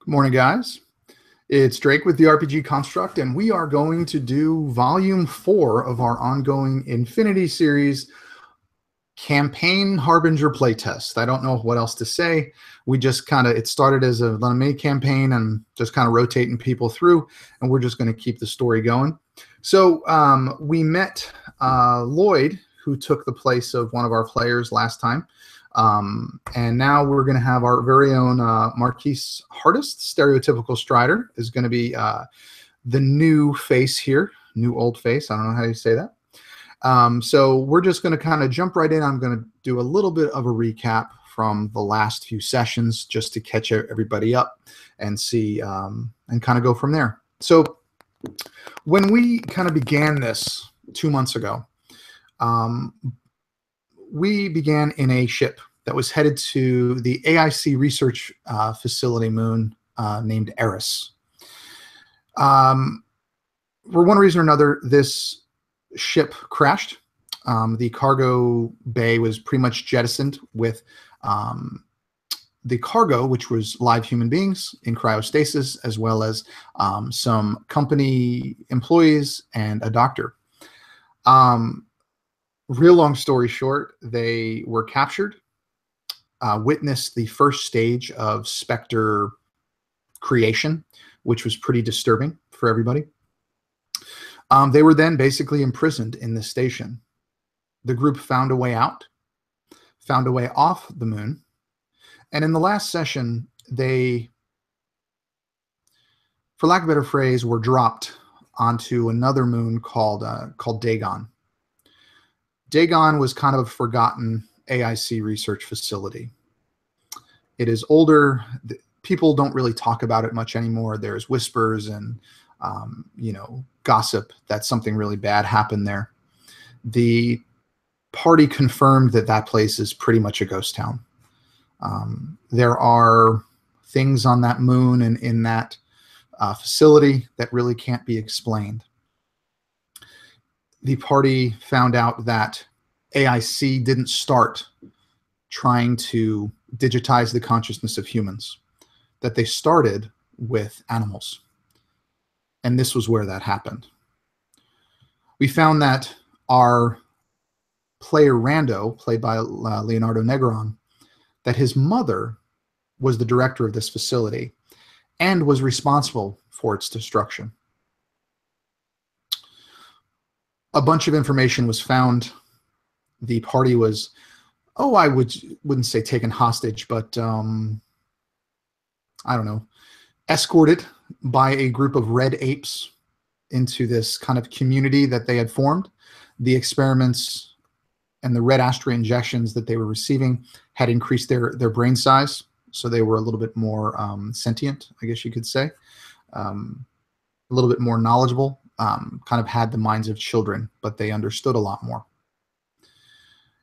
Good morning, guys. It's Drake with the RPG Construct, and we are going to do Volume 4 of our ongoing Infinity series campaign Harbinger playtest. I don't know what else to say. We just it started as a mini campaign and just kind of rotating people through, and we're just going to keep the story going. So we met Lloyd, who took the place of one of our players last time. And now we're going to have our very own Marquise Hardest, stereotypical Strider, is going to be the new face here, new old face. I don't know how you say that. So we're just going to kind of jump right in. I'm going to do a little bit of a recap from the last few sessions just to catch everybody up and see and kind of go from there. So when we kind of began this 2 months ago, we began in a ship that was headed to the AIC research facility moon named Eris. For one reason or another, this ship crashed. The cargo bay was pretty much jettisoned with the cargo, which was live human beings in cryostasis, as well as some company employees and a doctor. Real long story short, they were captured, witnessed the first stage of Spectre creation, which was pretty disturbing for everybody. They were then basically imprisoned in this station. The group found a way out, found a way off the moon, and in the last session, they, for lack of a better phrase, were dropped onto another moon called Degon. Degon was kind of a forgotten AIC research facility. It is older. People don't really talk about it much anymore. There's whispers and gossip that something really bad happened there. The party confirmed that that place is pretty much a ghost town. There are things on that moon and in that facility that really can't be explained. The party found out that AIC didn't start trying to digitize the consciousness of humans, that they started with animals. And this was where that happened. We found that our player Rando, played by Leonardo Negron, that his mother was the director of this facility and was responsible for its destruction. A bunch of information was found. The party was, I wouldn't say taken hostage, but I don't know, escorted by a group of red apes into this kind of community that they had formed. The experiments and the red asteroid injections that they were receiving had increased their brain size, so they were a little bit more sentient, I guess you could say, a little bit more knowledgeable. Kind of had the minds of children, but they understood a lot more.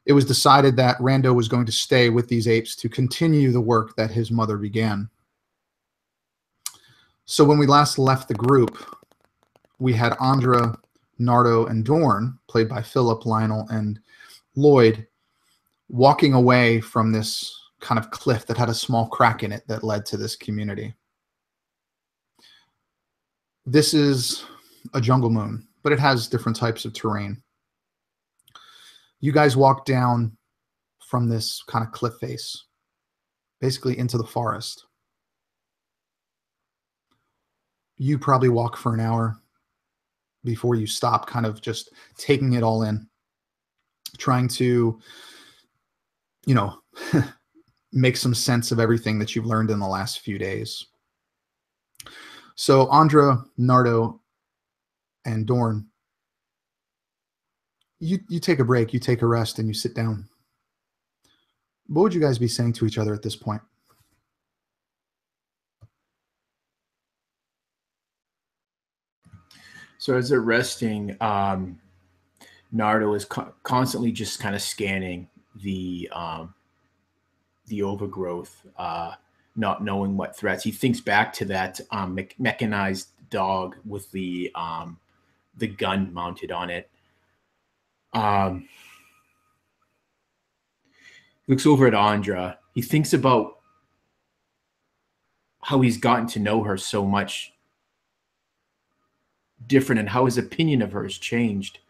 It was decided that Rando was going to stay with these apes to continue the work that his mother began. So when we last left the group, we had Andra, Nardo, and Dorn, played by Philip, Lionel, and Lloyd, walking away from this kind of cliff that had a small crack in it that led to this community. This is a jungle moon, but it has different types of terrain. You guys walk down from this kind of cliff face, basically into the forest. You probably walk for an hour before you stop, kind of just taking it all in, trying to, make some sense of everything that you've learned in the last few days. So Andra, Nardo, and Dorn, you take a break, you take a rest, and you sit down. What would you guys be saying to each other at this point? So as they're resting, Nardo is constantly just kind of scanning the overgrowth, not knowing what threats. He thinks back to that mechanized dog with the gun mounted on it. Looks over at Andra. He thinks about how he's gotten to know her so much different and how his opinion of her has changed.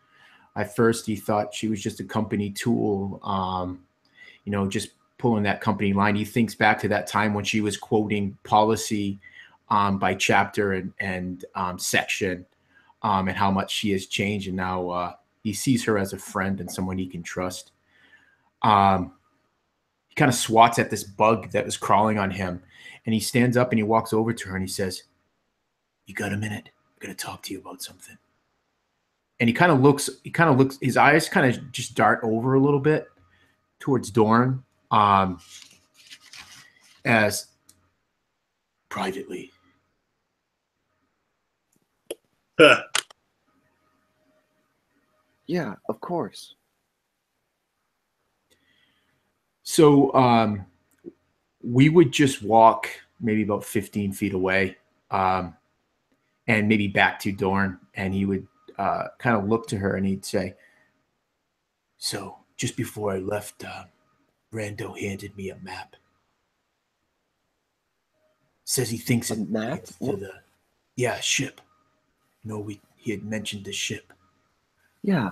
At first, he thought she was just a company tool, just pulling that company line. He thinks back to that time when she was quoting policy by chapter and section, and how much she has changed. And now he sees her as a friend and someone he can trust. He kind of swats at this bug that was crawling on him, and he stands up and he walks over to her and he says, "You got a minute? I'm going to talk to you about something." And he kind of looks, his eyes kind of just dart over a little bit towards Dorn, as privately. Yeah, of course. So we would just walk maybe about 15 feet away, and maybe back to Dorn, and he would kind of look to her and he'd say, "So just before I left, Rando handed me a map. Says he thinks A map? leads to the ship. No, he had mentioned the ship. Yeah.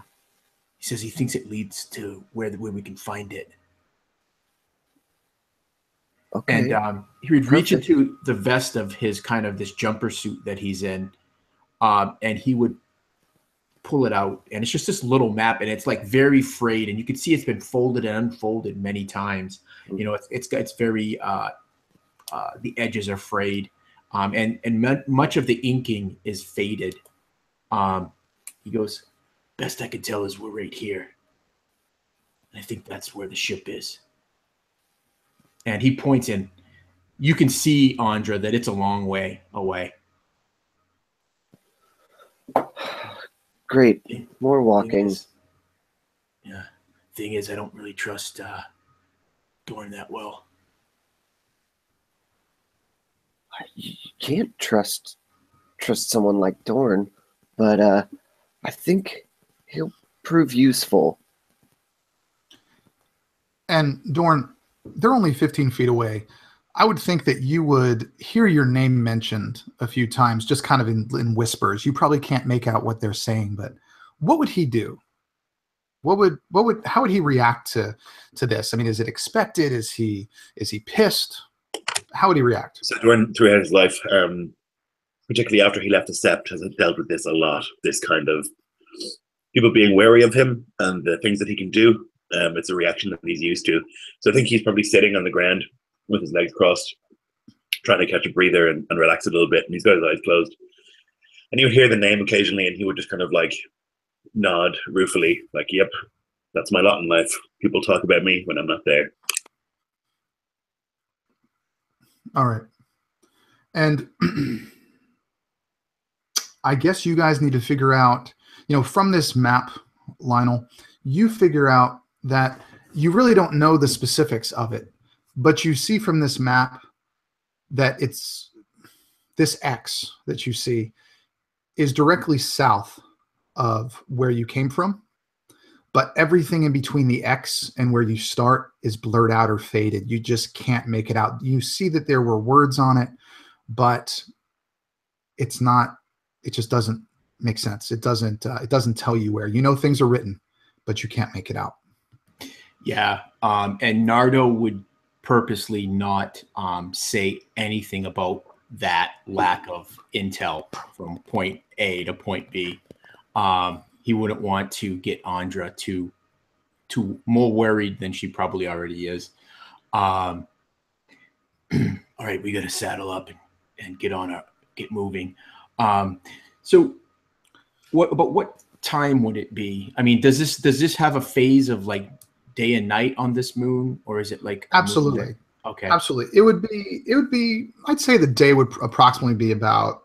He says he thinks it leads to where we can find it." Okay. And he would reach into the vest of his kind of this jumper suit that he's in, and he would pull it out, and it's just this little map, and it's like very frayed, and you can see it's been folded and unfolded many times. It's very the edges are frayed, and much of the inking is faded. He goes, "Best I can tell is we're right here, and I think that's where the ship is." And he points in. You can see, Andra, that it's a long way away. Great. More walking. Thing is, I don't really trust Dorn that well. You can't trust someone like Dorn, but I think he'll prove useful. And Dorn, they're only 15 feet away. I would think that you would hear your name mentioned a few times, just kind of in whispers. You probably can't make out what they're saying, but what would he do? How would he react to this? I mean, is it expected? Is he pissed? How would he react? So Dorn, throughout his life, particularly after he left the Sept, has dealt with this a lot. This kind of people being wary of him and the things that he can do. It's a reaction that he's used to. So I think he's probably sitting on the ground with his legs crossed, trying to catch a breather and relax a little bit. And he's got his eyes closed. And you would hear the name occasionally, and he would just kind of like nod ruefully, like, "Yep, that's my lot in life. People talk about me when I'm not there." All right. And I guess you guys need to figure out, from this map, Lionel, you figure out that you really don't know the specifics of it, but you see from this map that it's this X that you see is directly south of where you came from, but everything in between the X and where you start is blurred out or faded. You just can't make it out. You see that there were words on it, but it just doesn't make sense. It doesn't tell you where. Things are written, but you can't make it out. Yeah, and Nardo would purposely not say anything about that lack of intel from point A to point B. He wouldn't want to get Andra to more worried than she probably already is. All right, we got to saddle up and get moving. So what time would it be? I mean, does this have a phase of like day and night on this moon, or is it like absolutely? Okay, absolutely. It would be. I'd say the day would approximately be about.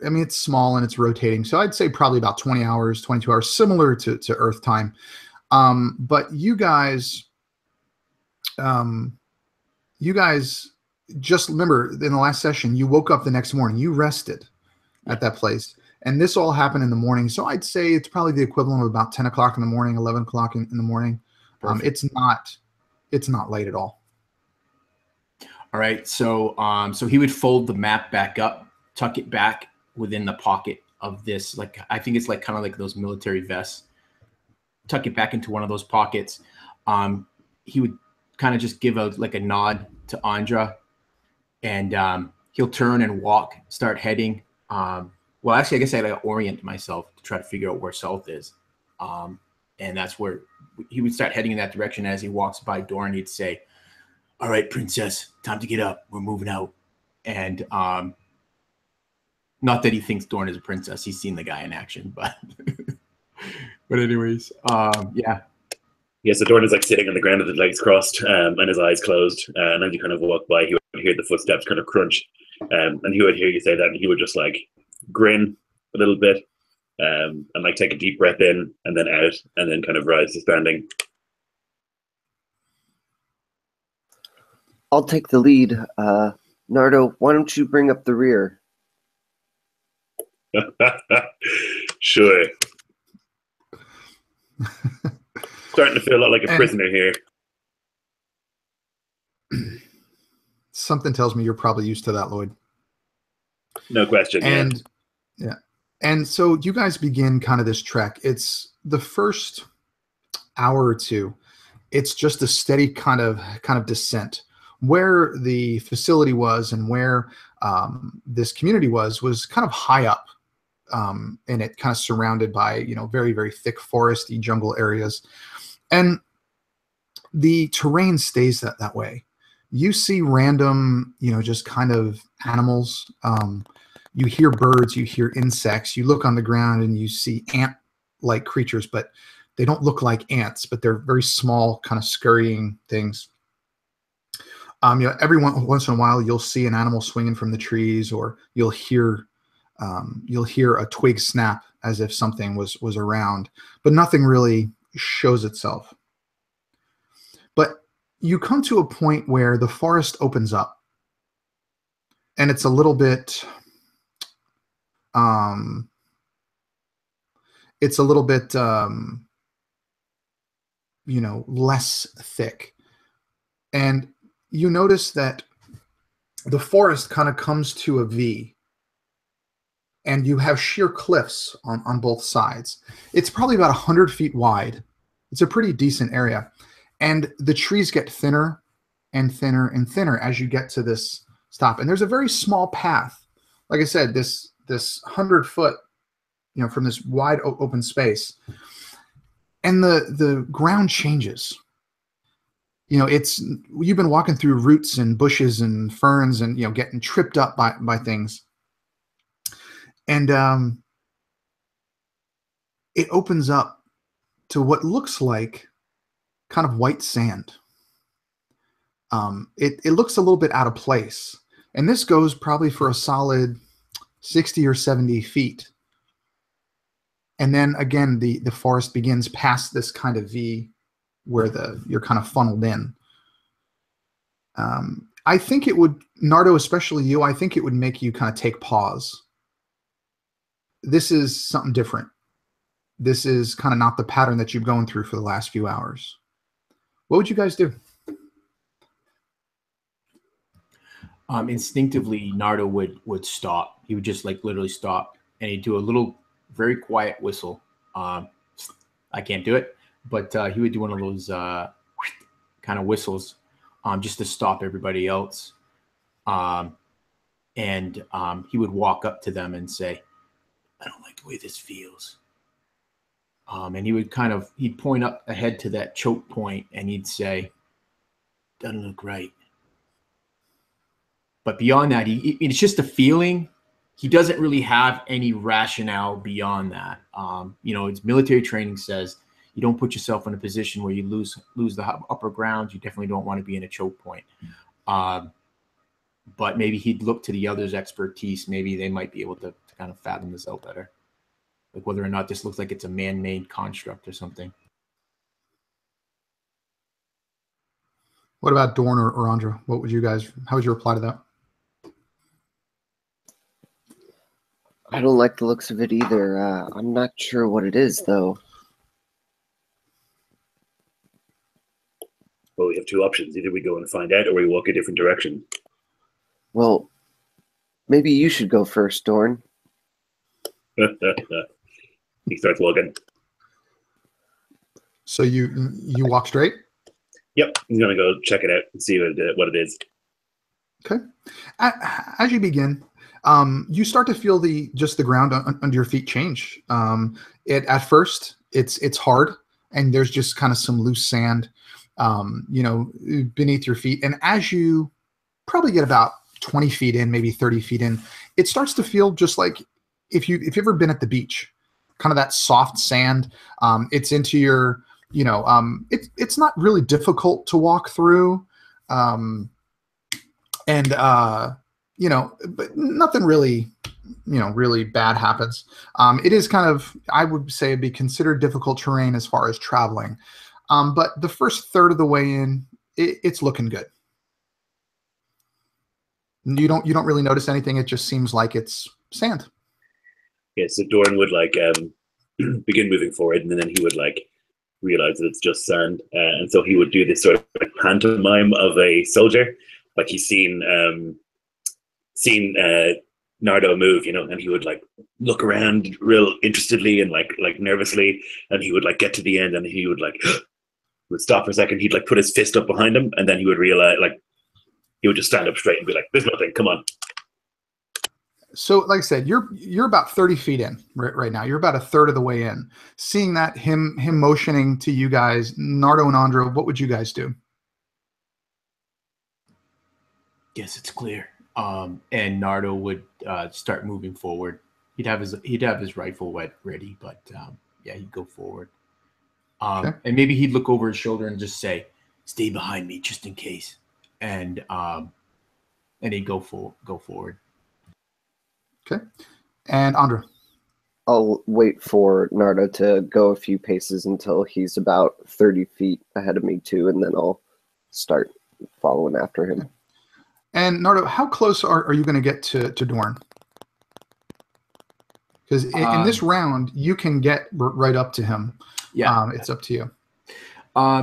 It's small and it's rotating, so I'd say probably about 20 hours, 22 hours, similar to Earth time. But you guys just remember in the last session, you woke up the next morning, you rested at that place. And this all happened in the morning. So I'd say it's probably the equivalent of about 10 o'clock in the morning, 11 o'clock in the morning. It's not late at all. All right. So so he would fold the map back up, tuck it back within the pocket of this, like I think it's like kind of like those military vests. Tuck it back into one of those pockets. He would kind of just give a nod to Andra, and he'll turn and walk, start heading. Well, actually, I guess I gotta orient myself to try to figure out where south is. And that's where he would start heading in that direction. As he walks by Dorn, he'd say, "All right, princess, time to get up. We're moving out." And not that he thinks Dorn is a princess. He's seen the guy in action, but but anyways, yeah. Yeah, so Dorn is like sitting on the ground with his legs crossed and his eyes closed. And as you kind of walk by, he would hear the footsteps kind of crunch. And he would hear you say that, and he would just like grin a little bit and like take a deep breath in and then out and then kind of rise to standing. I'll take the lead. Nardo, why don't you bring up the rear? Sure. Starting to feel a lot like a prisoner here. Something tells me you're probably used to that, Lloyd. No question. And yeah. And so you guys begin kind of this trek. It's the first hour or two. It's just a steady kind of descent. Where the facility was and where this community was kind of high up, and it kind of surrounded by very, very thick foresty jungle areas, and the terrain stays that way. You see random, just kind of animals. You hear birds, you hear insects. You look on the ground and you see ant-like creatures, but they don't look like ants, but they're very small, kind of scurrying things. Every once in a while, you'll see an animal swinging from the trees, or you'll hear a twig snap as if something was around, but nothing really shows itself. But you come to a point where the forest opens up, and it's a little bit, less thick, and you notice that the forest kind of comes to a V, and you have sheer cliffs on both sides. It's probably about 100 feet wide. It's a pretty decent area. And the trees get thinner and thinner and thinner as you get to this stop. And there's a very small path. Like I said, this 100 foot, from this wide open space. And the ground changes. You've been walking through roots and bushes and ferns and, getting tripped up by things. And it opens up to what looks like kind of white sand. It looks a little bit out of place. And this goes probably for a solid 60 or 70 feet. And then again, the forest begins past this kind of V where you're kind of funneled in. I think it would, Nardo, especially you, I think it would make you kind of take pause. This is something different. This is kind of not the pattern that you've gone through for the last few hours. What would you guys do? Instinctively, Nardo would stop. He would just literally stop, and he'd do a little very quiet whistle. I can't do it, but he would do one of those kind of whistles just to stop everybody else. And he would walk up to them and say, "I don't like the way this feels." And he'd point up ahead to that choke point, and he'd say, "Doesn't look right." But beyond that, it's just a feeling. He doesn't really have any rationale beyond that. His military training says you don't put yourself in a position where you lose the upper ground. You definitely don't want to be in a choke point. But maybe he'd look to the others' expertise. Maybe they might be able to kind of fathom this out better. Like whether or not this looks like it's a man-made construct or something. What about Dorn or Andra? How would you reply to that? I don't like the looks of it either. I'm not sure what it is, though. Well, we have two options. Either we go and find out or we walk a different direction. Well, maybe you should go first, Dorn. He starts walking. So you walk straight? Yep, he's going to go check it out and see what it is. Okay. As you begin, you start to feel the ground under your feet change. At first, it's hard, and there's just kind of some loose sand, beneath your feet. And as you probably get about 20 feet in, maybe 30 feet in, it starts to feel just like if you've ever been at the beach, kind of that soft sand. It's into your, it's not really difficult to walk through. But nothing really, really bad happens. It is kind of, I would say, it'd be considered difficult terrain as far as traveling. But the first third of the way in, it's looking good. You don't really notice anything. It just seems like it's sand. Yeah, so Doran would begin moving forward, and then he would realize that it's just sand, and so he would do this sort of pantomime of a soldier, like he's seen Nardo move, and he would look around real interestedly and like nervously, and he would get to the end, and he would would stop for a second. He'd put his fist up behind him, and then he would realize he would just stand up straight and be like, "There's nothing. Come on." So, like I said, you're about 30 feet in right now. You're about a third of the way in. Seeing that, him motioning to you guys, Nardo and Andro, what would you guys do? Guess it's clear. And Nardo would start moving forward. He'd have his rifle ready, but he'd go forward. Okay. And maybe he'd look over his shoulder and just say, "Stay behind me, just in case." And he'd go forward. Okay. And Andra? I'll wait for Nardo to go a few paces until he's about 30 feet ahead of me too, and then I'll start following after him. And Nardo, how close are you going to get to Dorn? Because in this round, you can get right up to him. Yeah. It's up to you.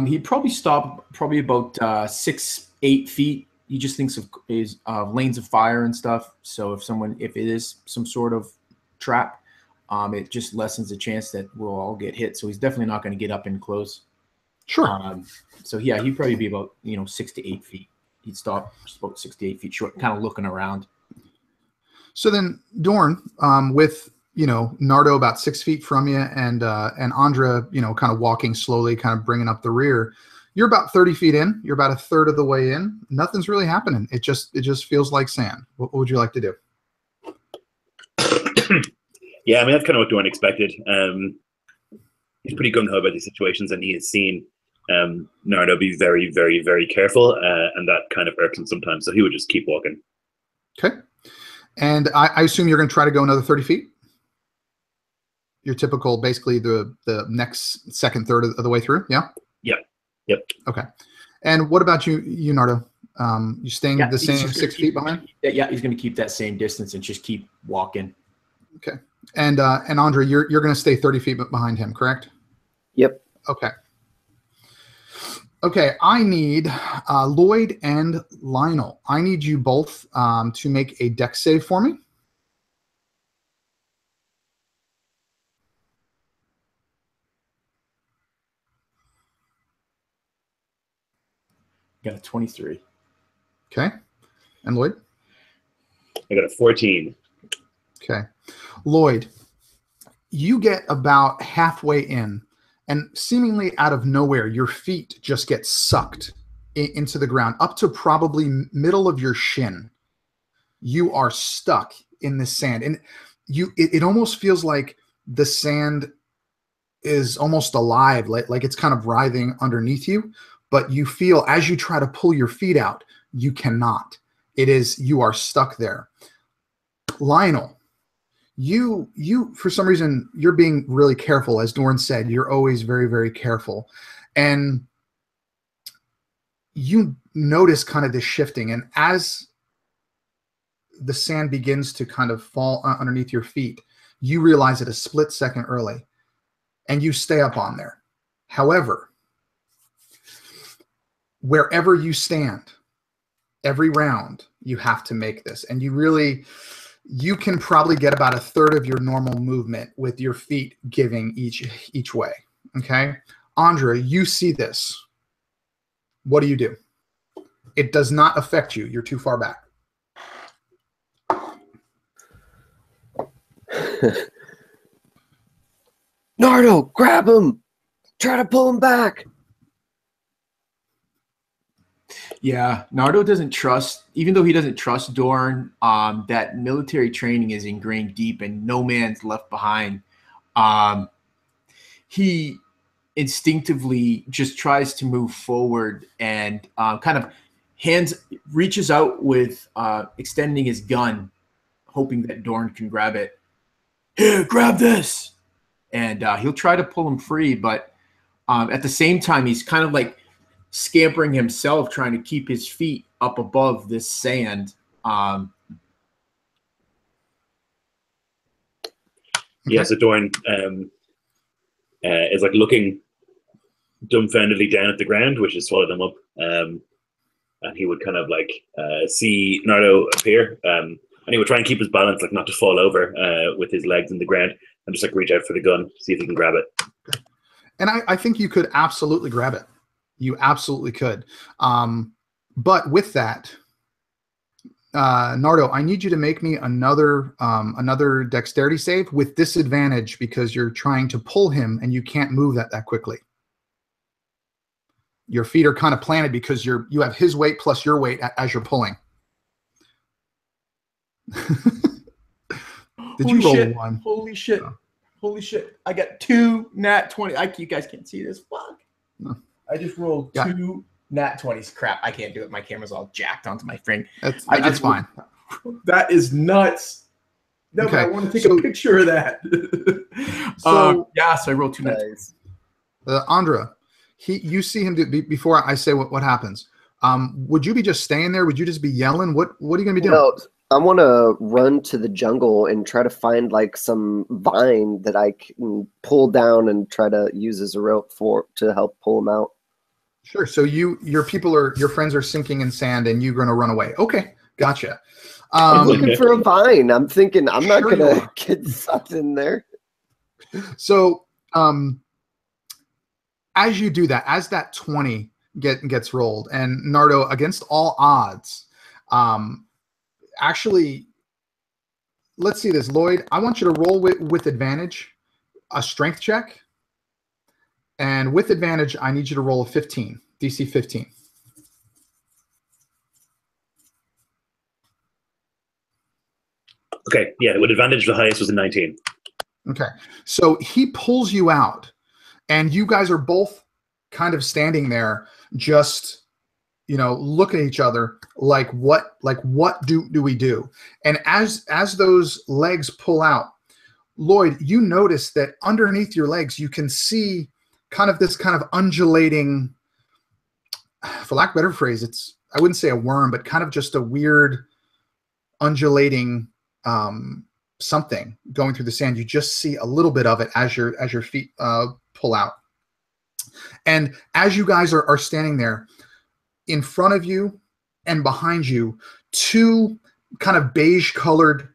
He'd probably stop about 6-8 feet. He just thinks of his lanes of fire and stuff. So if it is some sort of trap, it just lessens the chance that we'll all get hit. So he's definitely not going to get up in close. Sure. So yeah, he'd probably be about 6 to 8 feet. He'd stop just about 6 to 8 feet short, kind of looking around. So then Dorn, with Nardo about 6 feet from you, and Andra, kind of walking slowly, kind of bringing up the rear. You're about 30 feet in. You're about a third of the way in. Nothing's really happening. It just feels like sand. What would you like to do? Yeah, I mean, that's kind of what Dorn expected. He's pretty gung-ho about these situations, and he has seen Nardo be very, very, very careful, and that kind of irks him sometimes. So he would just keep walking. Okay. And I assume you're going to try to go another 30 feet? Your typical, basically the next second third of the way through, yeah? Yeah. Yep. Okay. And what about you Nardo? You staying the same 6 feet behind? Yeah, he's going to keep that same distance and just keep walking. Okay. And Andre, you're going to stay 30 feet behind him, correct? Yep. Okay. Okay, I need Lloyd and Lionel. I need you both to make a dex save for me. Got a 23. Okay. And Lloyd? I got a 14. Okay. Lloyd, you get about halfway in, and seemingly out of nowhere, your feet just get sucked into the ground up to probably middle of your shin. You are stuck in the sand, and it almost feels like the sand is almost alive, like it's kind of writhing underneath you. But you feel as you try to pull your feet out, you cannot. You are stuck there. Lionel, you for some reason, you're being really careful. As Dorn said, you're always very, very careful. And you notice kind of this shifting. And as the sand begins to kind of fall underneath your feet, you realize it a split second early, and you stay up on there. However, wherever you stand, every round, you have to make this. And you can probably get about a third of your normal movement with your feet giving each way. Okay. Andra, you see this. What do you do? It does not affect you. You're too far back. Nardo, grab him. Try to pull him back. Yeah, Nardo doesn't trust, even though he doesn't trust Dorn, that military training is ingrained deep and no man's left behind. He instinctively just tries to move forward and kind of reaches out with extending his gun, hoping that Dorn can grab it. Here, grab this. And he'll try to pull him free, but at the same time, he's kind of like scampering himself, trying to keep his feet up above this sand. Yeah, so Dorn is like looking dumbfoundedly down at the ground, which has swallowed him up. And he would kind of like see Nardo appear, and he would try and keep his balance, like not to fall over with his legs in the ground, and just like reach out for the gun, see if he can grab it. And I think you could absolutely grab it. You absolutely could. But with that, Nardo, I need you to make me another dexterity save with disadvantage because you're trying to pull him and you can't move that quickly. Your feet are kind of planted because you have his weight plus your weight as you're pulling. Did you roll a 1? Holy shit. Oh. Holy shit. I got 2 nat 20. You guys can't see this. Fuck. No. I just rolled 2 nat 20s. Crap. I can't do it. My camera's all jacked onto my frame. That's fine. That is nuts. No, okay. But I want to take a picture of that. So I rolled 2 nat 20s. Andra, you see him before I say what happens. Would you be just staying there? Would you just be yelling? What are you going to be doing? No, I want to run to the jungle and try to find like some vine that I can pull down and try to use as a rope to help pull him out. Sure. So your friends are sinking in sand and you're going to run away. Okay. Gotcha. I'm looking for a vine. I'm thinking I'm not going to get sucked in there. So, as you do that, as that 20 gets rolled, and Nardo, against all odds, actually, let's see this. Lloyd, I want you to roll with advantage, a strength check. And with advantage, I need you to roll a 15, DC 15. Okay, yeah, with advantage, the highest was a 19. Okay, so he pulls you out, and you guys are both kind of standing there, just looking at each other like what do we do? And as those legs pull out, Lloyd, you notice that underneath your legs you can see kind of this kind of undulating, for lack of a better phrase, I wouldn't say a worm, but kind of just a weird undulating something going through the sand. You just see a little bit of it as your feet pull out. And as you guys are standing there, in front of you and behind you, 2 kind of beige colored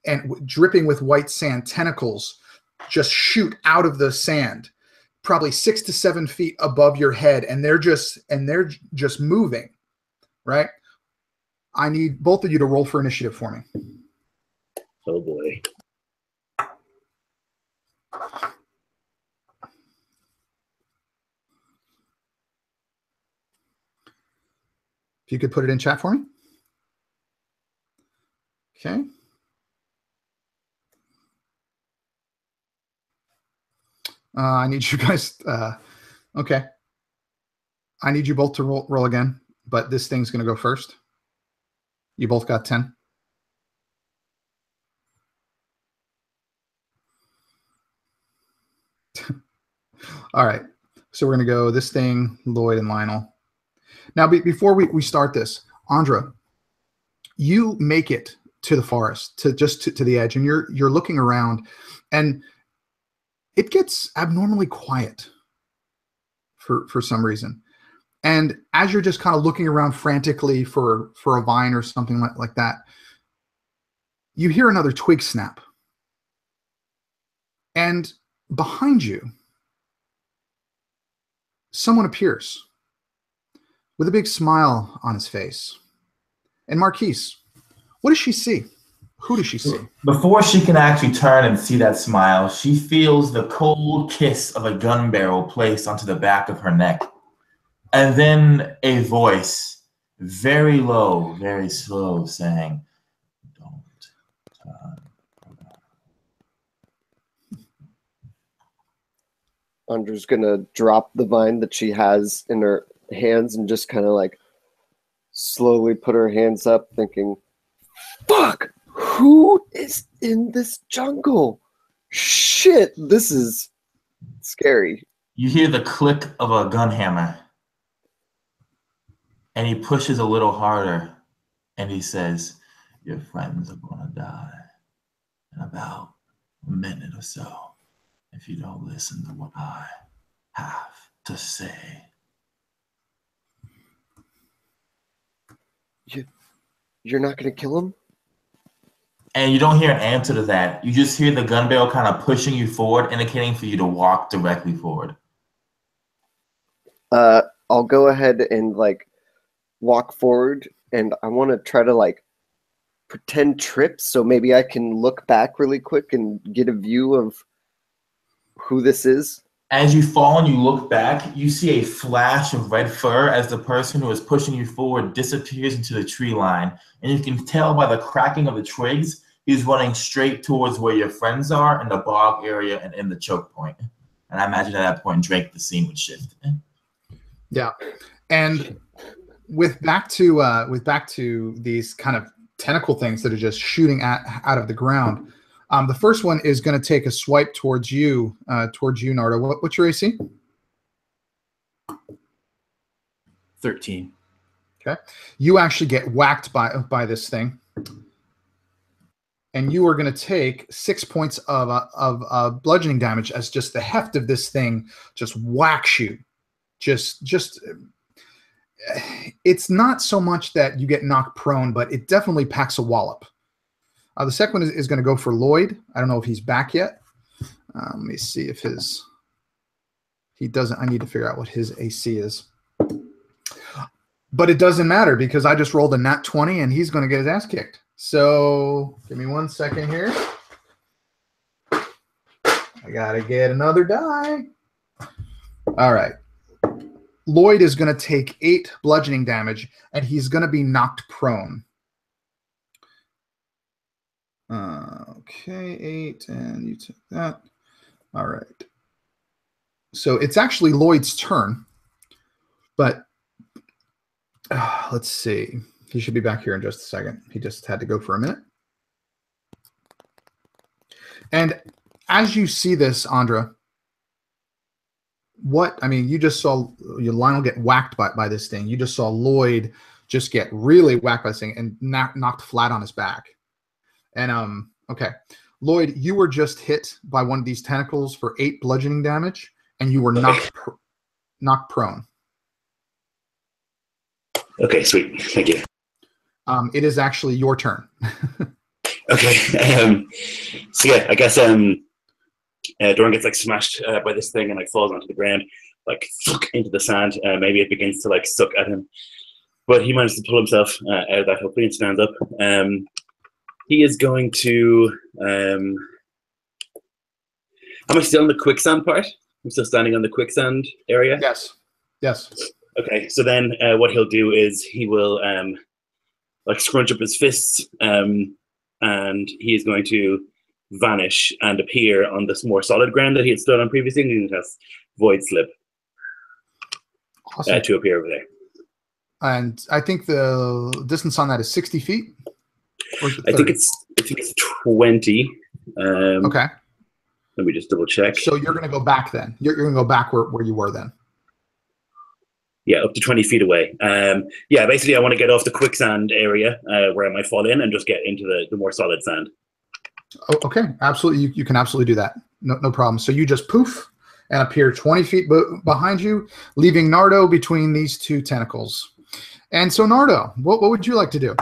and dripping with white sand tentacles just shoot out of the sand, probably 6 to 7 feet above your head, and they're just moving, right? I need both of you to roll for initiative for me. Oh boy. If you could put it in chat for me. Okay. I need you guys. Okay. I need you both to roll again, but this thing's going to go first. You both got 10. All right. So we're going to go this thing, Lloyd and Lionel. Now, before we start this, Andra, you make it to the forest, to the edge, and you're looking around, and it gets abnormally quiet for some reason. And as you're just kind of looking around frantically for a vine or something like that, you hear another twig snap. And behind you, someone appears with a big smile on his face. And Marquise, what does she see? Who does she see? Before she can actually turn and see that smile, she feels the cold kiss of a gun barrel placed onto the back of her neck. And then a voice, very low, very slow, saying, "Don't turn." Andra's gonna drop the vine that she has in her hands and just kind of like slowly put her hands up, thinking, "Fuck! Who is in this jungle? Shit, this is scary." You hear the click of a gun hammer. And he pushes a little harder. And he says, "Your friends are gonna die in about a minute or so if you don't listen to what I have to say." You're not gonna kill him? And you don't hear an answer to that. You just hear the gun barrel kind of pushing you forward, indicating for you to walk directly forward. I'll go ahead and like walk forward, and I want to try to like pretend trip, so maybe I can look back really quick and get a view of who this is. As you fall and you look back, you see a flash of red fur as the person who is pushing you forward disappears into the tree line. And you can tell by the cracking of the twigs, he's running straight towards where your friends are in the bog area and in the choke point. And I imagine at that point, Drake, the scene would shift. Yeah. And with back to these kind of tentacle things that are just shooting out of the ground, the first one is going to take a swipe towards you, Nardo. What's your AC? 13. Okay. You actually get whacked by this thing, and you are going to take 6 points of bludgeoning damage as just the heft of this thing just whacks you. Just it's not so much that you get knocked prone, but it definitely packs a wallop. The second one is going to go for Lloyd. I don't know if he's back yet. Let me see if he doesn't. I need to figure out what his AC is. But it doesn't matter because I just rolled a nat 20 and he's going to get his ass kicked. So give me 1 second here. I got to get another die. All right. Lloyd is going to take 8 bludgeoning damage and he's going to be knocked prone. Okay, 8, and you took that. All right. So it's actually Lloyd's turn, but let's see. He should be back here in just a second. He just had to go for a minute. And as you see this, Andra, you just saw your Lionel get whacked by this thing. You just saw Lloyd just get really whacked by this thing and knocked flat on his back. And okay, Lloyd, you were just hit by one of these tentacles for 8 bludgeoning damage, and you were knocked prone. Okay, sweet. Thank you. It is actually your turn. Okay. So yeah, I guess Doran gets like smashed by this thing and like falls onto the ground, like into the sand. Maybe it begins to like suck at him, but he manages to pull himself out of that hopefully and stands up. He is going to. Am I still in the quicksand part? I'm still standing on the quicksand area. Yes. Okay, so then what he'll do is he will like scrunch up his fists, and he is going to vanish and appear on this more solid ground that he had stood on previously. And he has void slip to appear over there. And I think the distance on that is 60 feet. I think it's 20. Okay. Let me just double check. So you're going to go back then. You're going to go back where you were then. Yeah, up to 20 feet away. Yeah, basically I want to get off the quicksand area where I might fall in and just get into the more solid sand. Oh, okay, absolutely. You can absolutely do that. No problem. So you just poof, and appear 20 feet behind you, leaving Nardo between these two tentacles. And so, Nardo, what would you like to do?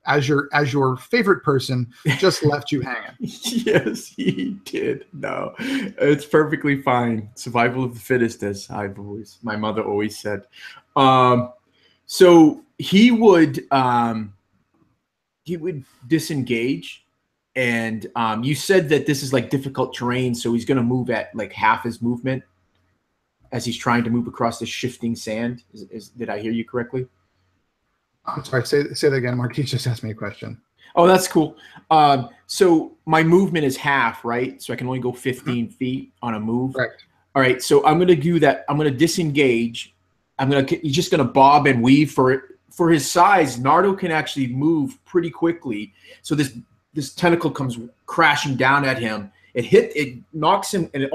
As your favorite person just left you hanging. Yes, he did. No, it's perfectly fine. Survival of the fittest, as my mother always said. So he would disengage, and you said that this is like difficult terrain, so he's going to move at like half his movement as he's trying to move across the shifting sand. Did I hear you correctly? I'm sorry. Say that again. Marquis just asked me a question. Oh, that's cool. So my movement is half, right? So I can only go 15 feet on a move. Correct. All right. So I'm going to do that. I'm going to disengage. He's just going to bob and weave for his size. Nardo can actually move pretty quickly. So this tentacle comes crashing down at him. It knocks him, and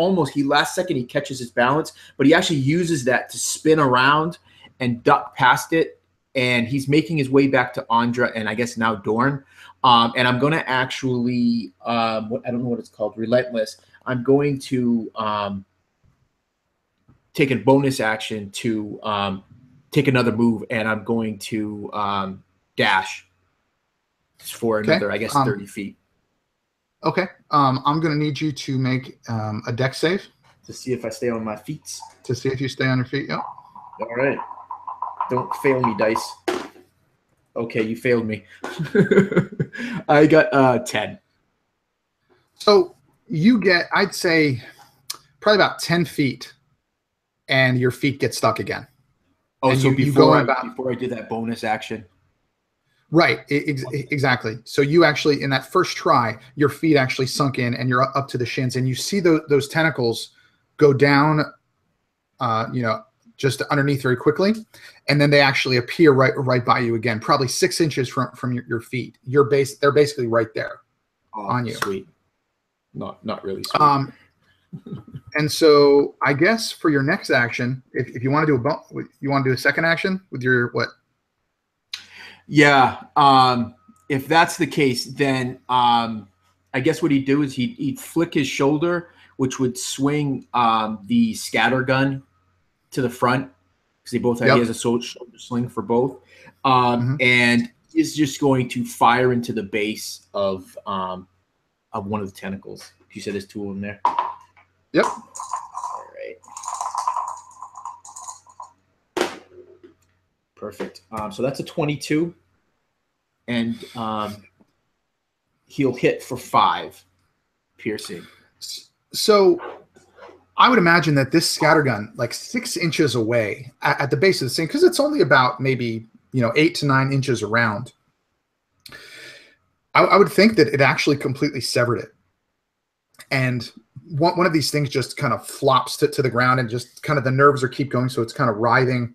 last second he catches his balance, but he actually uses that to spin around and duck past it. And he's making his way back to Andra and I guess now Dorn. And I'm going to actually, I don't know what it's called, Relentless. I'm going to take a bonus action to take another move, and I'm going to dash for another, I guess, 30 feet. Okay. I'm going to need you to make a dex save. To see if I stay on my feet. To see if you stay on your feet, yeah. All right. Don't fail me, dice. Okay, you failed me. I got 10. So you get, I'd say, probably about 10 feet, and your feet get stuck again. Oh, and so before I did that bonus action. Right, exactly. So you actually, in that first try, your feet actually sunk in, and you're up to the shins, and you see those tentacles go down, just underneath very quickly, and then they actually appear right by you again, probably 6 inches from your feet. They're basically right there on you. Sweet. Not really sweet. And so I guess for your next action, if you want to do a second action with your what? Yeah. If that's the case, then I guess what he'd do is he'd flick his shoulder, which would swing the scatter gun to the front, because they both have, he has a shoulder sling for both, and is just going to fire into the base of one of the tentacles. You said there's 2 of them there. Yep. All right. Perfect. So that's a 22, and he'll hit for 5 piercing. So I would imagine that this scattergun, like 6 inches away at the base of the thing, because it's only about maybe 8 to 9 inches around. I would think that it actually completely severed it, and one of these things just kind of flops to the ground, and just kind of the nerves keep going, so it's kind of writhing,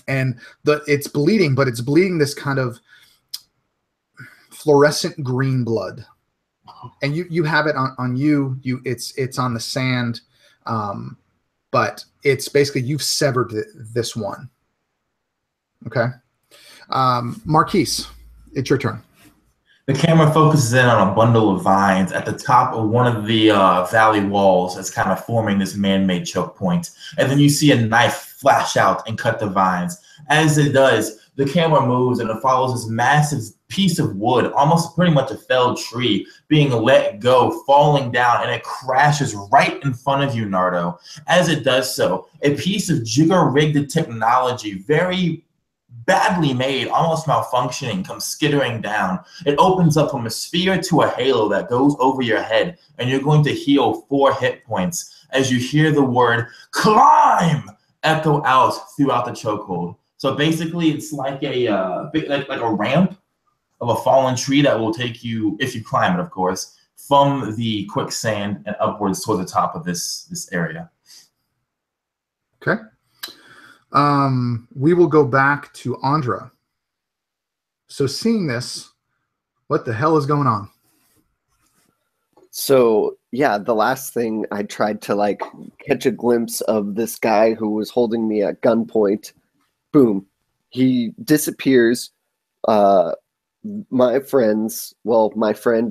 and it's bleeding, but it's bleeding this kind of fluorescent green blood, and you have it on you. It's on the sand. But it's basically you've severed this one. Okay. Marquise, it's your turn. The camera focuses in on a bundle of vines at the top of one of the valley walls that's kind of forming this man-made choke point. And then you see a knife flash out and cut the vines. As it does, the camera moves and it follows this massive piece of wood, almost pretty much a felled tree, being let go, falling down, and it crashes right in front of you, Nardo. As it does so, a piece of jigger-rigged technology, very badly made, almost malfunctioning, comes skittering down. It opens up from a sphere to a halo that goes over your head, and you're going to heal 4 hit points as you hear the word "climb" echo out throughout the chokehold. So basically, it's like a ramp of a fallen tree that will take you, if you climb it, of course, from the quicksand and upwards toward the top of this area. Okay. We will go back to Andra. So seeing this, what the hell is going on? So yeah, the last thing I tried to catch a glimpse of this guy who was holding me at gunpoint. Boom, he disappears. My friend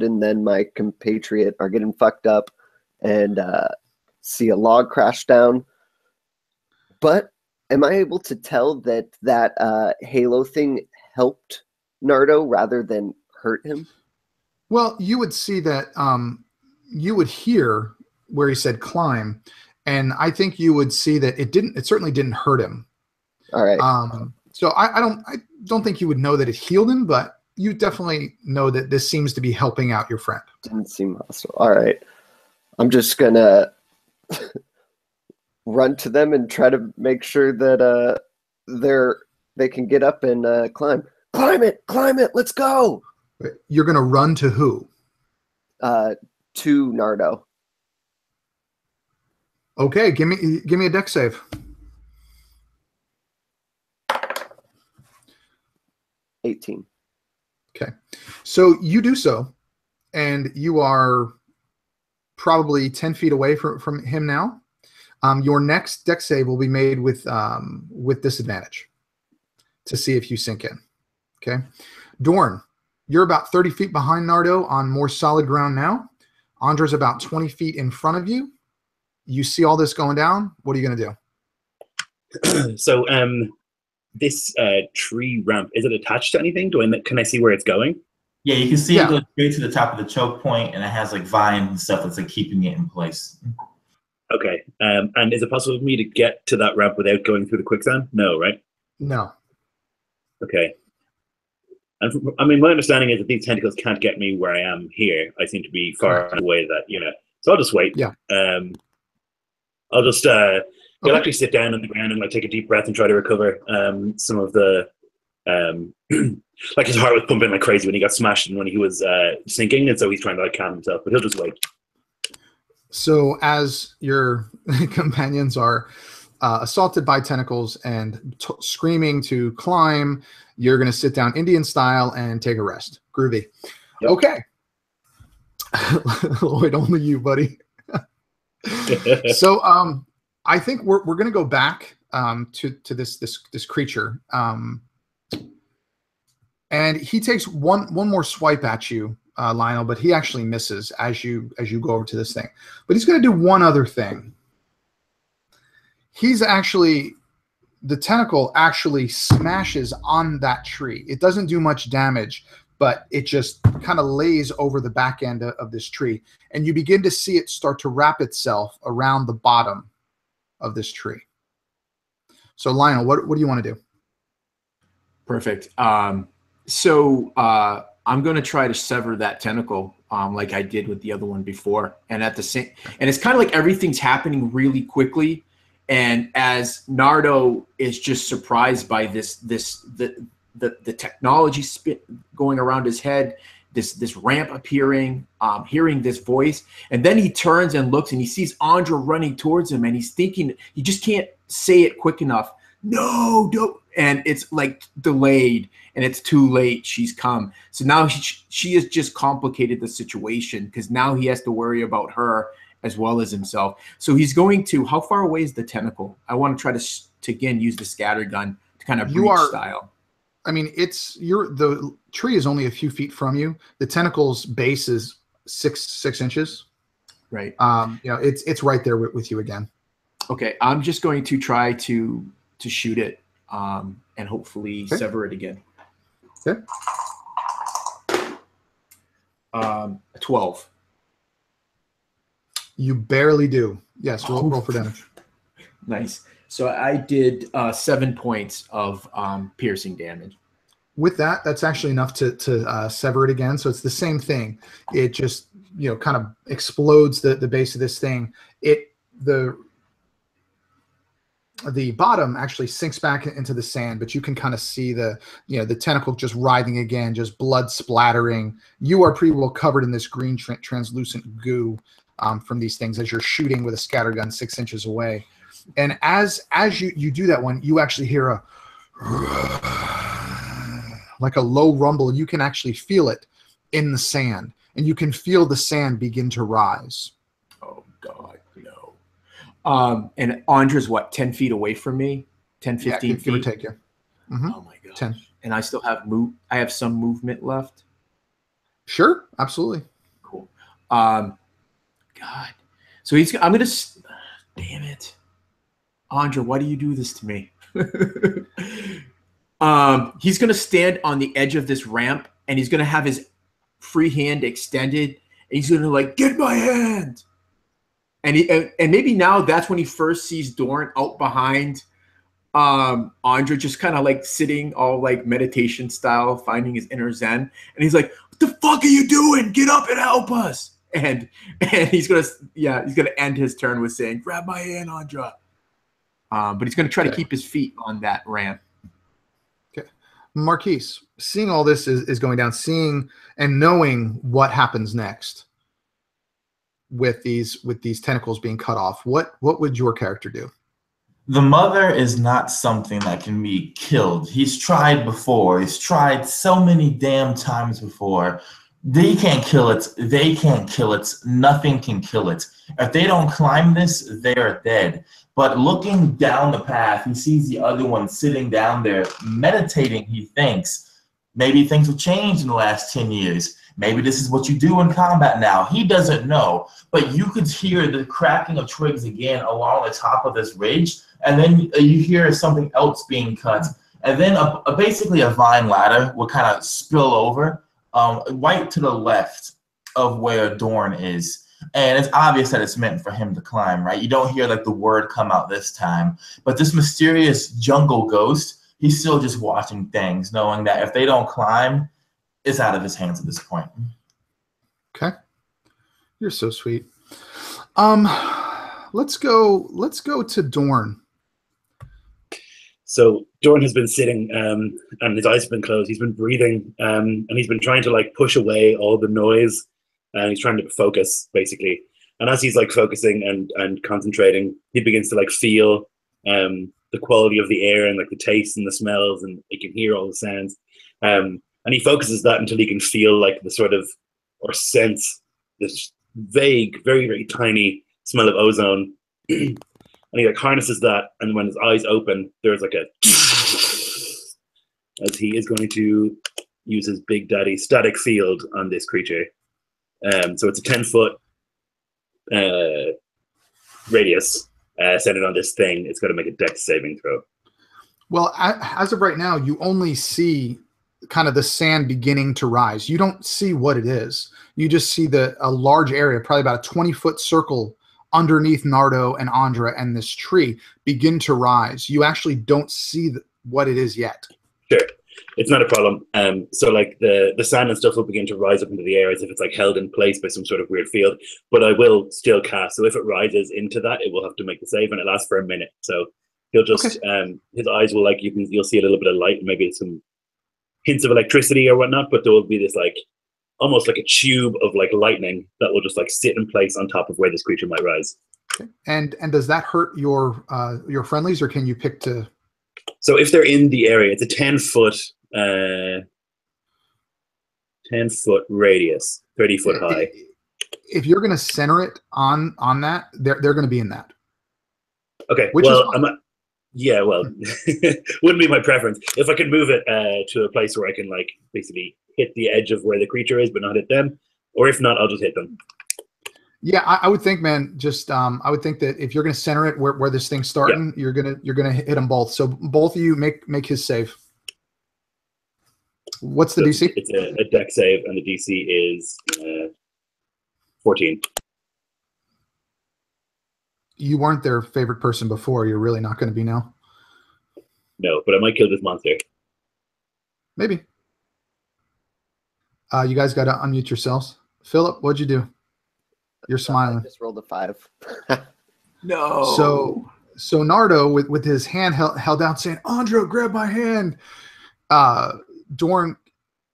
and then my compatriot are getting fucked up, and see a log crash down. But am I able to tell that halo thing helped Nardo rather than hurt him? Well, you would see that you would hear where he said climb, and I think you would see that it certainly didn't hurt him. All right. So I don't think you would know that it healed him, but you definitely know that this seems to be helping out your friend. Didn't seem hostile. All right. I'm just gonna run to them and try to make sure that they can get up and climb. Climb it, let's go. You're gonna run to who? To Nardo. Okay, give me a deck save. 18. Okay, so you do so, and you are probably 10 feet away from him now. Your next deck save will be made with disadvantage to see if you sink in. Okay, Dorn, you're about 30 feet behind Nardo on more solid ground now. Andra's about 20 feet in front of you. You see all this going down. What are you going to do? So this tree ramp, is it attached to anything? Can I see where it's going? Yeah, you can see it goes straight to the top of the choke point, and it has like vines and stuff that's like keeping it in place. Okay. And is it possible for me to get to that ramp without going through the quicksand? No, right? No. Okay. And I mean, my understanding is that these tentacles can't get me where I am here. I seem to be far away that, so I'll just wait. Yeah. I'll just, I'll actually sit down on the ground and like take a deep breath and try to recover some of the, like his heart was pumping like crazy when he got smashed and when he was sinking. And so he's trying to like calm himself, but he'll just wait. So as your companions are assaulted by tentacles and screaming to climb, you're going to sit down Indian style and take a rest. Groovy. Yep. Okay. Lloyd, only you, buddy. So I think we're going to go back to this creature. And he takes one more swipe at you, Lionel, but he actually misses as you go over to this thing. But he's going to do one other thing. The tentacle actually smashes on that tree. It doesn't do much damage, but it just kind of lays over the back end of this tree. And you begin to see it start to wrap itself around the bottom of this tree. So Lionel, what do you want to do? Perfect. So I'm going to try to sever that tentacle like I did with the other one before. And and it's kind of like everything's happening really quickly. And as Nardo is just surprised by the technology going around his head, this ramp appearing, hearing this voice, and then he turns and looks and he sees Andra running towards him, and he's thinking he just can't say it quick enough. No, don't. And it's like delayed, and it's too late. She's come. So now she has just complicated the situation because now he has to worry about her as well as himself. So he's going to, how far away is the tentacle? I want to try to again use the scatter gun to kind of breach style. I mean, the tree is only a few feet from you. The tentacle's base is six inches. Right. It's right there with you again. Okay. I'm just going to try to shoot it and hopefully sever it again. Okay. 12. You barely do. Yes, roll for damage. Nice. So I did 7 points of piercing damage. With that's actually enough to sever it again. So it's the same thing. It just kind of explodes the base of this thing. The bottom actually sinks back into the sand, but you can kind of see the tentacle just writhing again, just blood splattering. You are pretty well covered in this green translucent goo from these things as you're shooting with a scattergun 6 inches away. And as you do that one, you actually hear like a low rumble. You can actually feel it in the sand, and you can feel the sand begin to rise. Oh God, no. And Andra's what, 10 feet away from me? 10, 15 feet? Give or take, yeah. Mm-hmm. Oh my God. 10. And I still have I have some movement left? Sure, absolutely. Cool. God. So I'm going to damn it. Andra, why do you do this to me? He's going to stand on the edge of this ramp, and he's going to have his free hand extended, and he's going to like, get my hand. And maybe now that's when he first sees Dorn out behind Andra, just kind of like sitting all like meditation style, finding his inner zen. And he's like, what the fuck are you doing? Get up and help us. And he's going to end his turn with saying, grab my hand, Andra. But he's going to try to keep his feet on that ramp. Okay. Marquise, seeing all this is going down, seeing and knowing what happens next with these tentacles being cut off, what would your character do? The mother is not something that can be killed. He's tried before. He's tried so many damn times before. They can't kill it. They can't kill it. Nothing can kill it. If they don't climb this, they're dead. But looking down the path, he sees the other one sitting down there, meditating, he thinks. Maybe things have changed in the last 10 years. Maybe this is what you do in combat now. He doesn't know. But you could hear the cracking of twigs again along the top of this ridge. And then you hear something else being cut. And then basically a vine ladder will kind of spill over right to the left of where Dorn is. And it's obvious that it's meant for him to climb, right? You don't hear like the word come out this time. But this mysterious jungle ghost, he's still just watching things, knowing that if they don't climb, it's out of his hands at this point. Okay. You're so sweet. Let's go to Dorn. So Dorn has been sitting and his eyes have been closed. He's been breathing and he's been trying to like push away all the noise, and he's trying to focus basically. And as he's like focusing and concentrating, he begins to like feel the quality of the air and like the taste and the smells, and he can hear all the sounds. And he focuses that until he can feel like the sort of, or sense this vague, very, very tiny smell of ozone. And he like harnesses that, and when his eyes open, there's like a as he is going to use his Big Daddy static field on this creature. So it's a 10-foot radius centered on this thing. It's got to make a dex saving throw. Well, as of right now, you only see kind of the sand beginning to rise. You don't see what it is. You just see a large area, probably about a 20-foot circle underneath Nardo and Andra and this tree begin to rise. You actually don't see what it is yet. Sure. It's not a problem. So like the sand and stuff will begin to rise up into the air as if it's like held in place by some sort of weird field, but I will still cast. So if it rises into that, it will have to make the save, and it lasts for a minute. So he'll just, his eyes will like, you'll see a little bit of light and maybe some hints of electricity or whatnot, but there will be this like, almost like a tube of like lightning that will just like sit in place on top of where this creature might rise. Okay. And does that hurt your friendlies, or can you pick to? So if they're in the area, it's a 10-foot 10-foot radius, 30-foot high. If you're going to center it on that, they're going to be in that. Okay. Which well, wouldn't be my preference. If I could move it to a place where I can like basically hit the edge of where the creature is, but not hit them, or if not, I'll just hit them. Yeah, I would think, man. Just I would think that if you're going to center it where this thing's starting, you're gonna hit them both. So both of you make his save. What's the DC? It's a dex save, and the DC is 14. You weren't their favorite person before. You're really not going to be now. No, but I might kill this monster. Maybe. You guys got to unmute yourselves. Philip, what'd you do? You're smiling. I just rolled a 5. No. So Nardo, with his hand held out, saying, "Andra, grab my hand." Dorn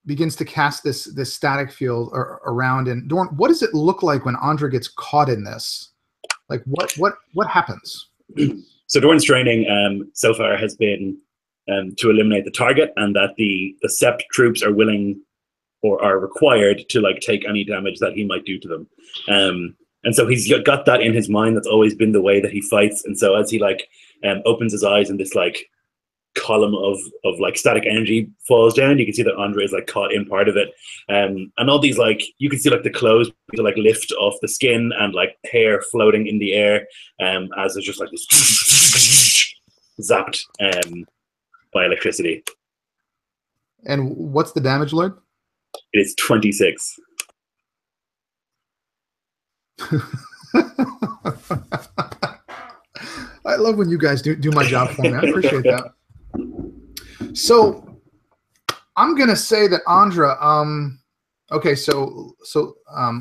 begins to cast this static field around. And Dorn, what does it look like when Andra gets caught in this? Like what happens? So Dorn's training so far has been to eliminate the target, and that the Sept troops are willing or are required to like take any damage that he might do to them. And so he's got that in his mind. That's always been the way that he fights. And so as he like opens his eyes and this like column of like static energy falls down. You can see that Andre is like caught in part of it, and all these like you can see like the clothes to like lift off the skin and like hair floating in the air, as it's just like this zapped by electricity. And what's the damage, Lord? It is 26. I love when you guys do my job for me. I appreciate that. So I'm gonna say that Andra. Okay, so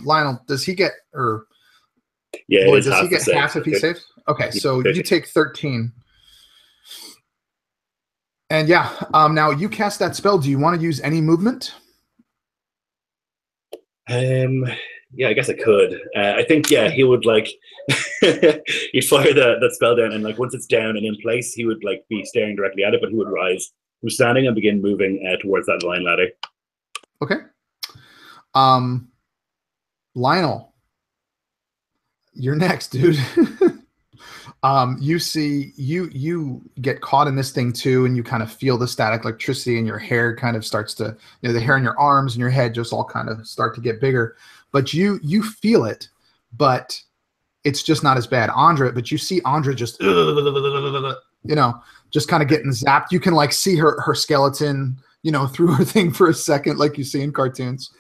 Lionel, does he get yeah? Lloyd, does he get half if he saves? Okay, so you take 13. And yeah, now you cast that spell. Do you want to use any movement? Yeah, I guess I could. I think he would like he'd fire that spell down, and like once it's down and in place, he would like be staring directly at it, but he would rise from standing and begin moving towards that line ladder. Okay. Lionel, you're next, dude. You see, you get caught in this thing too, and you kind of feel the static electricity, and your hair kind of starts to, the hair in your arms and your head just all kind of start to get bigger. But you feel it, but it's just not as bad. Andra, but you see Andra just, just kind of getting zapped. You can like see her skeleton, through her thing for a second, like you see in cartoons.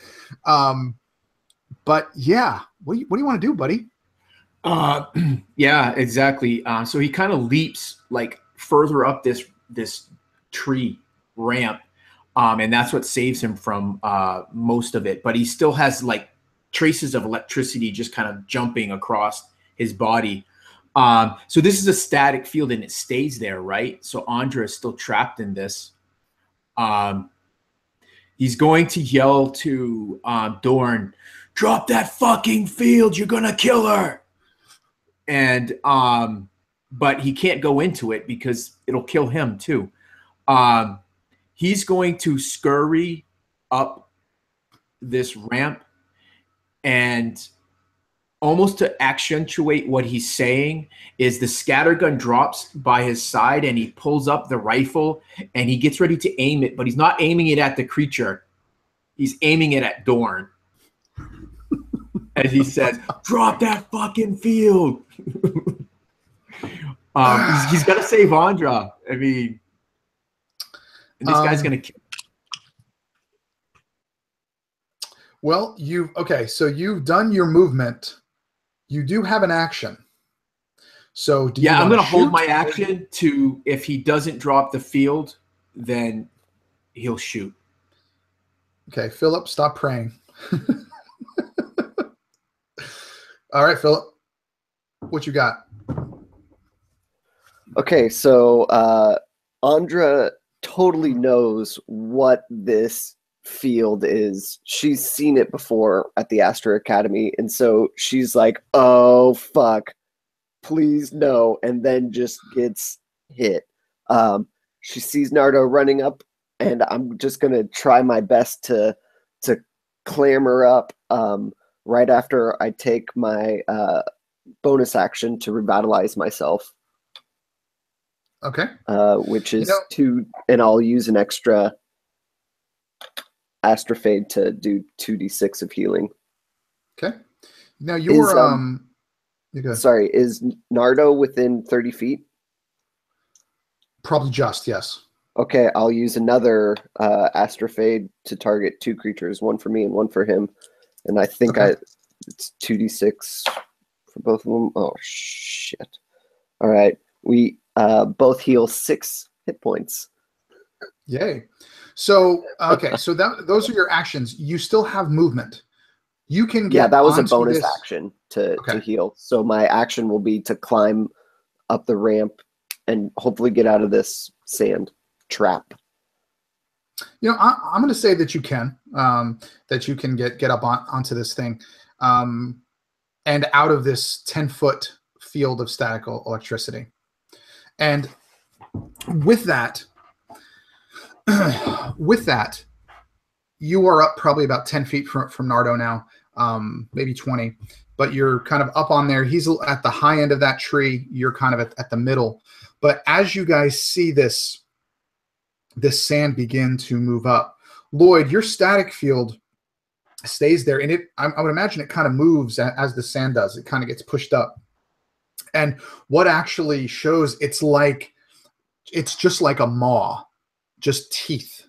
But yeah, what do you want to do, buddy? Yeah, exactly. So he kind of leaps like further up this tree ramp, and that's what saves him from most of it. But he still has like traces of electricity just kind of jumping across his body. So this is a static field and it stays there, right? So Andra is still trapped in this. He's going to yell to Dorn, "Drop that fucking field! You're gonna kill her!" And but he can't go into it because it'll kill him too. He's going to scurry up this ramp, and almost to accentuate what he's saying is the scattergun drops by his side and he pulls up the rifle and he gets ready to aim it, but he's not aiming it at the creature. He's aiming it at Dorn. As he says, "Drop that fucking field." He's got to save Andra. I mean, and this guy's going to kill. Well, so you've done your movement. You do have an action. So I'm going to hold my action to, if he doesn't drop the field, then he'll shoot. Okay, Philip, stop praying. All right, Philip, what you got? Okay, so Andra totally knows what this field is. She's seen it before at the Astra Academy, and so she's like, "Oh fuck, please no," and then just gets hit. She sees Nardo running up, and I'm just gonna try my best to clamber up right after I take my bonus action to revitalize myself. Okay. Which is 2, and I'll use an extra Astrofade to do 2d6 of healing. Okay. Now you're sorry, is Nardo within 30 feet? Probably just, yes. Okay, I'll use another Astrofade to target 2 creatures, one for me and one for him. And I think it's 2d6 for both of them. Oh shit. All right. We both heal 6 hit points. Yay. So, so those are your actions. You still have movement. You can get that was a bonus action to heal. So my action will be to climb up the ramp and hopefully get out of this sand trap. I'm going to say that you can get up onto this thing and out of this 10-foot field of static electricity. And with that, you are up probably about 10 feet from Nardo now, maybe 20, but you're kind of up on there. He's at the high end of that tree. You're kind of at the middle. But as you guys see this this sand begin to move up. Lloyd, your static field stays there, and I would imagine it kind of moves as the sand does. It kind of gets pushed up. And what actually shows, it's just like a maw, just teeth.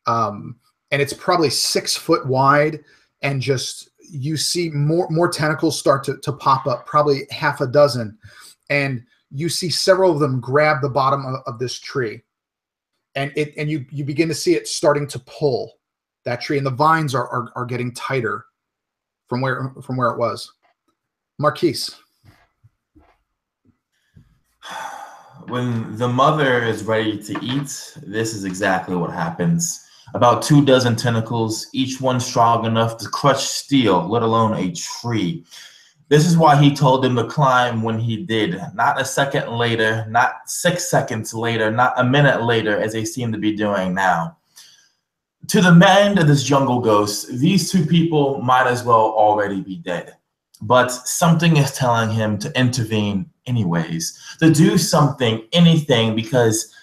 And it's probably 6 foot wide, and just you see more tentacles start to pop up, probably half a dozen. And you see several of them grab the bottom of this tree. And you begin to see it starting to pull that tree, and the vines are getting tighter from where it was. Marquise. When the mother is ready to eat, this is exactly what happens. About 24 tentacles, each one strong enough to crush steel, let alone a tree. This is why he told him to climb when he did. Not a second later, not 6 seconds later, not a minute later, as they seem to be doing now. To the mind of this jungle ghost, these two people might as well already be dead. But something is telling him to intervene anyways, to do something, anything, because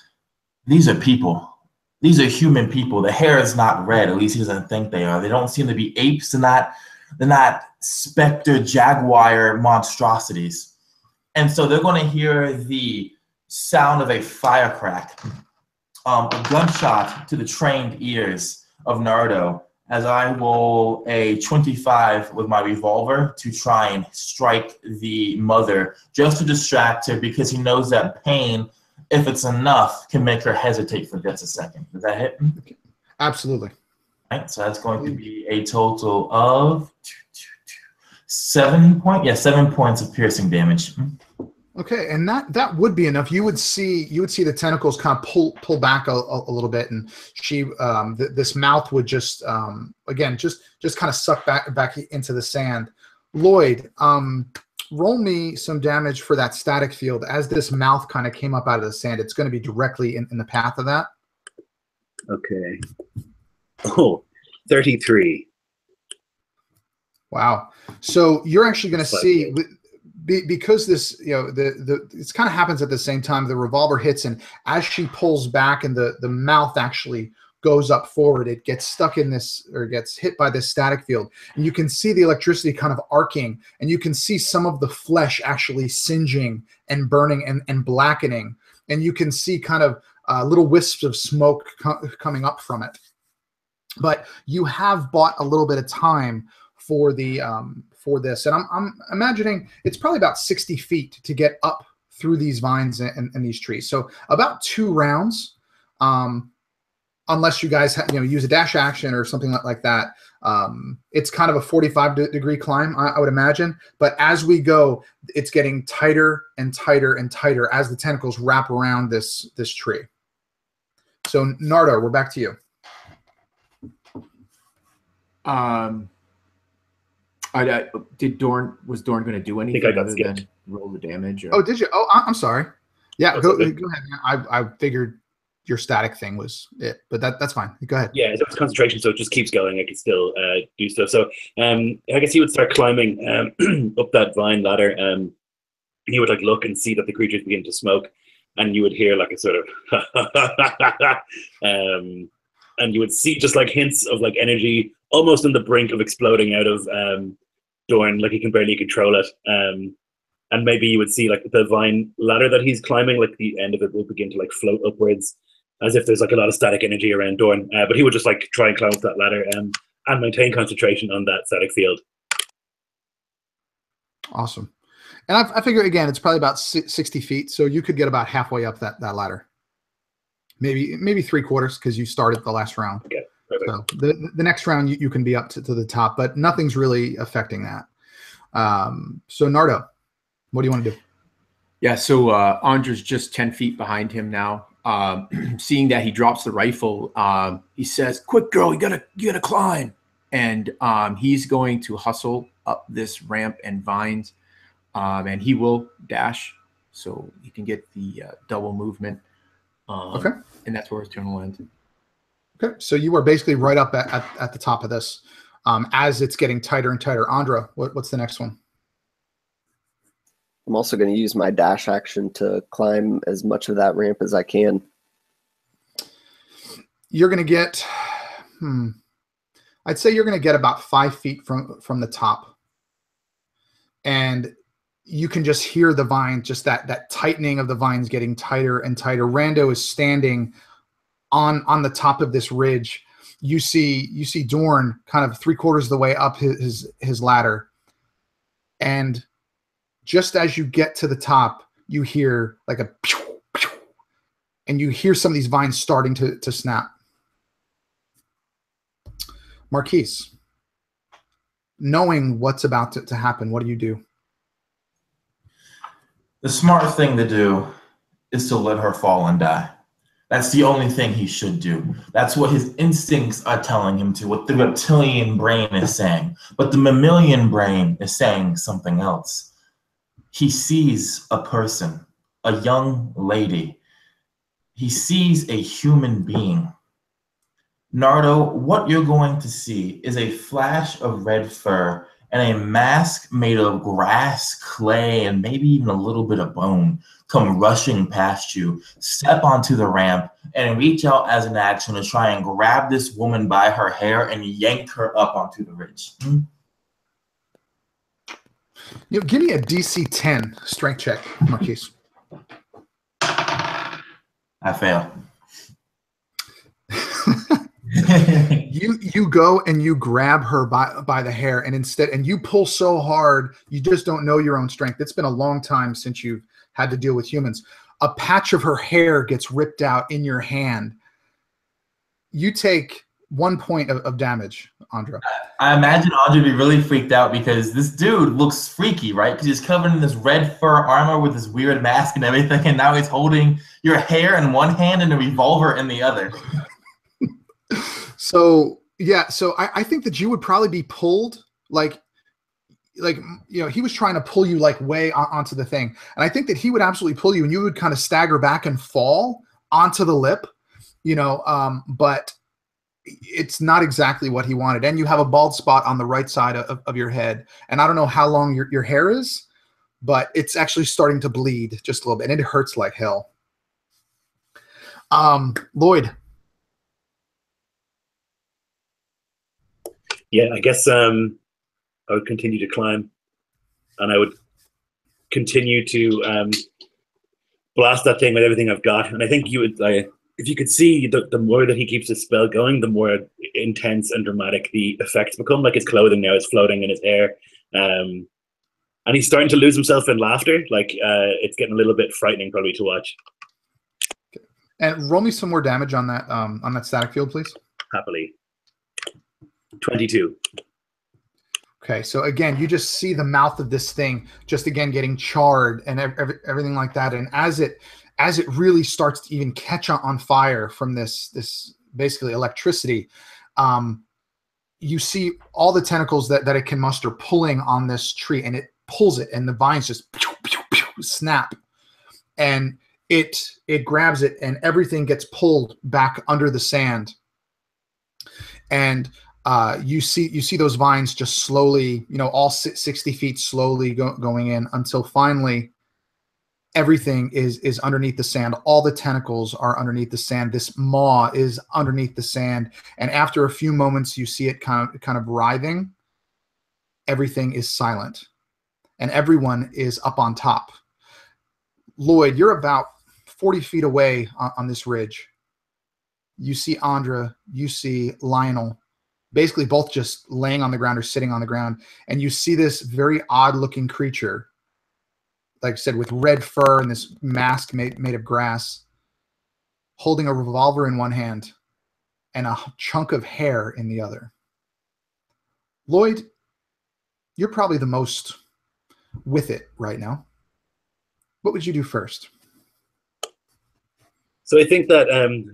these are people. These are human people. The hair is not red, at least he doesn't think they are. They don't seem to be apes. They're not specter jaguar monstrosities. And so they're going to hear the sound of a firecrack, a gunshot to the trained ears of Nardo, as I roll a 25 with my revolver to try and strike the mother, just to distract her, because he knows that pain, if it's enough, can make her hesitate for just a second. Does that hit? Absolutely. All right, so that's going to be a total of 7 points of piercing damage. Okay, and that would be enough. You would see the tentacles kind of pull back a little bit, and she this mouth would just again just kind of suck back into the sand. Lloyd, roll me some damage for that static field. As this mouth kind of came up out of the sand, it's going to be directly in the path of that. Okay. Oh, 33. Wow. So you're actually going to see, because this, it's kind of happens at the same time. The revolver hits, and as she pulls back and the mouth actually goes up forward, it gets stuck in this, or gets hit by this static field. And you can see the electricity kind of arcing, and you can see some of the flesh actually singeing and burning and blackening. And you can see kind of little wisps of smoke coming up from it. But you have bought a little bit of time for this, and I'm imagining it's probably about 60 feet to get up through these vines and these trees. So about 2 rounds, unless you guys use a dash action or something like that. It's kind of a 45-degree climb, I would imagine. But as we go, it's getting tighter and tighter and tighter as the tentacles wrap around this tree. So Nardo, we're back to you. Was Dorn going to do anything other than roll the damage? Or? Oh, did you? Oh, I'm sorry. Yeah, go ahead. I figured your static thing was it, but that's fine. Go ahead. Yeah, it's concentration, so it just keeps going. I can still do stuff. So I guess he would start climbing up that vine ladder. He would look and see that the creatures begin to smoke, and you would hear a sort of and you would see just hints of energy almost on the brink of exploding out of Dorn, he can barely control it. And maybe you would see the vine ladder that he's climbing, the end of it will begin to float upwards, as if there's a lot of static energy around Dorn. But he would just try and climb up that ladder and maintain concentration on that static field. Awesome. And I figure, again, it's probably about 60 feet, so you could get about halfway up that ladder. Maybe 3/4, because you started the last round. Okay, perfect. So the next round you can be up to the top, but nothing's really affecting that. So Nardo, what do you want to do? Yeah, so Andre's just 10 feet behind him now. Seeing that he drops the rifle, he says, "Quick, girl, you gotta climb." And he's going to hustle up this ramp and vines, and he will dash, so he can get the double movement. Okay. And that's where his turn will end. Okay, so you are basically right up at the top of this, as it's getting tighter and tighter. Andra, what's the next one? I'm also going to use my dash action to climb as much of that ramp as I can. you're going to get, I'd say you're going to get about 5 feet from the top. And you can just hear the vine, just that tightening of the vines getting tighter and tighter. Rando is standing on the top of this ridge. You see Dorn kind of 3/4 of the way up his ladder. And just as you get to the top, you hear like a pew, pew, and you hear some of these vines starting to snap. Marquise, knowing what's about to happen, what do you do? The smart thing to do is to let her fall and die. That's the only thing he should do. That's what his instincts are telling him to, what the reptilian brain is saying. But the mammalian brain is saying something else. He sees a person, a young lady. He sees a human being. Nardo, what you're going to see is a flash of red fur and a mask made of grass, clay, and maybe even a little bit of bone come rushing past you, step onto the ramp, and reach out as an action to try and grab this woman by her hair and yank her up onto the ridge. Give me a DC 10 strength check, Marquise. I fail. You go and you grab her by the hair, and you pull so hard you just don't know your own strength. It's been a long time since you've had to deal with humans. A patch of her hair gets ripped out in your hand. You take 1 point of damage, Andra. I imagine Andra would be really freaked out because this dude looks freaky, right? Because he's covered in this red fur armor with this weird mask and everything, and now he's holding your hair in one hand and a revolver in the other. So I think that you would probably be pulled like he was trying to pull you like way onto the thing, and I think that he would absolutely pull you, and you would kind of stagger back and fall onto the lip, but it's not exactly what he wanted. And you have a bald spot on the right side of your head, and I don't know how long your hair is, but it's actually starting to bleed just a little bit, and it hurts like hell. Lloyd. Yeah, I guess I would continue to climb, and I would continue to blast that thing with everything I've got. And I think you would, if you could see, the more that he keeps his spell going, the more intense and dramatic the effects become. Like his clothing now is floating in his hair, and he's starting to lose himself in laughter. Like it's getting a little bit frightening, probably, to watch. And roll me some more damage on that static field, please. Happily. 22. Okay, so again, you just see the mouth of this thing just again getting charred and everything like that. And as it really starts to even catch on fire from this basically electricity, you see all the tentacles that it can muster pulling on this tree, and it pulls it, and the vines just pew, pew, pew, snap, and it grabs it, and everything gets pulled back under the sand. And you see those vines just slowly, all 60 feet slowly going in until finally everything is underneath the sand. All the tentacles are underneath the sand. This maw is underneath the sand. And after a few moments, you see it kind of writhing. Everything is silent, and everyone is up on top. Lloyd, you're about 40 feet away on this ridge. You see Andra, you see Lionel, basically both just laying on the ground or sitting on the ground. And you see this very odd looking creature, like I said, with red fur and this mask made of grass, holding a revolver in one hand and a chunk of hair in the other. Lloyd, you're probably the most with it right now. What would you do first? So I think that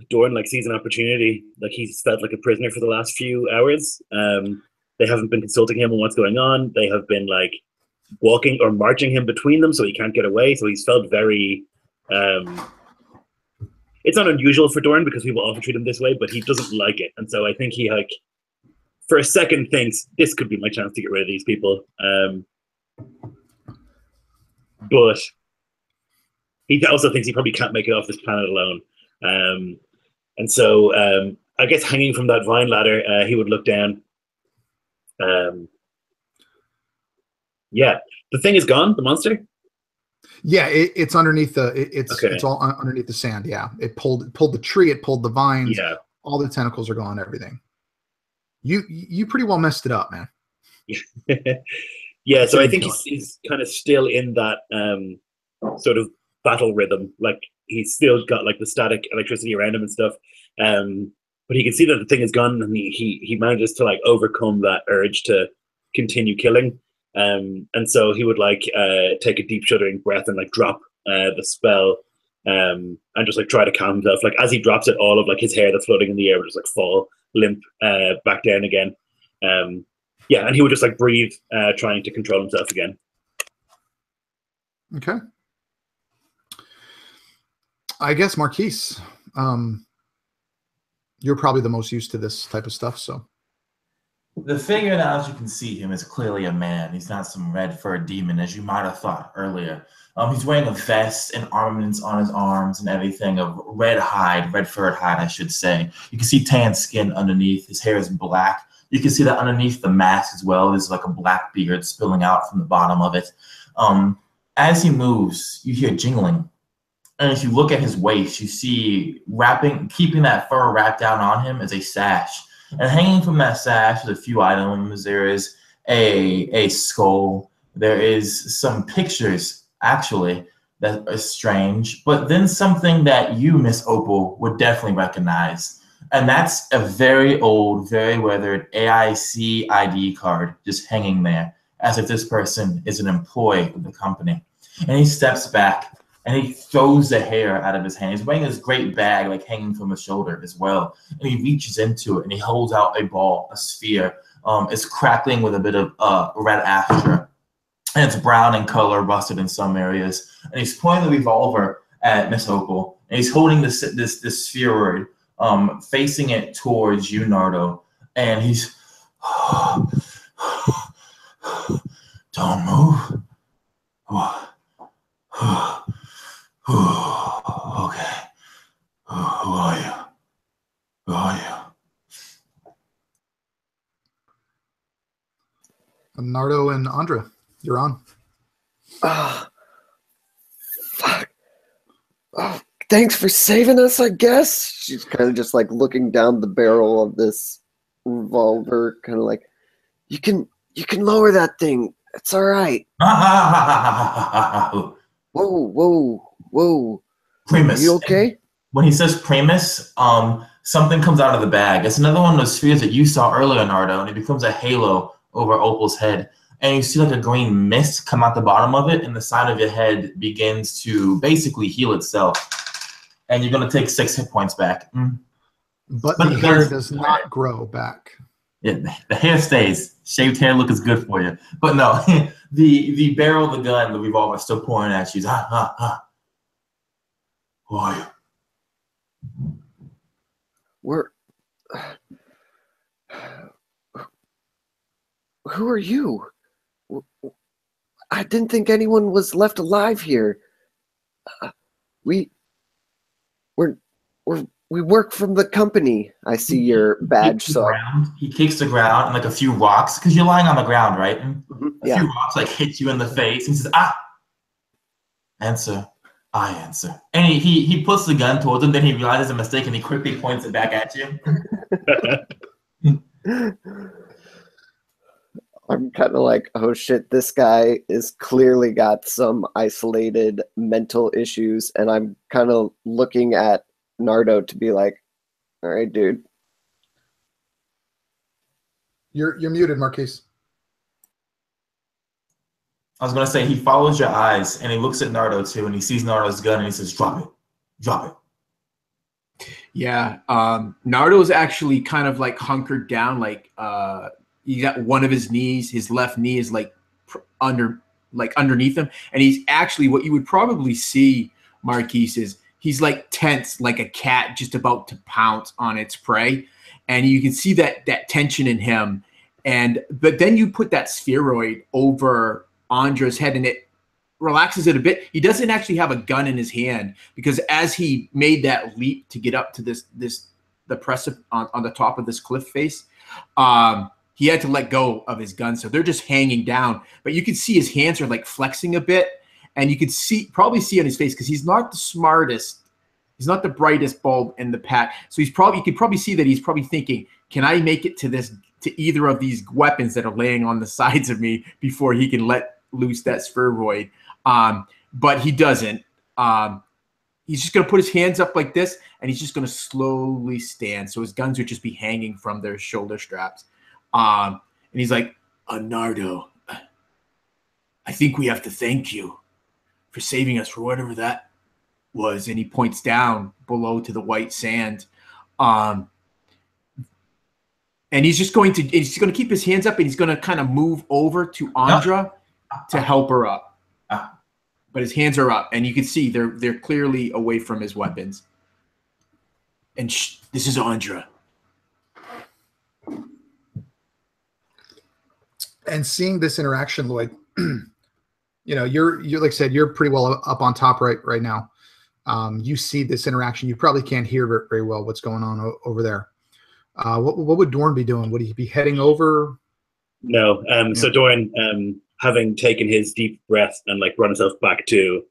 Dorn sees an opportunity. Like, he's felt like a prisoner for the last few hours. They haven't been consulting him on what's going on. They have been walking or marching him between them so he can't get away. So he's felt very it's not unusual for Dorn because people often treat him this way, but he doesn't like it. And so I think he for a second thinks this could be my chance to get rid of these people. But he also thinks he probably can't make it off this planet alone. And so I guess hanging from that vine ladder, he would look down. Yeah, the thing is gone. The monster. Yeah, it's underneath the. It's Okay. it's all underneath the sand. Yeah, it pulled the tree. It pulled the vines. Yeah. All the tentacles are gone. Everything. You pretty well messed it up, man. Yeah. So I Didn't think kill he's kind of still in that sort of battle rhythm. Like he's still got like the static electricity around him and stuff. But he can see that the thing is gone, and he manages to like overcome that urge to continue killing. And so he would like take a deep shuddering breath and like drop the spell, and just like try to calm himself. Like as he drops it, all of like his hair that's floating in the air would just like fall limp back down again. Yeah, and he would just like breathe, trying to control himself again. Okay. I guess Marquise, you're probably the most used to this type of stuff, so. The figure now, as you can see him, is clearly a man. He's not some red fur demon, as you might have thought earlier. He's wearing a vest and armaments on his arms and everything of red furred hide, I should say. You can see tan skin underneath. His hair is black. You can see that underneath the mask as well. There's like a black beard spilling out from the bottom of it. As he moves, you hear jingling. And if you look at his waist, you see keeping that fur wrapped down on him is a sash. And hanging from that sash is a few items. There is a skull. There is some pictures, actually, that are strange. But then something that you, Miss Opal, would definitely recognize. And that's a very old, very weathered AIC ID card just hanging there, as if this person is an employee of the company. And he steps back. And he throws the hair out of his hand. He's wearing this great bag, like hanging from his shoulder as well. And he reaches into it and he holds out a ball, a sphere. It's crackling with a bit of red astra. And it's brown in color, rusted in some areas. And he's pointing the revolver at Miss Opal. And he's holding this spheroid, facing it towards you, Nardo. And he's, don't move. Okay. Who are you? Who are you? Nardo and Andra, you're on. Fuck. Oh, thanks for saving us, I guess. She's kind of just like looking down the barrel of this revolver, kind of like, you can lower that thing. It's all right. Whoa. Primus. Are you okay? When he says Primus, something comes out of the bag. It's another one of those spheres that you saw earlier, Nardo, and it becomes a halo over Opal's head. And you see like a green mist come out the bottom of it, and the side of your head begins to basically heal itself. And you're going to take 6 hit points back. But the hair does not grow back. Yeah, the hair stays. Shaved hair look is good for you. But no, the barrel of the gun, the revolver, is still pointing at you. Who are you? Who are you? I didn't think anyone was left alive here. We work from the company. I see your badge. So he kicks the ground and like a few rocks, because you're lying on the ground, right? And a few rocks like hit you in the face. And he says, answer. I answer. And he puts the gun towards him, then he realizes a mistake and he quickly points it back at you. I'm kind of like, oh shit, this guy is clearly got some isolated mental issues, and I'm kind of looking at Nardo to be like, all right, dude. You're muted, Marquise. I was going to say, he follows your eyes and he looks at Nardo too, and he sees Nardo's gun and he says, drop it. Yeah, Nardo's actually kind of like hunkered down, like he got one of his knees, his left knee is like underneath him, and he's actually, what you would probably see, Marquise, is he's like tense, like a cat just about to pounce on its prey, and you can see that tension in him. But then you put that spheroid over Andra's head and it relaxes it a bit. He doesn't actually have a gun in his hand, because as he made that leap to get up to this the precipice on the top of this cliff face. He had to let go of his gun, so they're just hanging down. But you can see his hands are like flexing a bit, and you could probably see on his face because he's not the smartest. He's not the brightest bulb in the pack. So you could probably see that he's probably thinking, can I make it to either of these weapons that are laying on the sides of me before he can let loose that spheroid? But he doesn't. He's just going to put his hands up like this, and he's just going to slowly stand. So his guns would just be hanging from their shoulder straps. And he's like, Nardo, I think we have to thank you for saving us for whatever that was. And he points down below to the white sand. And he's going to keep his hands up, and he's going to kind of move over to Andra to help her up. But his hands are up, and you can see they're clearly away from his weapons. And this is Andra. And seeing this interaction, Lloyd, you're like I said, you're pretty well up on top right now. You see this interaction. You probably can't hear very well what's going on over there. What would Dorn be doing? Would he be heading over? No. So Dorn, having taken his deep breath and like brought himself back to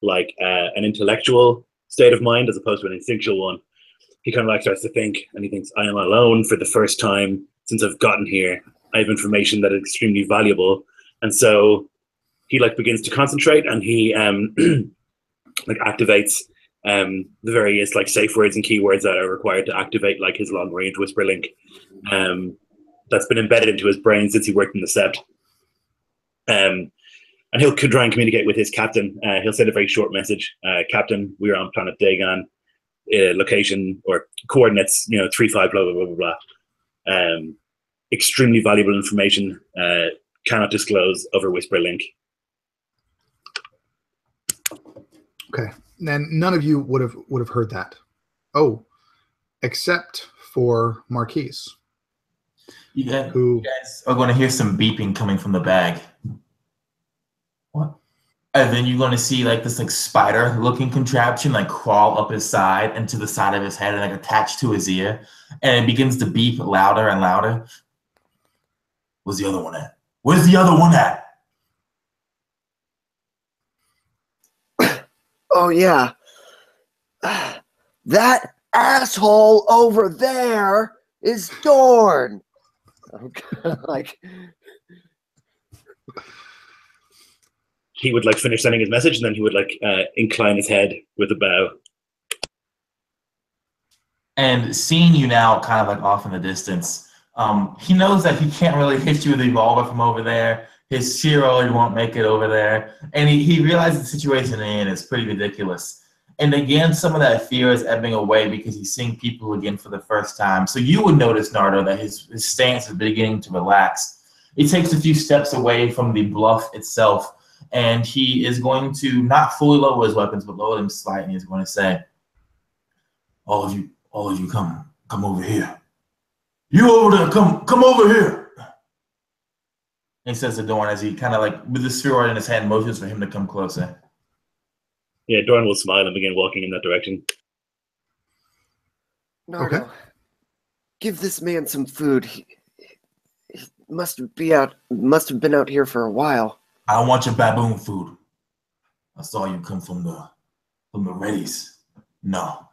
like an intellectual state of mind as opposed to an instinctual one, he kind of like starts to think, and he thinks, I am alone for the first time since I've gotten here. I have information that is extremely valuable. And so he like begins to concentrate, and he like activates the various like safe words and keywords that are required to activate like his long range whisper link that's been embedded into his brain since he worked in the Sept. And he'll try and communicate with his captain. He'll send a very short message. Captain, we are on planet Degon, location or coordinates, 35 blah, blah, blah, blah, blah. Extremely valuable information, cannot disclose over whisper link. Okay. And none of you would have heard that. Oh, except for Marquise. You guys are going to hear some beeping coming from the bag. What? And then you're going to see like this like spider-looking contraption like crawl up his side and to the side of his head and like attach to his ear, and it begins to beep louder and louder. Where's the other one at? Where's the other one at? Oh yeah, that asshole over there is Dorn. Like he would like finish sending his message, and then he would like incline his head with a bow. And seeing you now kind of like off in the distance, he knows that he can't really hit you with a revolver from over there. His spheroid won't make it over there. And he realizes the situation in is pretty ridiculous. And again, some of that fear is ebbing away because he's seeing people again for the first time. So you would notice, Nardo, that his stance is beginning to relax. He takes a few steps away from the bluff itself, and he is going to not fully lower his weapons, but lower them slightly. He's going to say, all of you come over here. You over there, come over here. And he says to Dorn as he kind of like, with the spheroid in his hand, motions for him to come closer. Yeah, Dorn will smile and begin walking in that direction. Nardo, okay. Give this man some food. He must have been out here for a while. I don't want your baboon food. I saw you come from the Reddies. No.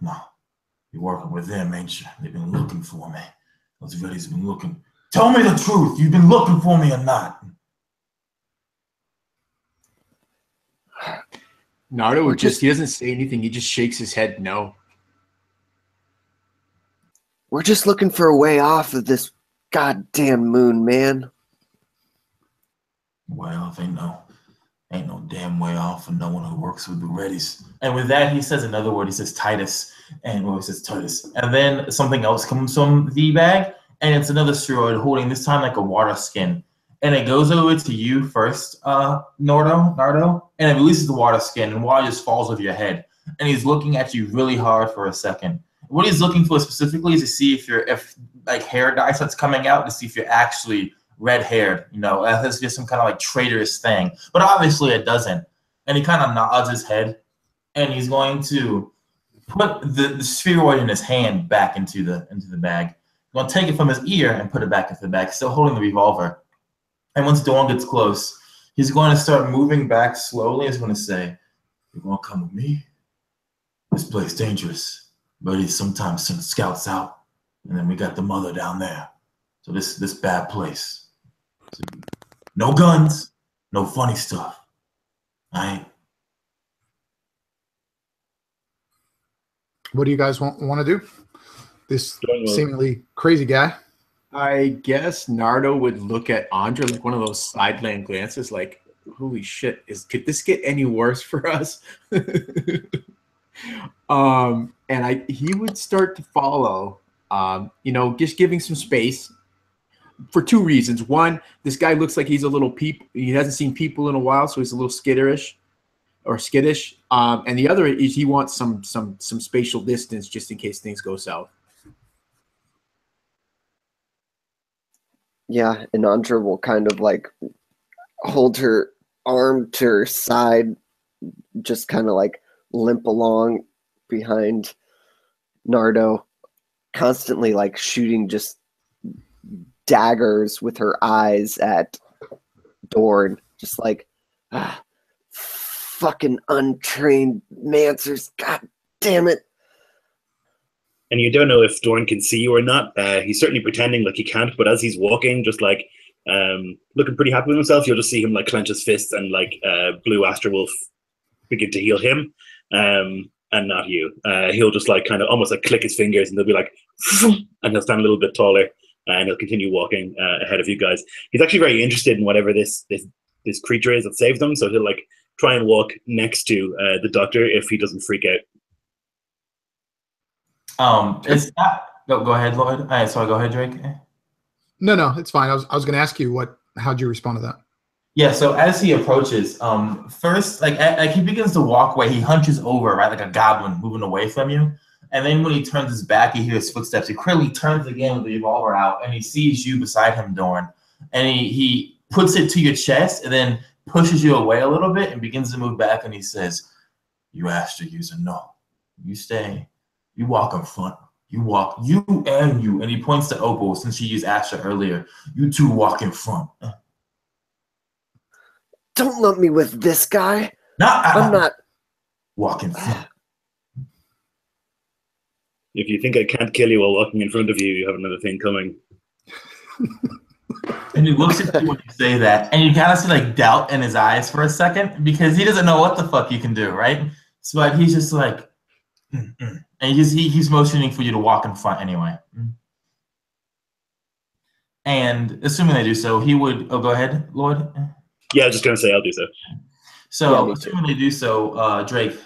You're working with them, ain't you? They've been looking for me. Those Reddies have been looking. Tell me the truth. You've been looking for me or not? Nardo he doesn't say anything. He just shakes his head no. We're just looking for a way off of this goddamn moon, man. Well, ain't no damn way off for no one who works with the Reddies. And with that, he says another word. He says Titus. And he says Titus. And then something else comes from the bag, and it's another spheroid holding this time like a water skin. And it goes over to you first, Nardo, and it releases the water skin, and water just falls over your head. And he's looking at you really hard for a second. What he's looking for specifically is to see if like hair dye starts coming out, to see if you're actually red-haired. That's just some kind of like traitorous thing. But obviously it doesn't. And he kind of nods his head, and he's going to put the spheroid in his hand back into the bag. He's going to take it from his ear and put it back into the bag, still holding the revolver. And once Dawn gets close, he's going to start moving back slowly. He's going to say, "You want to come with me? This place dangerous, but he sometimes sends scouts out, and then we got the mother down there. So this bad place. So, no guns, no funny stuff. All right." What do you guys want to do? This seemingly crazy guy. I guess Nardo would look at Andra like one of those sideline glances, like, "Holy shit! Could this get any worse for us?" And he would start to follow. Just giving some space for two reasons. One, this guy looks like he's a little he hasn't seen people in a while, so he's a little skittish. And the other is he wants some spatial distance just in case things go south. Yeah, and Andra will kind of like hold her arm to her side, just kind of like limp along behind Nardo, constantly like shooting just daggers with her eyes at Dorn, just like, fucking untrained mancers, god damn it. And you don't know if Dorn can see you or not. He's certainly pretending like he can't, but as he's walking, just like looking pretty happy with himself, you'll just see him like clench his fists and like Blue Astrowolf begin to heal him, and not you. He'll just like kind of almost like click his fingers, and they'll be like, and he'll stand a little bit taller, and he'll continue walking ahead of you guys. He's actually very interested in whatever this creature is that saves them, so he'll like try and walk next to the doctor if he doesn't freak out. It's not. Go ahead, Lloyd. All right, sorry, go ahead, Drake. No, it's fine. I was going to ask you how'd you respond to that? Yeah, so as he approaches, first, like he begins to walk away, he hunches over, right, like a goblin moving away from you. And then when he turns his back, he hears footsteps. He quickly turns again with the revolver out, and he sees you beside him, Dorn. And he puts it to your chest, and then pushes you away a little bit, and begins to move back. And he says, "You asked to use a no. You stay. You walk in front. You walk. You and you." And he points to Opal, since she used Astra earlier. "You two walk in front." Don't lump me with this guy. I'm not. Walk in front. If you think I can't kill you while walking in front of you, you have another thing coming. And he looks at you when you say that, and you kind of see like doubt in his eyes for a second, because he doesn't know what the fuck you can do, right? So like he's just like, and he's motioning for you to walk in front anyway. And assuming they do so, he would. Oh, go ahead, Lloyd. Yeah, I was just gonna say I'll do so. So yeah, assuming they do so, Drake,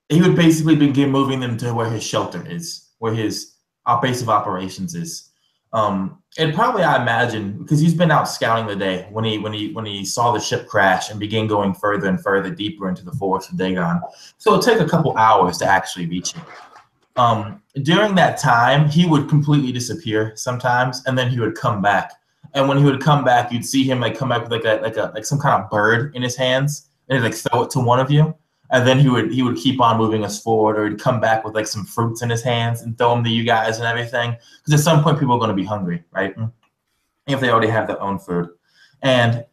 he would basically begin moving them to where his shelter is, where his base of operations is. And probably, I imagine, because he's been out scouting the day when he saw the ship crash and began going further and further deeper into the forest of Degon. So it'll take a couple hours to actually reach him. During that time, he would completely disappear sometimes, and then he would come back. And when he would come back, you'd see him like come back with like some kind of bird in his hands, and he'd like throw it to one of you. And then he would keep on moving us forward, or he'd come back with like some fruits in his hands and throw them to you guys and everything. Because at some point, people are going to be hungry, right? If they already have their own food. And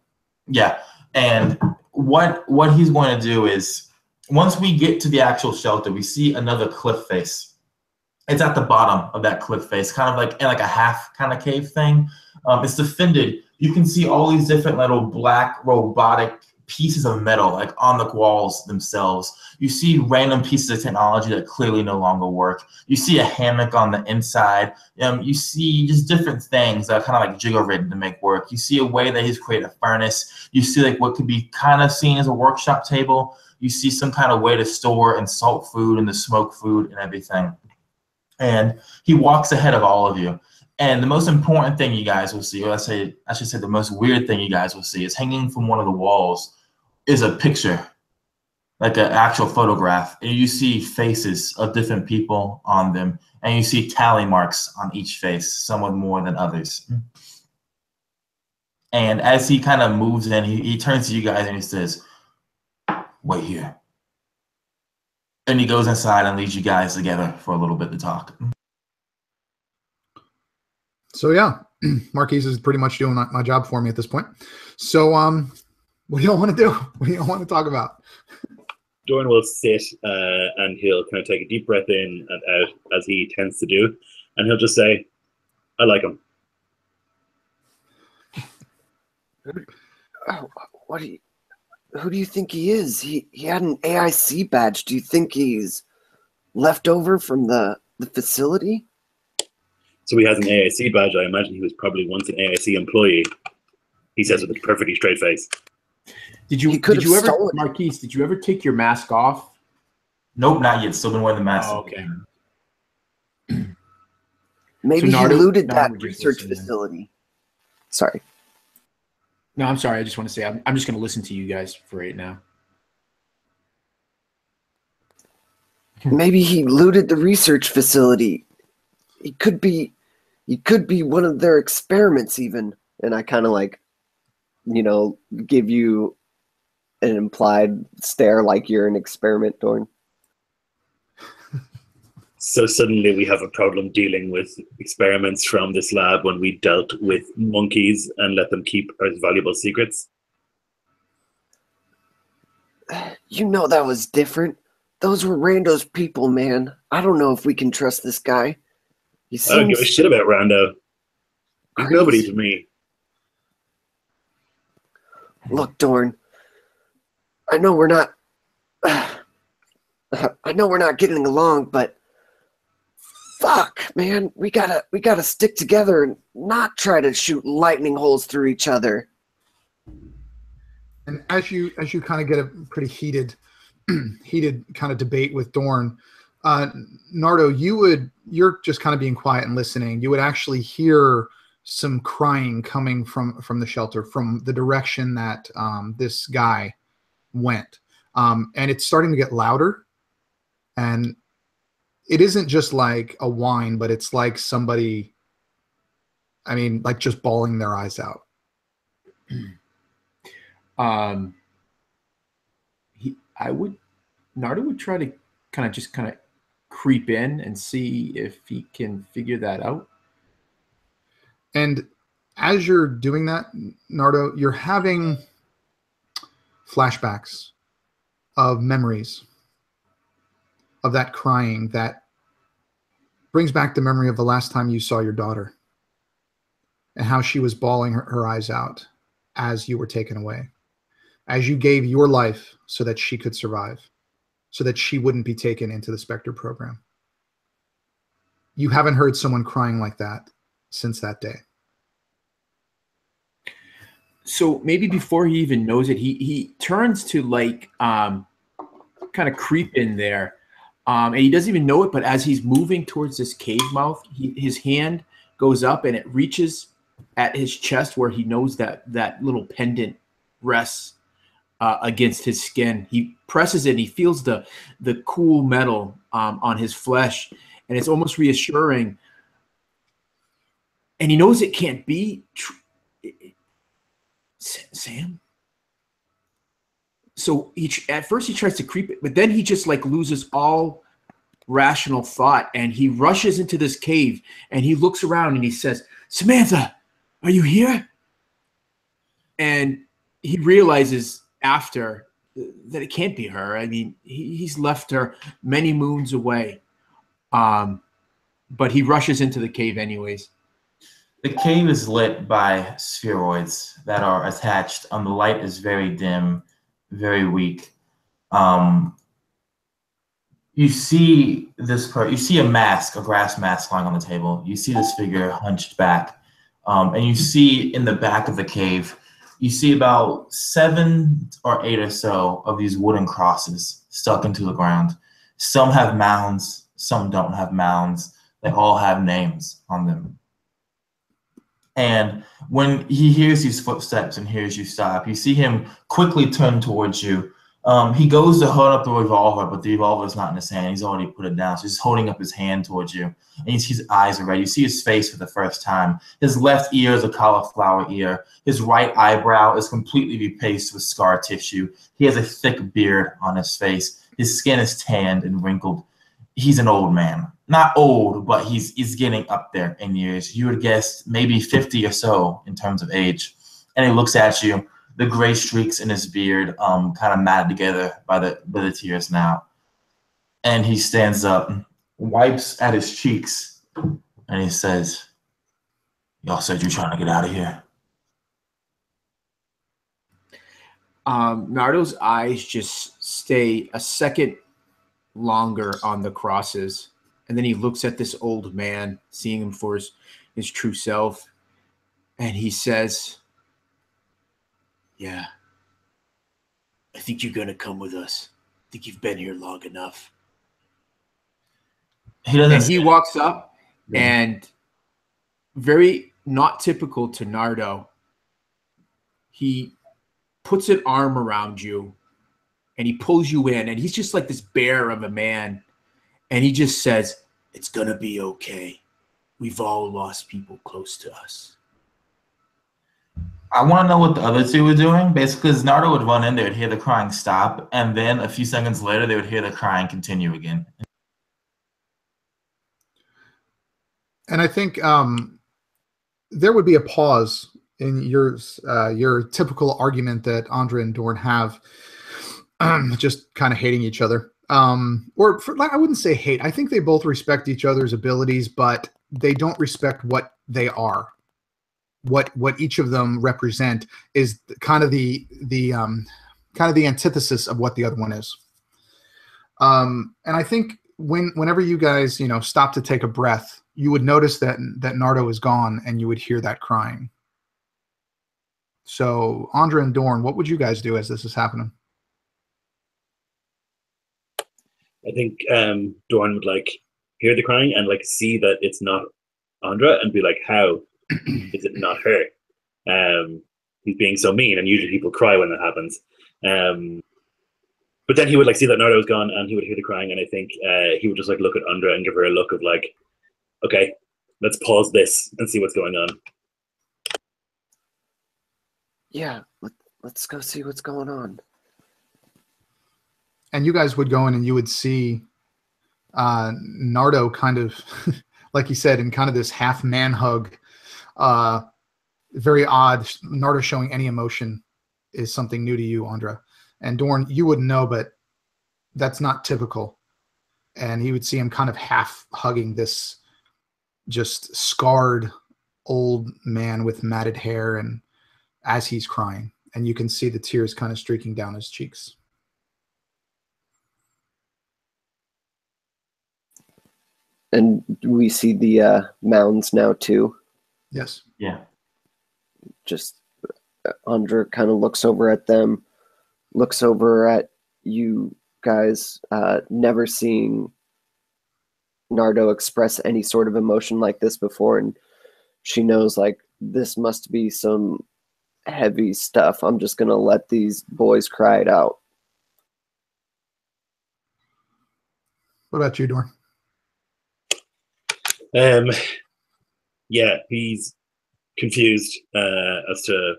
yeah, and what he's going to do is, once we get to the actual shelter, we see another cliff face. It's at the bottom of that cliff face, kind of like in like a half kind of cave thing. It's defended. You can see all these different little black robotic pieces of metal like on the walls themselves. You see random pieces of technology that clearly no longer work. You see a hammock on the inside. You see just different things that are kind of like jiggle rigged to make work. You see a way that he's created a furnace. You see like what could be kind of seen as a workshop table. You see some kind of way to store and salt food and to smoke food and everything. And he walks ahead of all of you. And the most important thing you guys will see, or I should say the most weird thing you guys will see, is hanging from one of the walls is a picture, like an actual photograph. And you see faces of different people on them. And you see tally marks on each face, some with more than others. And as he kind of moves in, he turns to you guys and he says, "Wait here." And he goes inside and leaves you guys together for a little bit to talk. So yeah, Marquise is pretty much doing my job for me at this point. So what do you all want to do? What do you all want to talk about? Dorn will sit and he'll kind of take a deep breath in and out as he tends to do, and he'll just say, "I like him." Oh, who do you think he is? He had an AIC badge. Do you think he's left over from the facility? So he has an AIC badge. I imagine he was probably once an AIC employee. He says with a perfectly straight face. Did you ever, Marquise, did you ever take your mask off? Nope, not yet. Still been wearing the mask. Oh, okay. Maybe so he looted that research facility. Sorry. No, I'm sorry. I just want to say I'm just going to listen to you guys for right now. Maybe he looted the research facility. He could be one of their experiments even. And I kind of like, give you an implied stare like you're an experiment, Dorn. So suddenly we have a problem dealing with experiments from this lab when we dealt with monkeys and let them keep our valuable secrets. That was different. Those were Rando's people, man. I don't know if we can trust this guy. I don't give a shit about Rando. He's nobody to me. Look, Dorn. I know we're not getting along, but fuck, man, we gotta stick together and not try to shoot lightning holes through each other. And as you kind of get a pretty heated kind of debate with Dorn, Nardo, you're just kind of being quiet and listening. You would actually hear some crying coming from the shelter, from the direction that this guy went, and it's starting to get louder. And it isn't just like a whine, but it's like somebody, like just bawling their eyes out. Nardo would try to kind of creep in and see if he can figure that out. And as you're doing that, Nardo, you're having flashbacks of memories of that crying that brings back the memory of the last time you saw your daughter and how she was bawling her eyes out as you were taken away, as you gave your life so that she could survive, so that she wouldn't be taken into the Spectre program. You haven't heard someone crying like that since that day. So maybe before he even knows it, he turns to kind of creep in there. And he doesn't even know it, but as he's moving towards this cave mouth, his hand goes up and it reaches at his chest where he knows that little pendant rests against his skin. He presses it and he feels the cool metal on his flesh, and it's almost reassuring. And he knows it can't be Sam. So at first he tries to creep it, but then he just loses all rational thought, and he rushes into this cave and he looks around and he says, "Samantha, are you here?" And he realizes after that it can't be her. He's left her many moons away. But he rushes into the cave anyways. The cave is lit by spheroids that are attached. The light is very dim, very weak. You see you see a mask, a grass mask lying on the table. You see this figure hunched back. And you see in the back of the cave, you see about 7 or 8 or so of these wooden crosses stuck into the ground. Some have mounds, some don't have mounds. They all have names on them. And when he hears these footsteps and hears you stop, you see him quickly turn towards you. He goes to hold up the revolver, but the revolver is not in his hand. He's already put it down. So he's holding up his hand towards you. And you see his eyes are red. You see his face for the first time. His left ear is a cauliflower ear. His right eyebrow is completely replaced with scar tissue. He has a thick beard on his face. His skin is tanned and wrinkled. He's an old man. Not old, but he's getting up there in years. You would guess maybe 50 or so in terms of age. And he looks at you. The gray streaks in his beard kind of matted together by the tears now. And he stands up, wipes at his cheeks, and he says, "Y'all said you're trying to get out of here." Nardo's eyes just stay a second longer on the crosses, and then he looks at this old man, seeing him for his true self, and he says, "Yeah, I think you're going to come with us. I think you've been here long enough." He walks up, and very not typical to Nardo, he puts an arm around you and he pulls you in, and he's just like this bear of a man, and he just says, "It's going to be okay. We've all lost people close to us." I want to know what the other two were doing. Basically, because Nardo would run in there and hear the crying stop, and then a few seconds later, they would hear the crying continue again. And I think there would be a pause in your typical argument that Andra and Dorn have, just kind of hating each other. I wouldn't say hate. I think they both respect each other's abilities, but they don't respect what they are. What each of them represent is kind of the antithesis of what the other one is. And I think whenever you guys stop to take a breath, you would notice that Nardo is gone, and you would hear that crying. So, Andra and Dorn, what would you guys do as this is happening? I think Dorn would hear the crying and see that it's not Andra and be like, "How is it not her? He's being so mean," and usually people cry when that happens. But then he would see that Nardo was gone, and he would hear the crying, and I think he would just look at Andra and give her a look of "Okay, let's pause this and see what's going on." Yeah, let's go see what's going on. And you guys would go in and you would see Nardo kind of, like you said, in kind of this half man hug. Very odd. Nardo showing any emotion is something new to you, Andra. And Dorn, you wouldn't know, but that's not typical. And he would see him kind of half hugging this just scarred old man with matted hair, and as he's crying, and you can see the tears kind of streaking down his cheeks. And we see the mounds now too. Yes. Yeah. Just Andra kind of looks over at them, looks over at you guys, never seeing Nardo express any sort of emotion like this before, and she knows this must be some heavy stuff. I'm just gonna let these boys cry it out. What about you, Dorn? Yeah, he's confused as to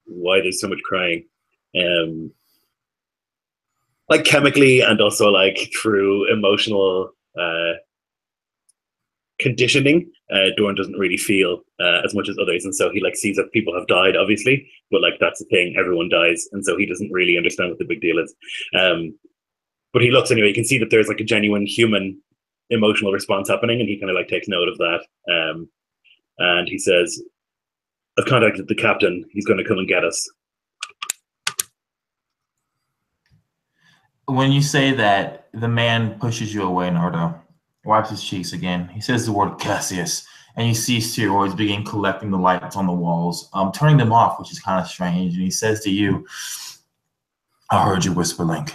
why there's so much crying. Chemically and also through emotional conditioning, Dorn doesn't really feel as much as others, and so he sees that people have died, obviously, but that's the thing, everyone dies, and so he doesn't really understand what the big deal is. But he looks anyway. You can see that there's a genuine human emotional response happening, and he kind of takes note of that. And he says, "I've contacted the captain. He's going to come and get us." When you say that, the man pushes you away, Nardo, wipes his cheeks again. He says the word Cassius, and you see steroids begin collecting the lights on the walls, turning them off, which is kind of strange. And he says to you, "I heard you whisper, Link.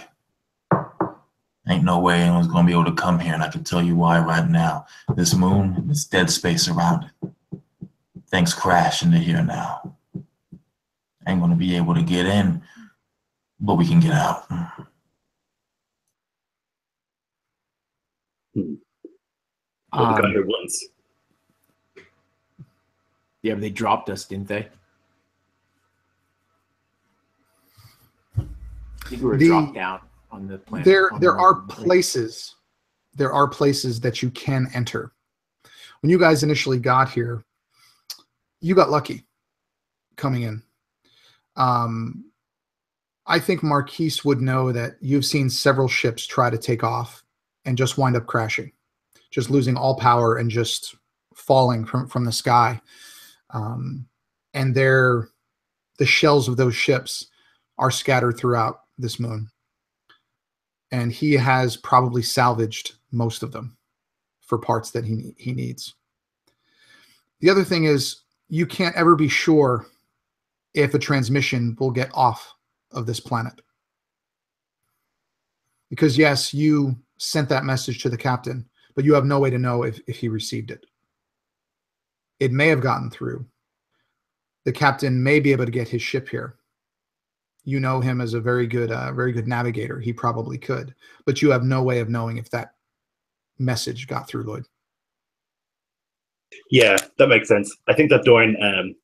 Ain't no way anyone's going to be able to come here, and I can tell you why right now. This moon, this dead space around it. Things crash into here now. Ain't going to be able to get in, but we can get out." Well, we got here once. Yeah, but they dropped us, didn't they? I think we were dropped down on the planet? There are places that you can enter. When you guys initially got here, you got lucky coming in. I think Marquise would know that you've seen several ships try to take off and just wind up crashing, just losing all power and just falling from the sky. And the shells of those ships are scattered throughout this moon. And he has probably salvaged most of them for parts that he needs. The other thing is, you can't ever be sure if a transmission will get off of this planet. Because yes, you sent that message to the captain, but you have no way to know if he received it. It may have gotten through. The captain may be able to get his ship here. You know him as a very good navigator. He probably could, but you have no way of knowing if that message got through, Lloyd. Yeah, that makes sense. I think that Dorn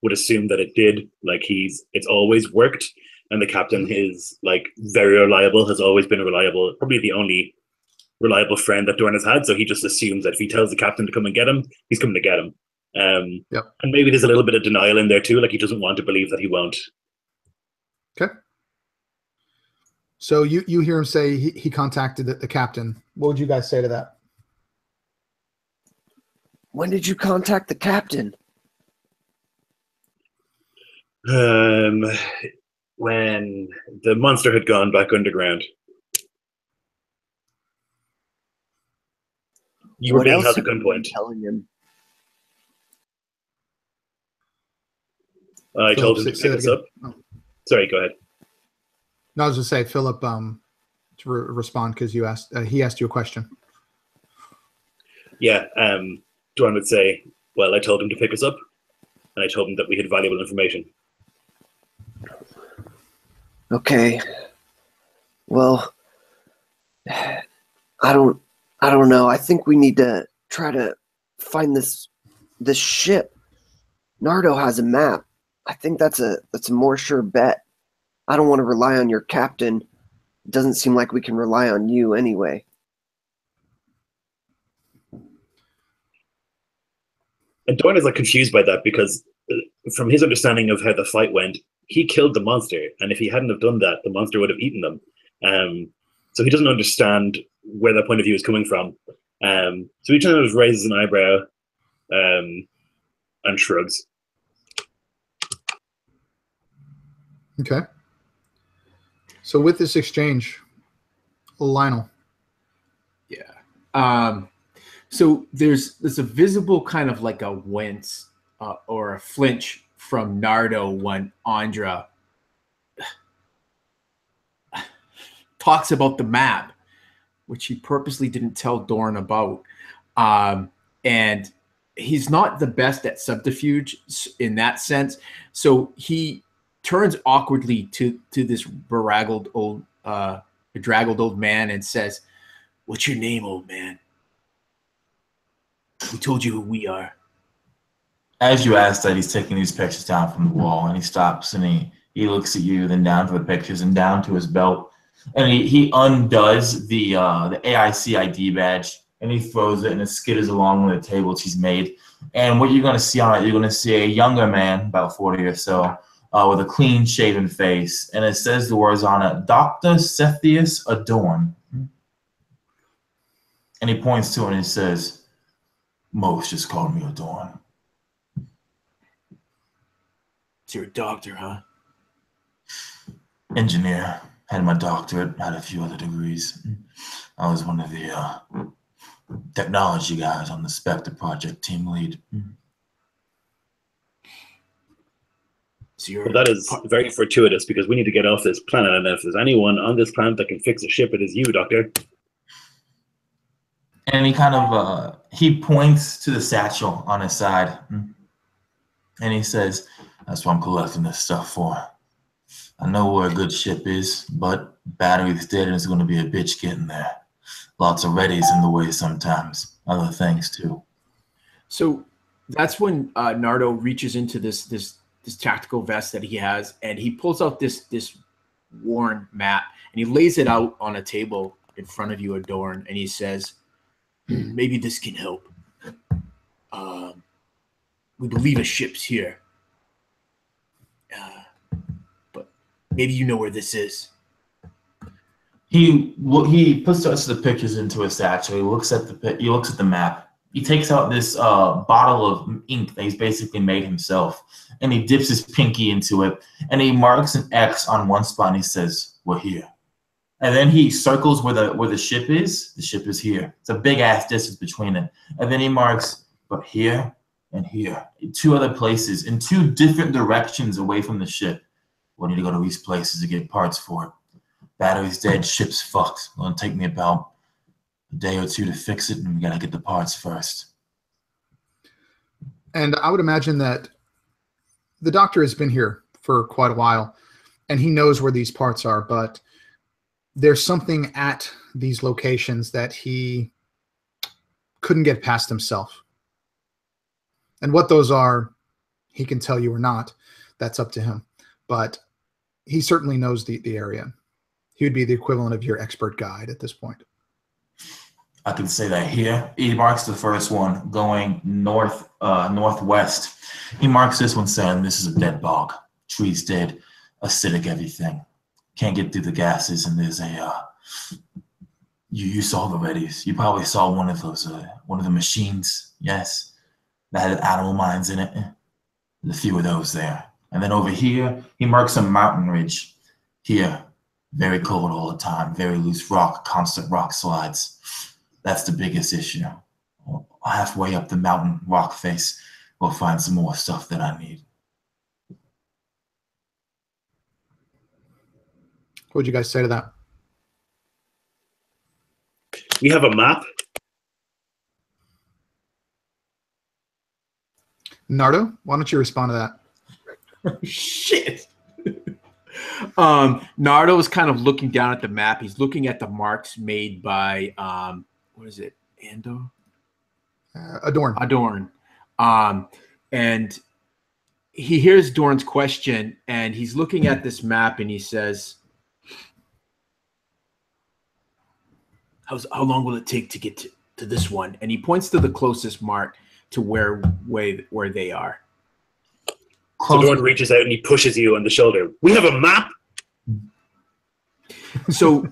would assume that it did. Like it's always worked, and the captain is like very reliable. Has always been reliable. Probably the only reliable friend that Dorn has had. So he just assumes that if he tells the captain to come and get him, he's coming to get him. Yep. And maybe there's a little bit of denial in there too. Like he doesn't want to believe that he won't. Okay. So you hear him say he contacted the captain. What would you guys say to that? When did you contact the captain? When the monster had gone back underground. You were being held at gunpoint. Telling him. I told him to pick us up. Oh. Sorry, go ahead. No, I was just saying, Philip, to respond because you asked. He asked you a question. Yeah, Dorn would say, "Well, I told him to pick us up, and I told him that we had valuable information." Okay. Well, I don't know. I think we need to try to find this ship. Nardo has a map. I think that's a more sure bet. I don't want to rely on your captain. It doesn't seem like we can rely on you anyway. And Dorn is like confused by that because from his understanding of how the fight went, he killed the monster, and if he hadn't have done that, the monster would have eaten them. So he doesn't understand where that point of view is coming from. So he kind of raises an eyebrow and shrugs. Okay. So with this exchange, Lionel. Yeah. So there's a visible kind of like a wince or a flinch from Nardo when Andra talks about the map, which he purposely didn't tell Dorn about. And he's not the best at subterfuge in that sense. So he turns awkwardly to this bedraggled old man and says, "What's your name, old man? We told you who we are." As you ask that, he's taking these pictures down from the wall, and he stops and he looks at you, then down to the pictures and down to his belt, and he undoes the AIC ID badge, and he throws it and it skitters along with the tables he's made. And what you're going to see on it, you're going to see a younger man, about 40 or so, with a clean-shaven face, and it says the words on it, "Dr. Cepheus Adorn." And he points to it and he says, "Most just called me Adorn." So you're a doctor, huh? Engineer. Had my doctorate, had a few other degrees. I was one of the technology guys on the Spectre project, team lead. So Well, that is very fortuitous because we need to get off this planet, and if there's anyone on this planet that can fix a ship, it is you, Doctor. And he kind of he points to the satchel on his side, and he says, "That's what I'm collecting this stuff for. I know where a good ship is, but battery's dead and it's going to be a bitch getting there. Lots of readies in the way sometimes. Other things too." So that's when Nardo reaches into this tactical vest that he has, and he pulls out this worn map, and he lays it out on a table in front of you, Adorn, and he says, maybe this can help. We believe a ship's here. But maybe you know where this is. He puts the rest of the pictures into a satchel. He looks at the map. He takes out this bottle of ink that he's basically made himself, and he dips his pinky into it, and he marks an X on one spot, and he says, "We're here." And then he circles where the ship is. The ship is here. It's a big ass distance between it. And then he marks, but here and here, in 2 other places, in 2 different directions away from the ship. We need to go to these places to get parts for it. Battery's dead, ship's fucked. It'll take me about a day or 2 to fix it, and we gotta get the parts first. And I would imagine that the doctor has been here for quite a while, and he knows where these parts are, but there's something at these locations that he couldn't get past himself. And what those are, he can tell you or not. That's up to him. But he certainly knows the area. He would be the equivalent of your expert guide at this point. I can say that here. He marks the first one going northwest. He marks this one saying, this is a dead bog. Trees dead, acidic everything. Can't get through the gases, and there's a you saw the readies. You probably saw one of those one of the machines, yes, that had animal minds in it. There's a few of those there. And then over here, he marks a mountain ridge. Here, very cold all the time, very loose rock, constant rock slides. That's the biggest issue. Halfway up the mountain rock face, we'll find some more stuff that I need. What would you guys say to that? We have a map. Nardo, why don't you respond to that? Shit. Nardo is kind of looking down at the map. He's looking at the marks made by what is it? Ando? Adorn. And he hears Dorn's question, and he's looking at this map, and he says, how long will it take to get to this one? And he points to the closest mark to where they are. So Dorn reaches out and he pushes you on the shoulder. We have a map. So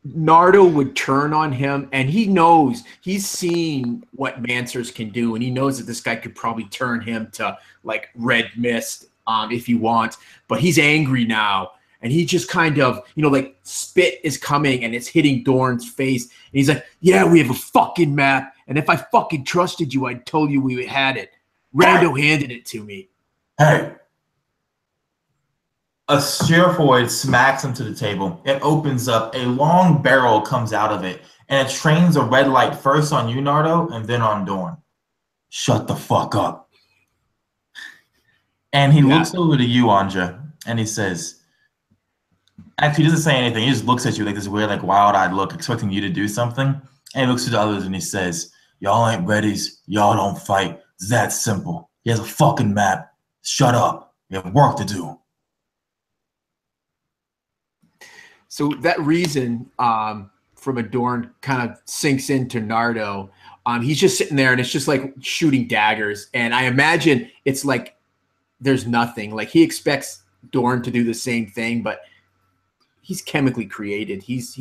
Nardo would turn on him, and he knows, he's seen what Mancers can do, and he knows that this guy could probably turn him to like red mist if he wants, but he's angry now, and he just kind of, like spit is coming and it's hitting Dorn's face, and he's like, yeah, we have a fucking map, and if I fucking trusted you, I'd told you we had it. Rando handed it to me. Hey. A spheroid smacks him to the table. It opens up. A long barrel comes out of it, and it trains a red light first on you, Nardo, and then on Dorn. Shut the fuck up. And he looks over to you, Anja, and he says, actually, he doesn't say anything. He just looks at you like this weird, like wild-eyed look, expecting you to do something. And he looks to the others, and he says, y'all ain't readies. Y'all don't fight. It's that simple. He has a fucking map. Shut up. You have work to do. So that reason from Adorn kind of sinks into Nardo. He's just sitting there, and it's just like shooting daggers. And I imagine it's like there's nothing. Like he expects Dorn to do the same thing, but he's chemically created. He's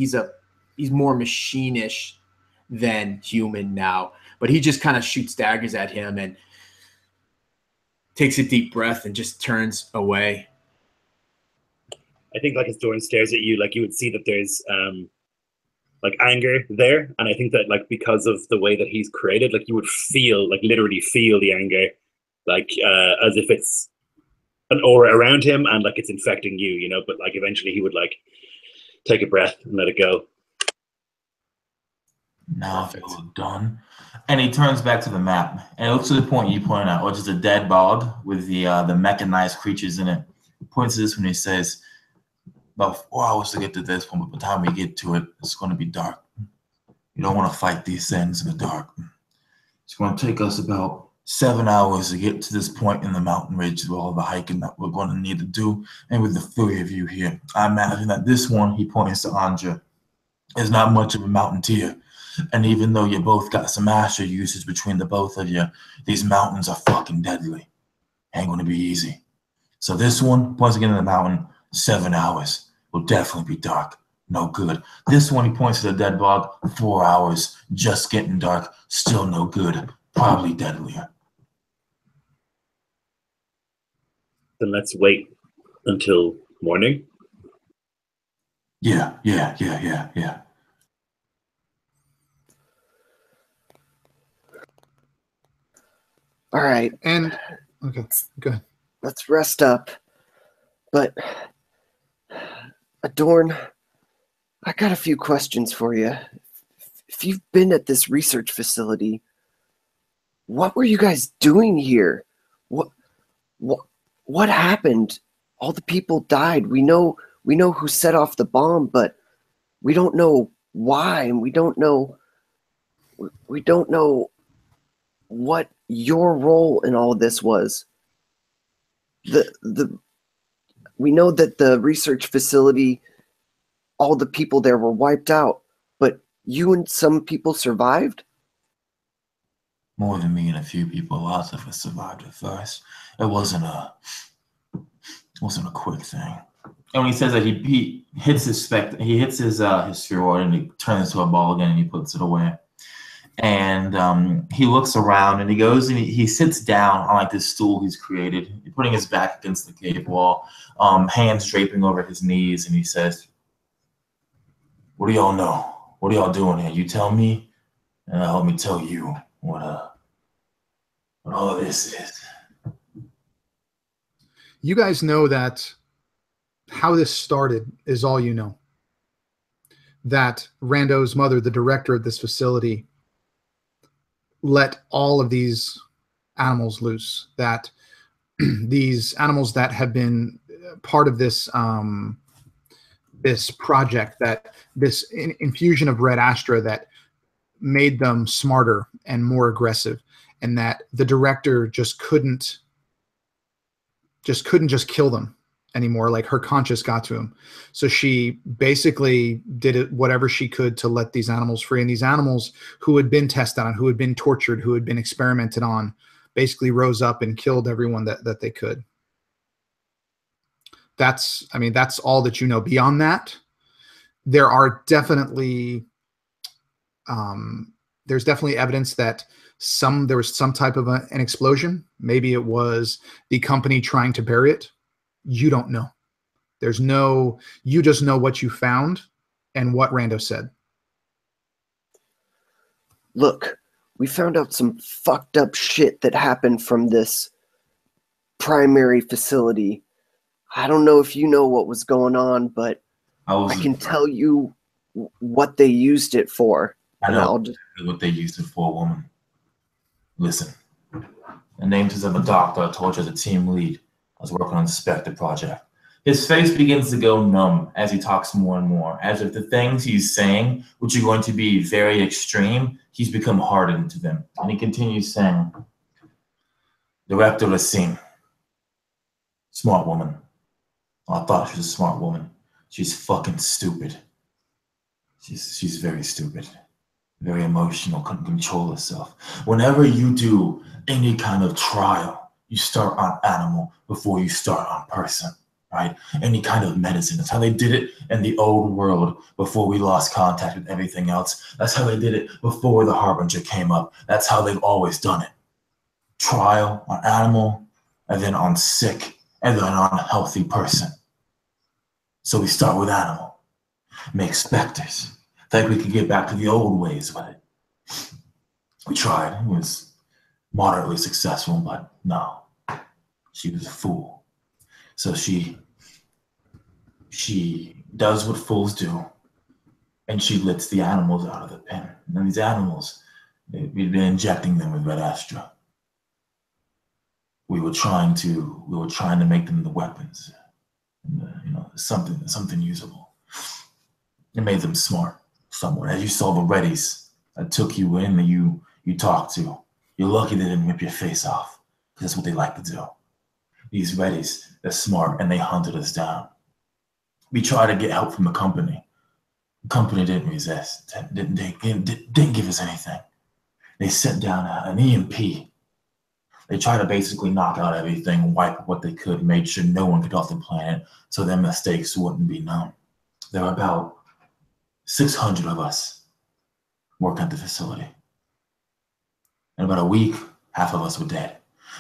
more machinish than human now. But he just kind of shoots daggers at him and takes a deep breath and just turns away. I think like as Dorn stares at you, like you would see that there's like anger there, and I think that like because of the way that he's created, like you would feel, like literally feel the anger, like as if it's an aura around him and like it's infecting you, but like eventually he would like take a breath and let it go. Now I feel done. And he turns back to the map, and it looks to the point you pointed out, which is a dead bog with the mechanized creatures in it. He points to this when he says, about 4 hours to get to this one, but by the time we get to it, it's going to be dark. You don't want to fight these things in the dark. It's going to take us about 7 hours to get to this point in the mountain ridge with all the hiking that we're going to need to do. And with the 3 of you here, I imagine that this one, he points to Anja, is not much of a mountain tier. And even though you both got some master usage between the both of you, these mountains are fucking deadly. Ain't going to be easy. So this one, once again in the mountain, 7 hours. Will definitely be dark. No good. This one, he points to the dead bog, 4 hours. Just getting dark. Still no good. Probably deadlier. Then let's wait until morning. Yeah. All right. And okay, go ahead. Let's rest up. But Adorn, I got a few questions for you. If you've been at this research facility, what were you guys doing here? What happened? All the people died. We know who set off the bomb, but we don't know why, and we don't know what your role in all of this was. We know that the research facility, all the people there were wiped out, but you and some people survived? More than me and a few people. Lots of us survived at first. It wasn't a quick thing. And when he says that, he hits his spheroid and he turns into a ball again and he puts it away. And he looks around and he goes and he sits down on like this stool he's created, putting his back against the cave wall, hands draping over his knees, and he says, "What do y'all know? What are y'all doing here? You tell me, and let me tell you what all of this is." You guys know that how this started is all you know. That Rando's mother, the director of this facility, let all of these animals loose. That these animals that have been part of this this project, that this infusion of red astra that made them smarter and more aggressive, and that the director just couldn't kill them anymore. Like, her conscience got to him. So she basically did it, whatever she could, to let these animals free. And these animals who had been tested on, who had been tortured, who had been experimented on, basically rose up and killed everyone that they could. That's all that you know. Beyond that, there are definitely there's definitely evidence that there was some type of an explosion. Maybe it was the company trying to bury it. You don't know. You just know what you found and what Rando said. Look, we found out some fucked up shit that happened from this primary facility. I don't know if you know what was going on, but I can tell you what they used it for. I know what they used it for, woman. Listen, the names of a doctor I told you as a team lead. I was working on the Spectre project. His face begins to go numb as he talks more and more, as if the things he's saying, which are going to be very extreme, he's become hardened to them. And he continues saying, "Rando Racine, smart woman. I thought she was a smart woman. She's fucking stupid. She's very stupid. Very emotional, couldn't control herself. Whenever you do any kind of trial, you start on animal before you start on person, right? Any kind of medicine. That's how they did it in the old world before we lost contact with everything else. That's how they did it before the Harbinger came up. That's how they've always done it. Trial on animal, and then on sick, and then on healthy person. So we start with animal. Make specters. Think we could get back to the old ways with it. We tried. It was moderately successful, but no. She was a fool. So she does what fools do, and she lets the animals out of the pen. And then these animals, we'd been injecting them with red astra. We were trying to make them the weapons, something usable. It made them smart somewhat. As you saw the Reddies that took you in, that you talked to, You're lucky they didn't rip your face off, because that's what they like to do. These Reddies, they're smart, and they hunted us down. We tried to get help from the company. The company didn't resist, didn't give us anything. They sent down an EMP. They tried to basically knock out everything, wipe what they could, made sure no one got off the planet so their mistakes wouldn't be known. There were about 600 of us working at the facility. In about a week, half of us were dead.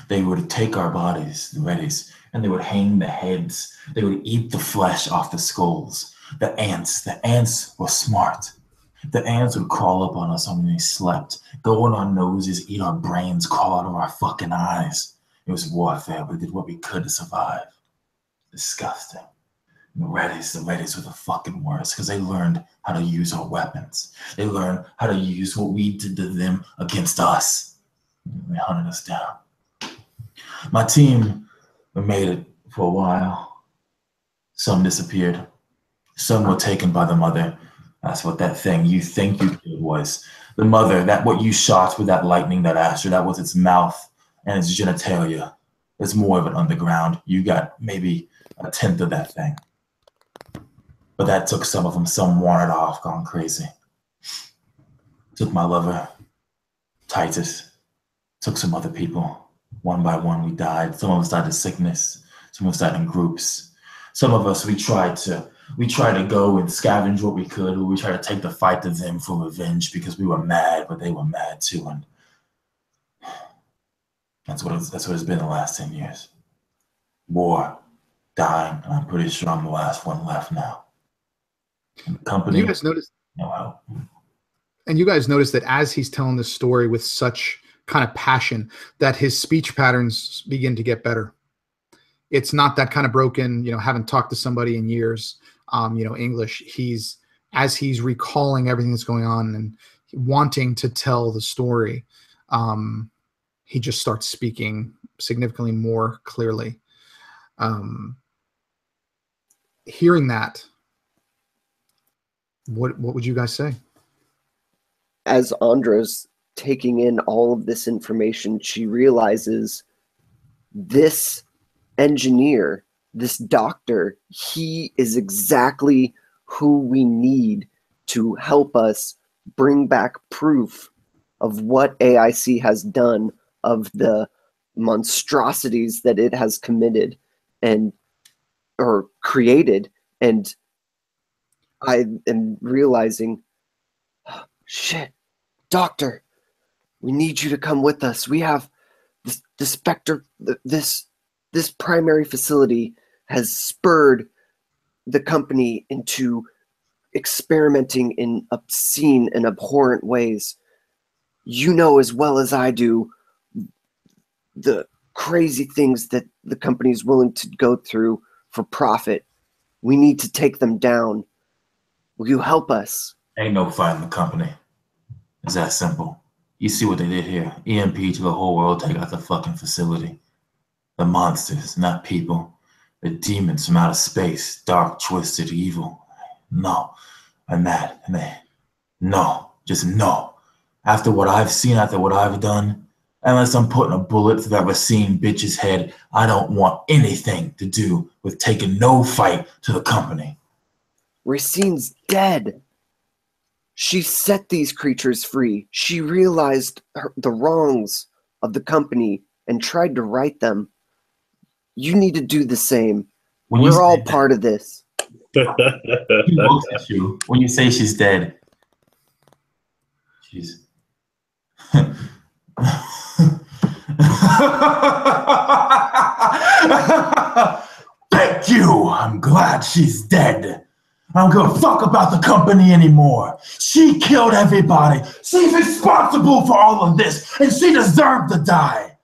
They would take our bodies, the Reddies, and they would hang the heads. They would eat the flesh off the skulls. The ants were smart. The ants would crawl up on us when we slept, go on our noses, eat our brains, crawl out of our fucking eyes. It was warfare. We did what we could to survive. Disgusting. The Reddies were the fucking worst because they learned how to use our weapons. They learned how to use what we did to them against us. They hunted us down. My team made it for a while. Some disappeared. Some were taken by the mother. That's what that thing you think you did was. The mother, that what you shot with that lightning, that asteroid, that was its mouth and its genitalia. It's more of an underground. You got maybe a tenth of that thing. But that took some of them. Some wandered off, gone crazy. Took my lover, Titus. Took some other people. One by one, we died. Some of us died of sickness. Some of us died in groups. Some of us, we tried to go and scavenge what we could. We tried to take the fight to them for revenge because we were mad, but they were mad too. And that's what it's been the last 10 years. War, dying, and I'm pretty sure I'm the last one left now. And the company, you guys noticed, no help. And you guys noticed that as he's telling this story with such kind of passion, that his speech patterns begin to get better. It's not that kind of broken, haven't talked to somebody in years, English. As he's recalling everything that's going on and wanting to tell the story, he just starts speaking significantly more clearly. Hearing that, what would you guys say? As Andra's taking in all of this information, she realizes this engineer, this doctor, he is exactly who we need to help us bring back proof of what AIC has done, of the monstrosities that it has committed or created. And I am realizing, oh, shit, doctor, we need you to come with us. We have the Spectre, this primary facility has spurred the company into experimenting in obscene and abhorrent ways. You know as well as I do the crazy things that the company is willing to go through for profit. We need to take them down. Will you help us? Ain't no fighting the company. It's that simple. You see what they did here. EMP to the whole world, take out the fucking facility. The monsters, not people. The demons from outer space, dark, twisted, evil. No, I'm mad. No, just no. After what I've seen, after what I've done, unless I'm putting a bullet through that Racine bitch's head, I don't want anything to do with taking no fight to the company. Racine's dead. She set these creatures free. She realized the wrongs of the company and tried to right them. You need to do the same. We're all part of this. He looks at you when you say she's dead. She's... Thank you. I'm glad she's dead. I don't give a fuck about the company anymore. She killed everybody. She's responsible for all of this, and she deserved to die.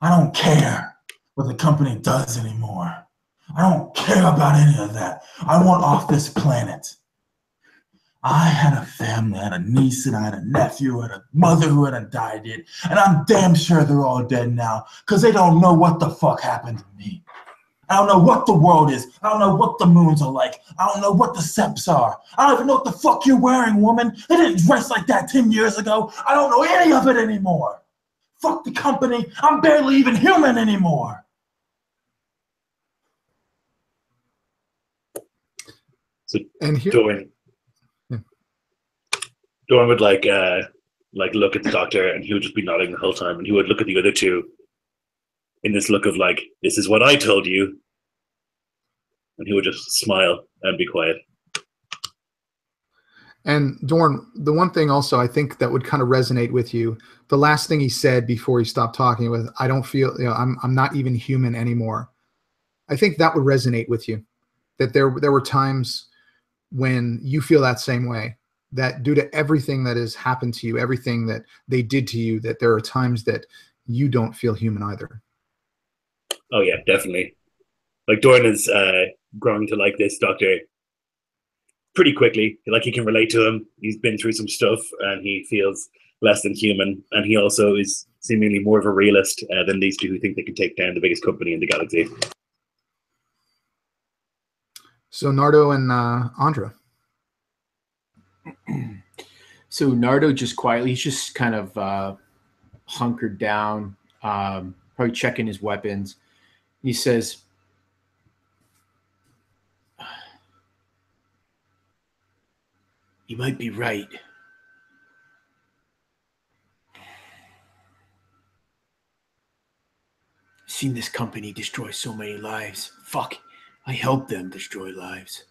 I don't care what the company does anymore. I don't care about any of that. I want off this planet. I had a family, I had a niece, and I had a nephew, and a mother who had died and I'm damn sure they're all dead now because they don't know what the fuck happened to me. I don't know what the world is. I don't know what the moons are like. I don't know what the seps are. I don't even know what the fuck you're wearing, woman. They didn't dress like that 10 years ago. I don't know any of it anymore. Fuck the company. I'm barely even human anymore. So And here, Dorn would like look at the doctor, and he would just be nodding the whole time, and he would look at the other two in this look of like, this is what I told you. And he would just smile and be quiet. and Dorn, the one thing also I think that would kind of resonate with you, the last thing he said before he stopped talking was, I don't feel, I'm not even human anymore. I think that would resonate with you, that there were times when you feel that same way, that due to everything that has happened to you, everything that they did to you, that there are times that you don't feel human either. Oh yeah, definitely. Like Dorn is growing to like this doctor pretty quickly. Like he can relate to him. He's been through some stuff, and he feels less than human. And he also is seemingly more of a realist than these two who think they can take down the biggest company in the galaxy. So Nardo and Andra. So Nardo just quietly, he's just kind of hunkered down, probably checking his weapons. He says, "You might be right. I've seen this company destroy so many lives. Fuck, I helped them destroy lives.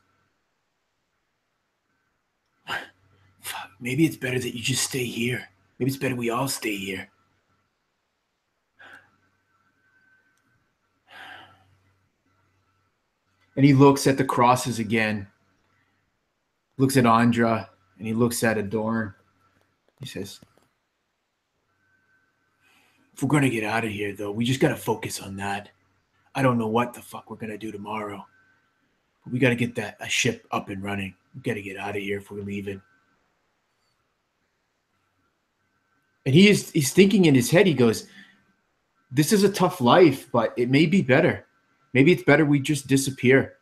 Fuck, maybe it's better that you just stay here. Maybe it's better we all stay here." And he looks at the crosses again, looks at Andra, and he looks at Adorn. He says, "If we're going to get out of here, though, we just got to focus on that. I don't know what the fuck we're going to do tomorrow, but we got to get a ship up and running. We got to get out of here if we're leaving." And he's thinking in his head, he goes, this is a tough life, but it may be better. Maybe it's better we just disappear.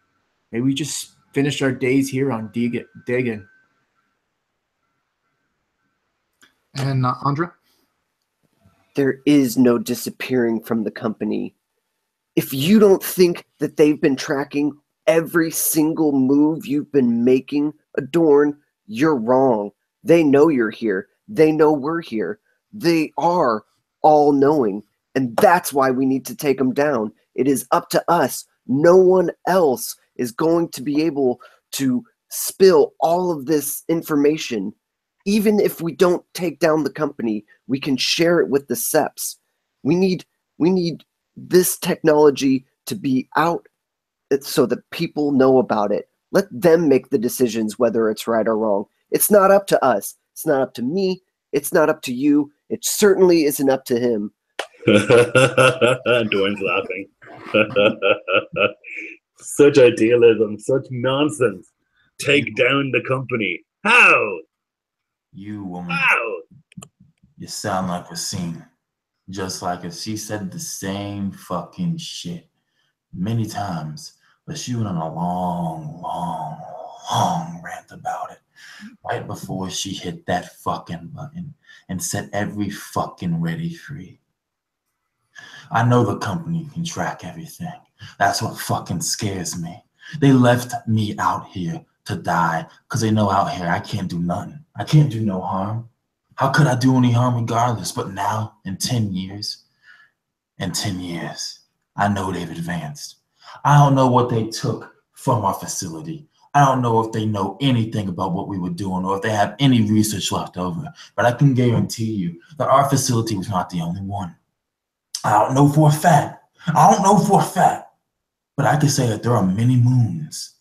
Maybe we just finish our days here on Degon. And Andra? There is no disappearing from the company. If you don't think that they've been tracking every single move you've been making, Adorn, you're wrong. They know you're here. They know we're here. They are all-knowing, and that's why we need to take them down. It is up to us. No one else is going to be able to spill all of this information. Even if we don't take down the company, we can share it with the Seps. We need this technology to be out so that people know about it. Let them make the decisions whether it's right or wrong. It's not up to us. It's not up to me. It's not up to you. It certainly isn't up to him. Dorn's laughing. Such idealism, such nonsense. Take down the company. How? You, woman. How? You sound like Racine. Just like if she said the same fucking shit many times, but she went on a long rant about it right before she hit that fucking button and set every fucking ready free. I know the company can track everything. That's what fucking scares me. They left me out here to die because they know out here I can't do nothing. I can't do no harm. How could I do any harm regardless? But now, in 10 years, I know they've advanced. I don't know what they took from our facility. I don't know if they know anything about what we were doing or if they have any research left over. But I can guarantee you that our facility was not the only one. I don't know for a fact. But I can say that there are many moons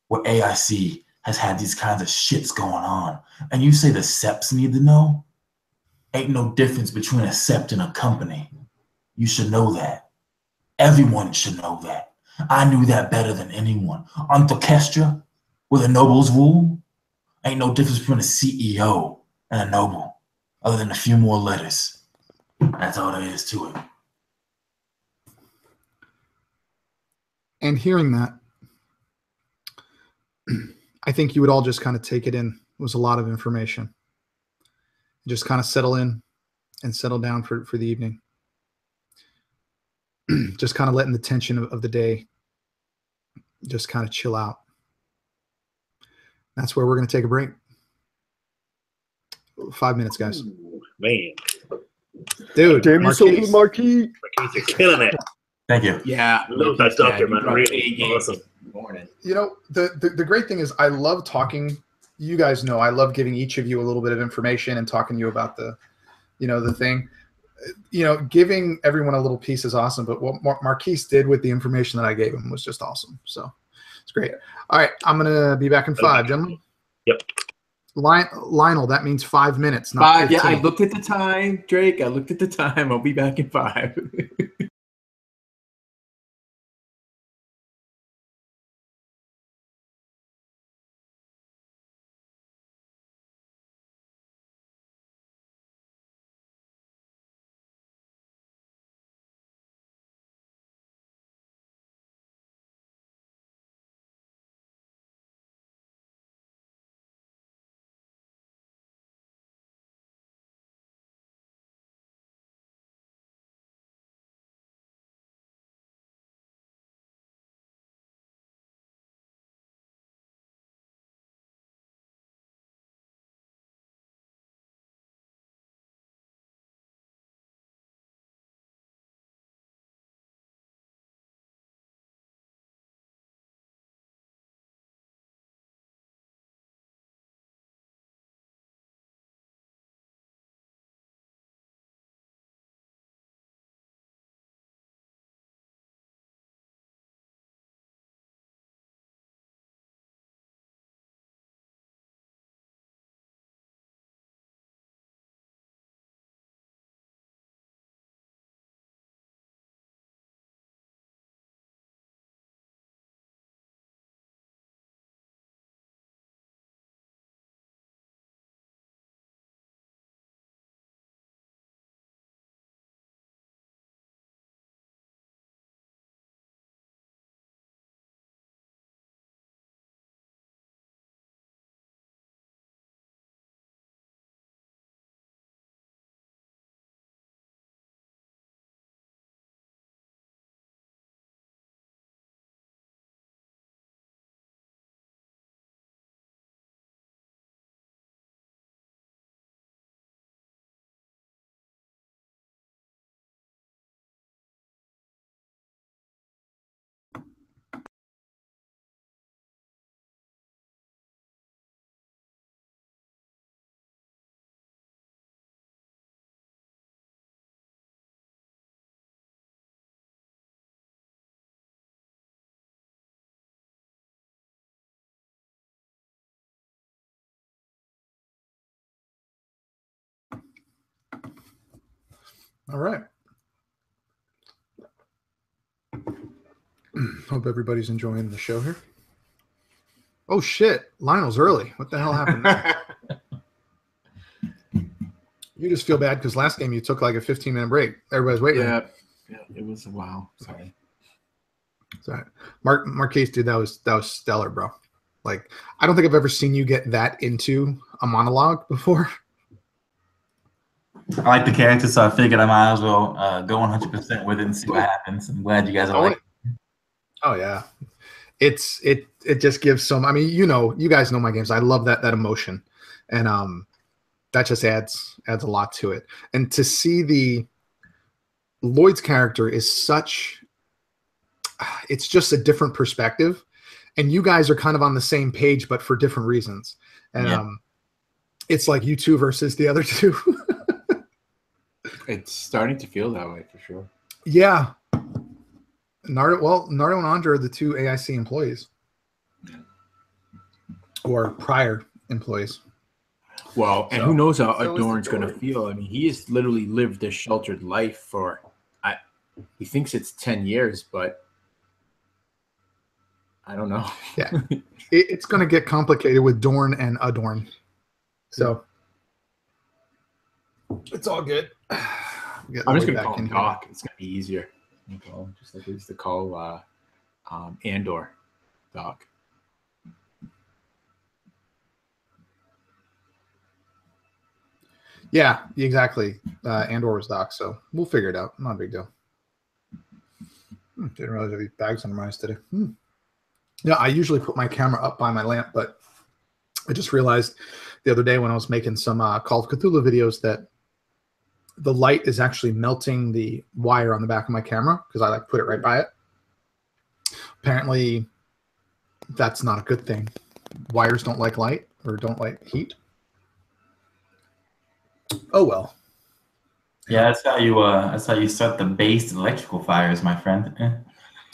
where AIC has had these kinds of shits going on. And you say the Seps need to know? Ain't no difference between a Sept and a company. You should know that. Everyone should know that. I knew that better than anyone. On Thorkestra, where the nobles rule, ain't no difference between a CEO and a noble, other than a few more letters. That's all there is to it. And hearing that, I think you would all just kind of take it in. It was a lot of information. Just kind of settle in and settle down for the evening. Just kind of letting the tension of the day just kind of chill out. That's where we're going to take a break. 5 minutes, guys. Ooh, man. Dude, Damn you, so Marquise. the Marquis. You're killing it. Thank you. Yeah, Love that doctor, man. You Really brought awesome. Morning. You know, the great thing is I love talking. You guys know I love giving each of you a little bit of information and talking to you about the thing. Giving everyone a little piece is awesome, but what Marquise did with the information that I gave him was just awesome. So it's great. All right, I'm going to be back in 5, gentlemen. Yep. Lionel, that means 5 minutes, not 5. 15. Yeah, I looked at the time, Drake. I looked at the time. I'll be back in 5. All right. Hope everybody's enjoying the show here. Oh, shit. Lionel's early. What the hell happened there? You just feel bad because last game you took like a 15-minute break. Everybody's waiting. Yeah, it was a while. Sorry. Sorry. Marquise, dude, that was stellar, bro. Like, I don't think I've ever seen you get that into a monologue before. I like the character, so I figured I might as well go 100% with it and see what happens. I'm glad you guys are like. Oh yeah, it just gives some. I mean, you guys know my games. I love that emotion, and that just adds a lot to it. And to see the Lloyd's character is such. It's just a different perspective, and you guys are kind of on the same page, but for different reasons. And it's like you two versus the other two. It's starting to feel that way for sure. Yeah. Nardo and Andre are the two AIC employees. Or prior employees. Well, and who knows how Adorn's going to feel. I mean, he has literally lived a sheltered life for, he thinks it's 10 years, but I don't know. Yeah. It's going to get complicated with Dorn and Adorn. So it's all good. I'm just going to call him Doc. It's going to be easier. Just like we used to call Andor, Doc. Yeah, exactly. Andor was Doc, so we'll figure it out. Not a big deal. Didn't realize I had these bags under my eyes today. Yeah, I usually put my camera up by my lamp, but I just realized the other day when I was making some Call of Cthulhu videos that the light is actually melting the wire on the back of my camera because I like put it right by it. Apparently, that's not a good thing. Wires don't like light or don't like heat. Oh well. Yeah, that's how you start the base electrical fires, my friend.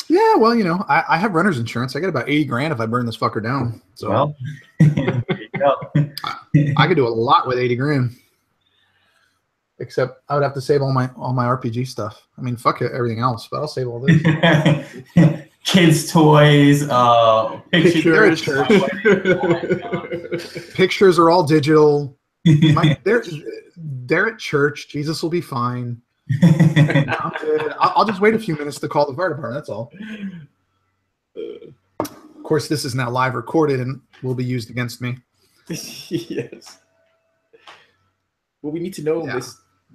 Yeah, well, I have renter's insurance. I get about 80 grand if I burn this fucker down. So Well, there you go. I could do a lot with 80 grand. Except I would have to save all my RPG stuff. I mean, fuck it, everything else, but I'll save all this. Kids' toys, pictures. Pictures are all digital. They're at church. Jesus will be fine. I'm good. I'll just wait a few minutes to call the fire department. That's all. Of course, this is now live recorded and will be used against me. Yes. What we need to know,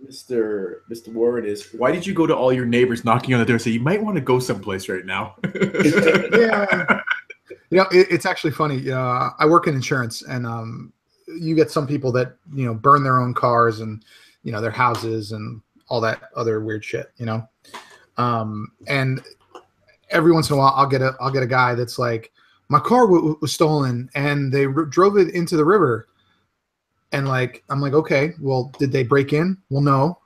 Mr. Warren, is why did you go to all your neighbors knocking on the door and say you might want to go someplace right now? Yeah. It's actually funny. I work in insurance, and you get some people that burn their own cars and their houses and all that other weird shit. And every once in a while, I'll get a guy that's like, my car was stolen and they drove it into the river. And I'm like, okay, well, did they break in? Well, no.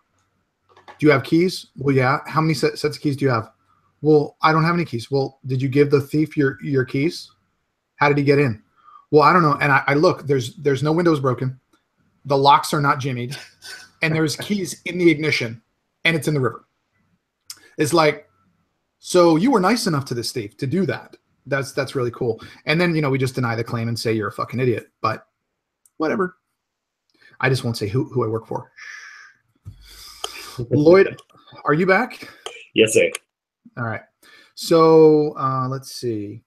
Do you have keys? Well, yeah. How many sets of keys do you have? Well, I don't have any keys. Well, did you give the thief your keys? How did he get in? Well, I don't know. And I look, there's no windows broken. The locks are not jimmied. And there's keys in the ignition and it's in the river. It's like, so you were nice enough to this thief to do that. That's really cool. And then, we just deny the claim and say you're a fucking idiot, but whatever. I just won't say who I work for. Lloyd, are you back? Yes, sir. All right. So let's see.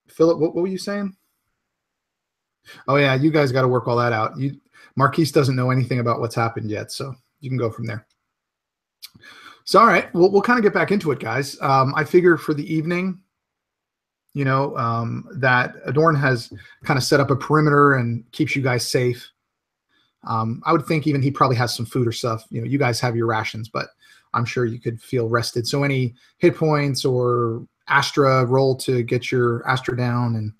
Philip, what were you saying? Oh, yeah, you guys got to work all that out. Marquise doesn't know anything about what's happened yet, so you can go from there. So, all right, we'll kind of get back into it, guys. I figure for the evening, that Adorn has kind of set up a perimeter and keeps you guys safe. I would think even he probably has some food or stuff. You guys have your rations, but I'm sure you could feel rested. So any hit points or Astra roll to get your Astra down and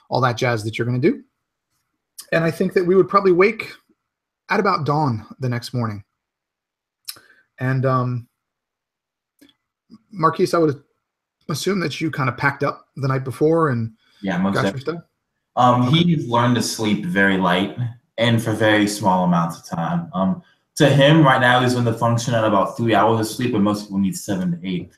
all that jazz that you're going to do. And I think that we would probably wake at about dawn the next morning. And Marquise, I would assume that you kind of packed up the night before and most got your stuff. He's learned to sleep very light and for very small amounts of time. To him, right now, he's going to function at about 3 hours of sleep, but most people need 7 to 8.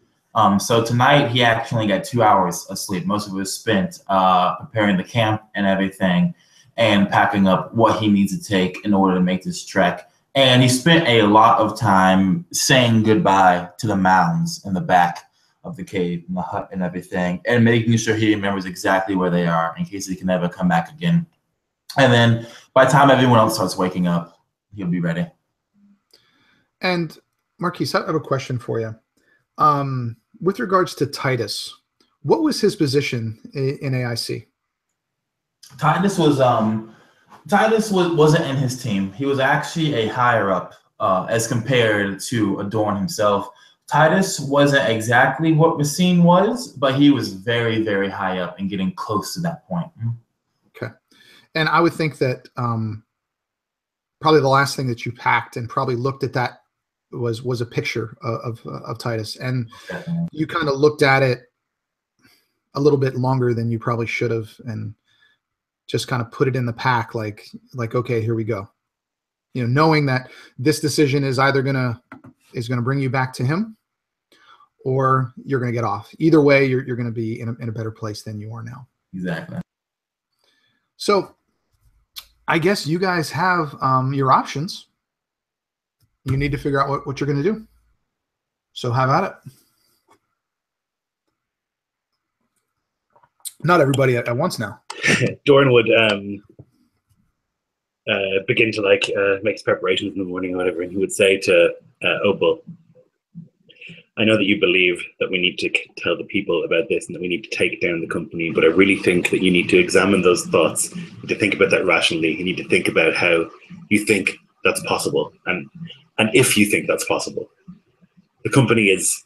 So tonight, he actually got 2 hours of sleep. Most of it was spent preparing the camp and everything and packing up what he needs to take in order to make this trek. And he spent a lot of time saying goodbye to the mounds in the back of the cave and the hut and everything, and making sure he remembers exactly where they are in case he can never come back again. And then by the time everyone else starts waking up, he'll be ready. And Marquise, I have a question for you. With regards to Titus, what was his position in AIC? Titus wasn't in his team. He was actually a higher up as compared to Adorn himself. Titus wasn't exactly what Racine was, but he was very, very high up and getting close to that point. Okay. And I would think that probably the last thing that you packed and probably looked at that was a picture of Titus. And you kind of looked at it a little bit longer than you probably should have and just kind of put it in the pack like, okay, here we go. Knowing that this decision is either going to bring you back to him or you're going to get off. Either way, you're going to be in a better place than you are now. Exactly. So I guess you guys have your options. You need to figure out what you're going to do. So have at it. Not everybody at once now. Doran would begin to like make his preparations in the morning or whatever, and he would say to Opal, I know that you believe that we need to tell the people about this and that we need to take down the company, but I really think that you need to examine those thoughts. You need to think about that rationally. You need to think about how you think that's possible, and if you think that's possible. The company is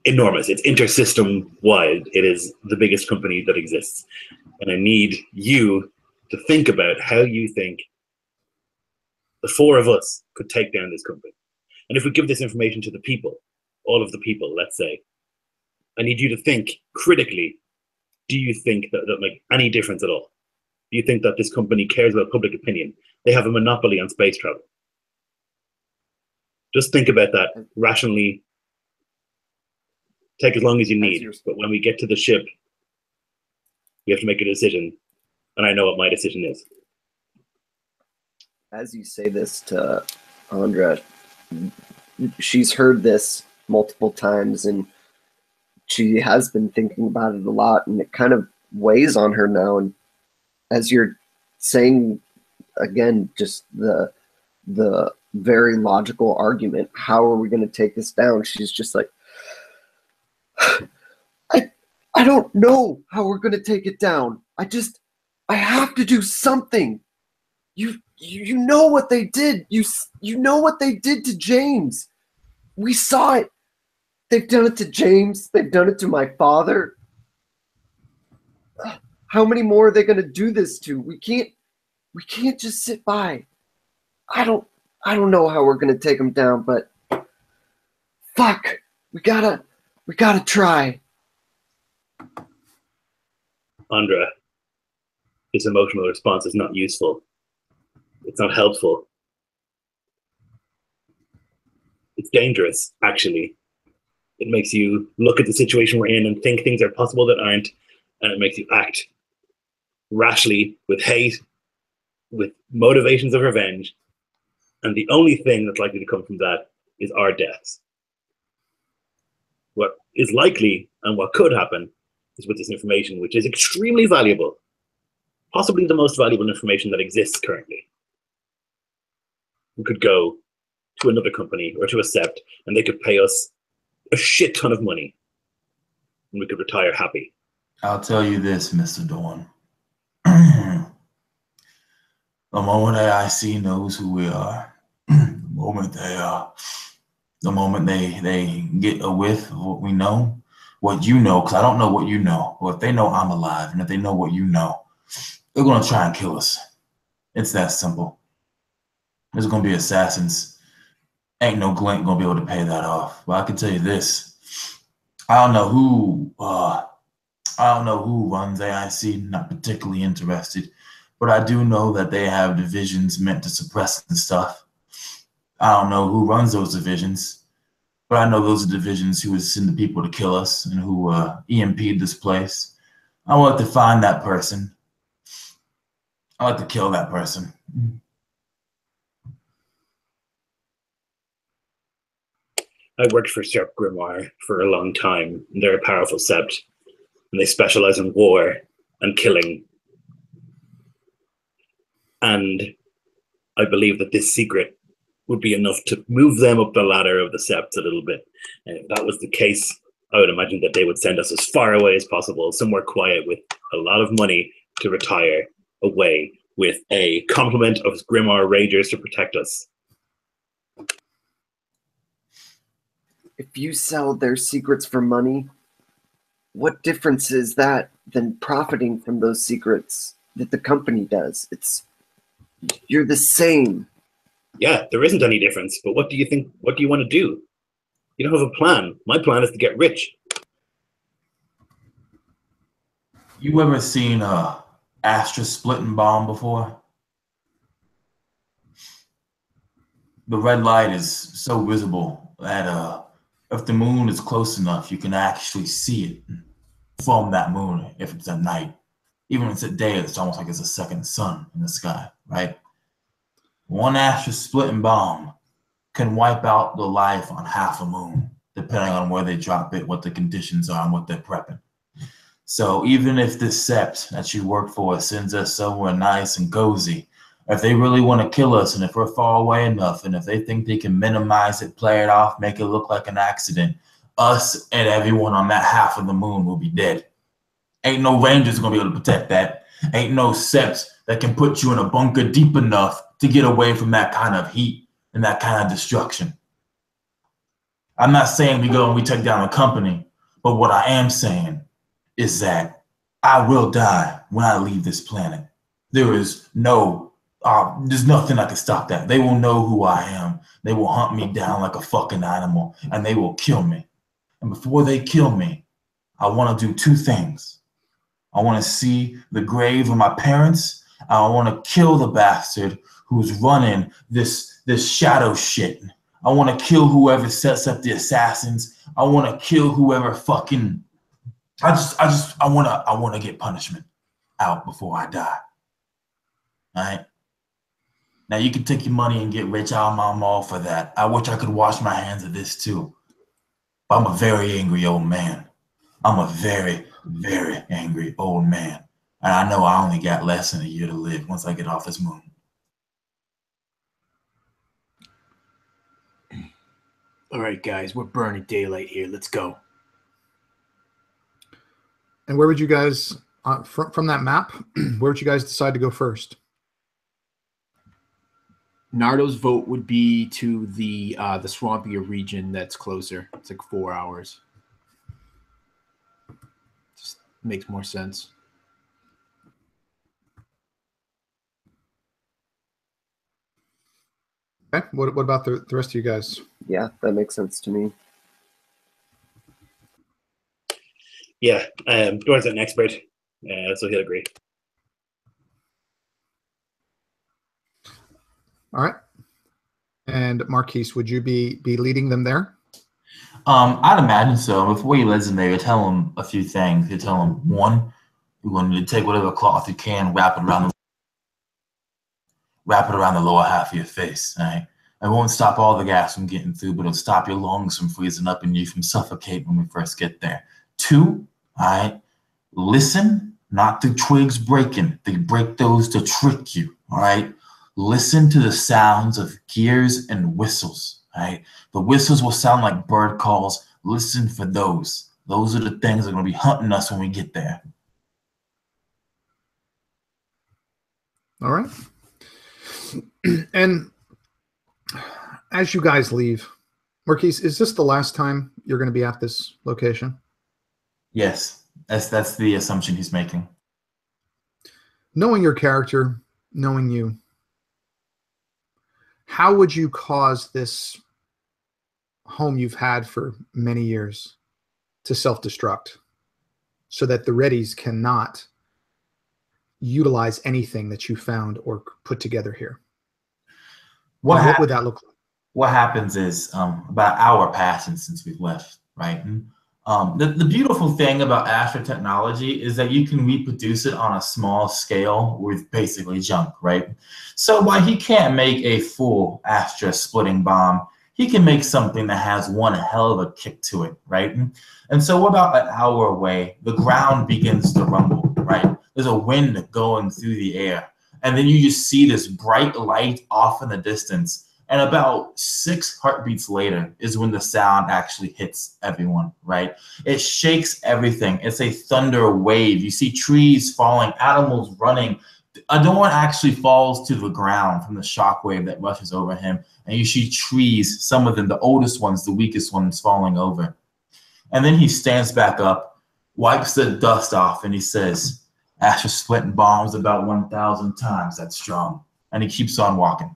enormous. It's intersystem wide. It is the biggest company that exists. And I need you to think about how you think the four of us could take down this company. And if we give this information to the people, all of the people, let's say, I need you to think critically, do you think that make any difference at all? Do you think that this company cares about public opinion? They have a monopoly on space travel. Just think about that rationally. Take as long as you need. But when we get to the ship, we have to make a decision. And I know what my decision is. As you say this to Andra, she's heard this multiple times and she has been thinking about it a lot, and it kind of weighs on her now. And as you're saying again, just the very logical argument, how are we going to take this down? She's just like, I don't know how we're going to take it down. I have to do something. You know what they did. You know what they did to James. We saw it. They've done it to James. They've done it to my father. How many more are they going to do this to? We can't just sit by. I don't know how we're going to take them down, but fuck. We gotta try. Andra, this emotional response is not useful. It's not helpful. It's dangerous, actually. It makes you look at the situation we're in and think things are possible that aren't, and it makes you act rashly, with hate, with motivations of revenge, and the only thing that's likely to come from that is our deaths. What is likely and what could happen is with this information, which is extremely valuable, possibly the most valuable information that exists currently. We could go to another company or to a sept, and they could pay us a shit ton of money, and we could retire happy. I'll tell you this, Mr. Dawn. The moment AIC knows who we are, the moment they get a whiff of what we know, what you know, because I don't know what you know, or if they know I'm alive, and if they know what you know, they're going to try and kill us. It's that simple. There's going to be assassins. Ain't no glint going to be able to pay that off. But I can tell you this. I don't know who runs AIC, not particularly interested, but I do know that they have divisions meant to suppress and stuff. I don't know who runs those divisions, but I know those are divisions who would send the people to kill us and who EMP'd this place. I want to find that person. I like to kill that person. I worked for Sept Grimoire for a long time. They're a powerful sept, and they specialize in war and killing. And I believe that this secret would be enough to move them up the ladder of the septs a little bit. And if that was the case, I would imagine that they would send us as far away as possible, somewhere quiet with a lot of money to retire away with a complement of Grimoire Ragers to protect us. If you sell their secrets for money, what difference is that than profiting from those secrets that the company does? You're the same. Yeah, there isn't any difference, but what do you think? What do you want to do? You don't have a plan. My plan is to get rich. You ever seen a Astra splitting bomb before? The red light is so visible that if the moon is close enough, you can actually see it from that moon if it's at night. Even if it's at day, it's almost like it's a second sun in the sky, right? One Astra splitting bomb can wipe out the life on half a moon, depending on where they drop it, what the conditions are, and what they're prepping. So even if this sept that you work for sends us somewhere nice and cozy, if they really want to kill us and if we're far away enough and if they think they can minimize it, play it off, make it look like an accident, us and everyone on that half of the moon will be dead. Ain't no rangers gonna be able to protect that. Ain't no sept that can put you in a bunker deep enough to get away from that kind of heat and that kind of destruction. I'm not saying we go and we take down a company, but what I am saying is that I will die when I leave this planet. There's nothing that can stop that. They will know who I am. They will hunt me down like a fucking animal and they will kill me. And before they kill me, I want to do two things. I want to see the grave of my parents. I want to kill the bastard who's running this shadow shit. I want to kill whoever sets up the assassins. I want to kill whoever fucking. I want to get punishment out before I die. All right. Now you can take your money and get rich. I'm all for that. I wish I could wash my hands of this too. But I'm a very angry old man. I'm a very, very angry old man. And I know I only got less than a year to live once I get off this moon. All right, guys, we're burning daylight here. Let's go. And where would you guys, from that map, where would you guys decide to go first? Nardo's vote would be to the swampier region that's closer. It's like 4 hours. Just makes more sense. Okay. What about the rest of you guys? Yeah, that makes sense to me. Yeah, Doran's an expert, so he'll agree. All right. And Marquise, would you be leading them there? I'd imagine so. Before you lead them there, you tell them a few things. You tell them, one, you're going to take whatever cloth you can, wrap it around the lower half of your face. All right? It won't stop all the gas from getting through, but it'll stop your lungs from freezing up and you from suffocating when we first get there. Two, all right, listen, not the twigs breaking. They break those to trick you, all right? Listen to the sounds of gears and whistles, all right? The whistles will sound like bird calls. Listen for those. Those are the things that are going to be hunting us when we get there. All right. And as you guys leave, Marquise, is this the last time you're going to be at this location? Yes, that's the assumption he's making. Knowing your character, knowing you, how would you cause this home you've had for many years to self-destruct so that the Reddies cannot utilize anything that you found or put together here? What would that look like? What happens is about an hour passing since we've left, right? The beautiful thing about Astra technology is that you can reproduce it on a small scale with basically junk, right? So while he can't make a full Astra splitting bomb, he can make something that has one hell of a kick to it, right? And so we're about an hour away. The ground begins to rumble, right? There's a wind going through the air. And then you just see this bright light off in the distance. And about 6 heartbeats later is when the sound actually hits everyone, right? It shakes everything. It's a thunder wave. You see trees falling, animals running. Adorn actually falls to the ground from the shockwave that rushes over him. And you see trees, some of them, the oldest ones, the weakest ones, falling over. And then he stands back up, wipes the dust off, and he says, Astra splitting bombs about 1,000 times that strong. And he keeps on walking.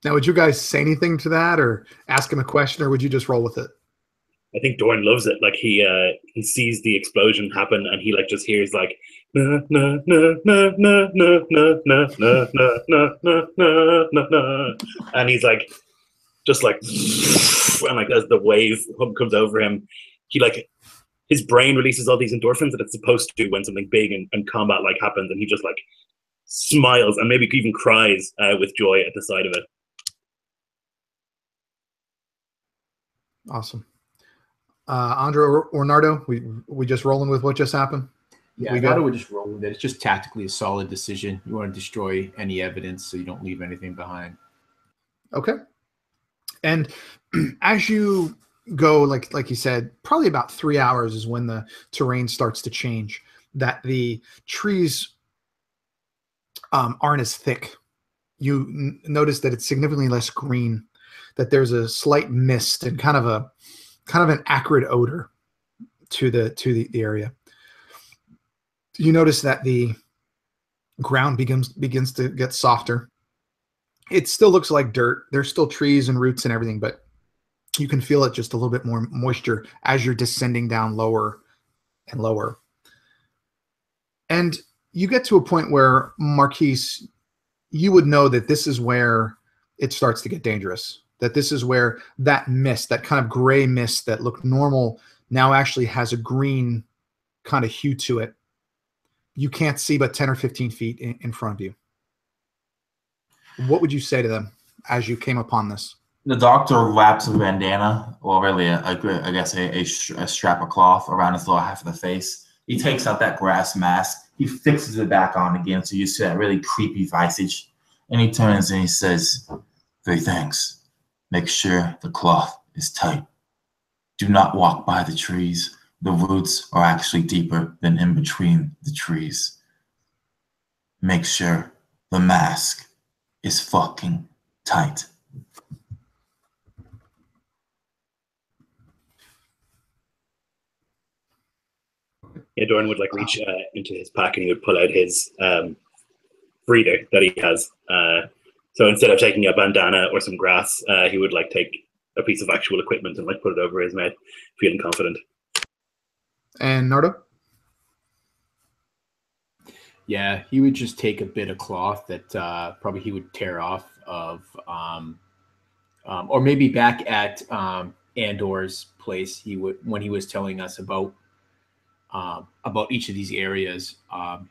Now, would you guys say anything to that or ask him a question, or would you just roll with it? I think Doran loves it. Like he sees the explosion happen and he like just hears like na na na na na na na na na na na na na na, and he's like just like and like as the wave comes over him, he like his brain releases all these endorphins that it's supposed to when something big and combat like happens, and he just like smiles and maybe even cries with joy at the sight of it. Awesome. Andra or Nardo, we just rolling with what just happened? Yeah, Nardo would just roll with it. It's just tactically a solid decision. You want to destroy any evidence so you don't leave anything behind. Okay. And as you go, like you said, probably about 3 hours is when the terrain starts to change. That the trees aren't as thick. You notice that it's significantly less green. That there's a slight mist and kind of an acrid odor to the area. You notice that the ground begins to get softer. It still looks like dirt. There's still trees and roots and everything, but you can feel it just a little bit more moisture as you're descending down lower and lower. And you get to a point where, Marquise, you would know that this is where it starts to get dangerous. That this is where that mist, that kind of gray mist that looked normal, now actually has a green kind of hue to it. You can't see but 10 or 15 feet in front of you. What would you say to them as you came upon this? The doctor wraps a bandana, or really, I guess, a strap of cloth around his lower half of the face. He takes out that grass mask. He fixes it back on again, so you see that really creepy visage. And he turns and he says, 3 things. Make sure the cloth is tight. Do not walk by the trees. The roots are actually deeper than in between the trees. Make sure the mask is fucking tight. Yeah, Doran would like reach into his pack and he would pull out his breeder that he has. So instead of taking a bandana or some grass, he would like take a piece of actual equipment and like put it over his mouth, feeling confident. And Nardo? Yeah, he would just take a bit of cloth that probably he would tear off of, or maybe back at Andor's place. He would, when he was telling us about each of these areas, that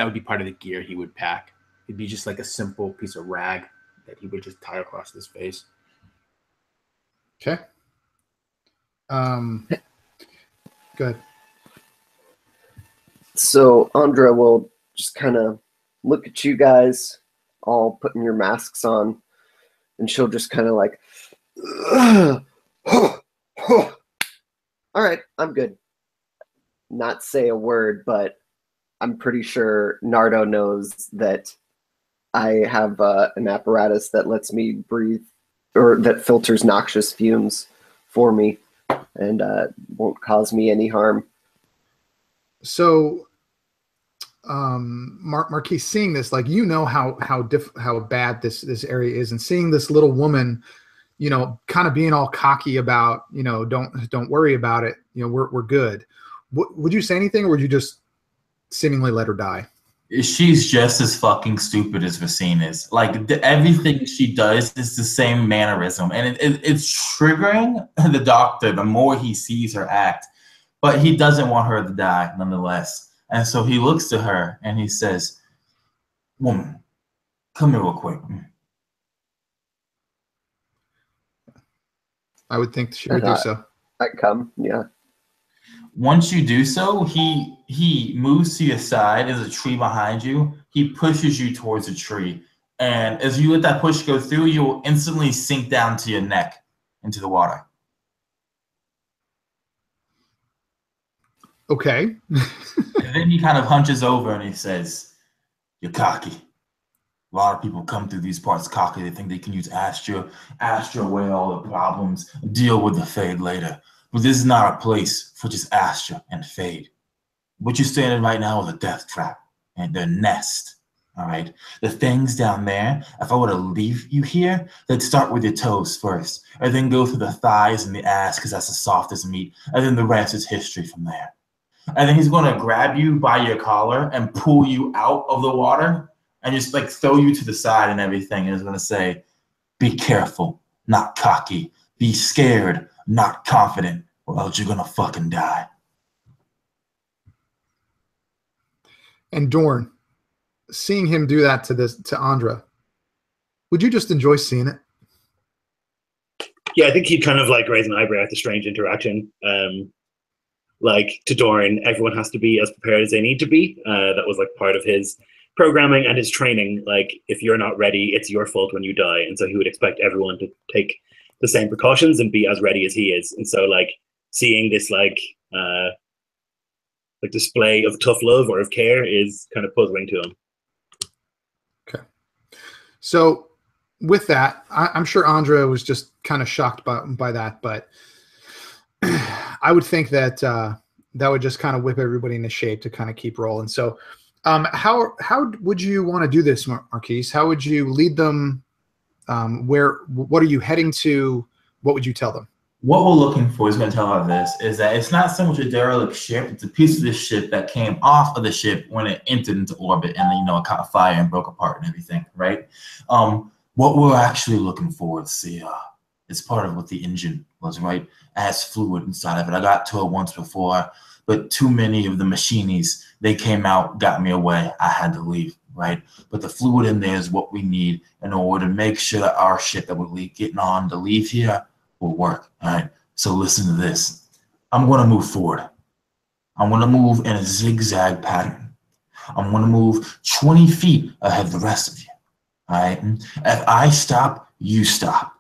would be part of the gear he would pack. It'd be just like a simple piece of rag that he would just tie across his face. Okay. Go ahead. So Andra will just kind of look at you guys all putting your masks on, and she'll just kind of like, all right, I'm good. Not say a word, but I'm pretty sure Nardo knows that I have an apparatus that lets me breathe, or that filters noxious fumes for me and won't cause me any harm. So, Marquis, seeing this, like, you know how bad this area is, and seeing this little woman, you know, kind of being all cocky about, you know, don't worry about it, you know, we're good. Would you say anything, or would you just seemingly let her die? She's just as fucking stupid as Racine is. Like, everything she does is the same mannerism, and it's triggering the doctor the more he sees her act. But he doesn't want her to die, nonetheless. And so he looks to her and he says, "Woman, come here real quick." I would think she would do so. I come, yeah. Once you do so, he moves to your side. There's a tree behind you. He pushes you towards a tree. And as you let that push go through, you will instantly sink down to your neck into the water. Okay. And then he kind of hunches over and he says, "You're cocky. A lot of people come through these parts cocky. They think they can use Astra away all the problems, deal with the Fade later. But this is not a place for just Astra and Fade. What you're standing right now is a death trap and their nest. All right, the things down there, if I were to leave you here, they'd start with your toes first, and then go through the thighs and the ass because that's the softest meat, and then the rest is history from there. And then he's going to grab you by your collar and pull you out of the water and just like throw you to the side and everything. And he's going to say, be careful, not cocky. Be scared, not confident, or else you're going to fucking die." And Dorn, seeing him do that to Andra, would you just enjoy seeing it? Yeah, I think he'd kind of like raise an eyebrow at the strange interaction. Like to Doran, everyone has to be as prepared as they need to be. That was like part of his programming and his training. Like if you're not ready, it's your fault when you die. And so he would expect everyone to take the same precautions and be as ready as he is. And so like seeing this like display of tough love or of care is kind of puzzling to him. Okay. So with that, I'm sure Andrea was just kind of shocked by that, but I would think that that would just kind of whip everybody into shape to kind of keep rolling. So how would you want to do this, Marquise? How would you lead them? What are you heading to? What would you tell them? What we're looking for is going to tell us this is that it's not so much a derelict ship. It's a piece of the ship that came off of the ship when it entered into orbit and then, it caught fire and broke apart and everything, right? What we're actually looking for is part of what the engine was, right? It has fluid inside of it. I got to it once before, but too many of the machinies, they came out, got me away. I had to leave, right? But the fluid in there is what we need in order to make sure that our ship that we're getting on to leave here will work, all right? So listen to this. I'm going to move forward. I'm going to move in a zigzag pattern. I'm going to move 20 feet ahead of the rest of you, all right? If I stop, you stop.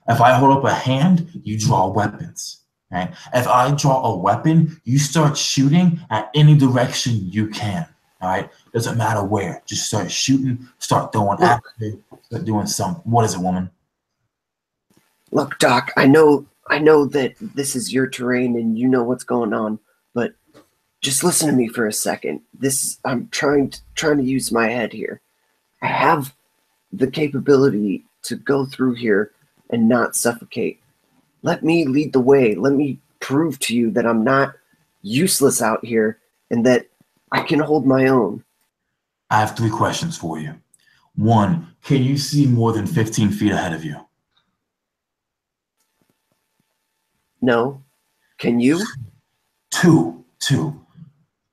If I hold up a hand, you draw weapons, right? If I draw a weapon, you start shooting at any direction you can, all right? Doesn't matter where. Just start shooting, start throwing acid, start doing something. What is it, woman? Look, Doc, I know that this is your terrain and you know what's going on, but just listen to me for a second. I'm trying to use my head here. I have the capability to go through here and not suffocate. Let me lead the way. Let me prove to you that I'm not useless out here and that I can hold my own. I have 3 questions for you. 1, can you see more than 15 feet ahead of you? No. Can you? 2, do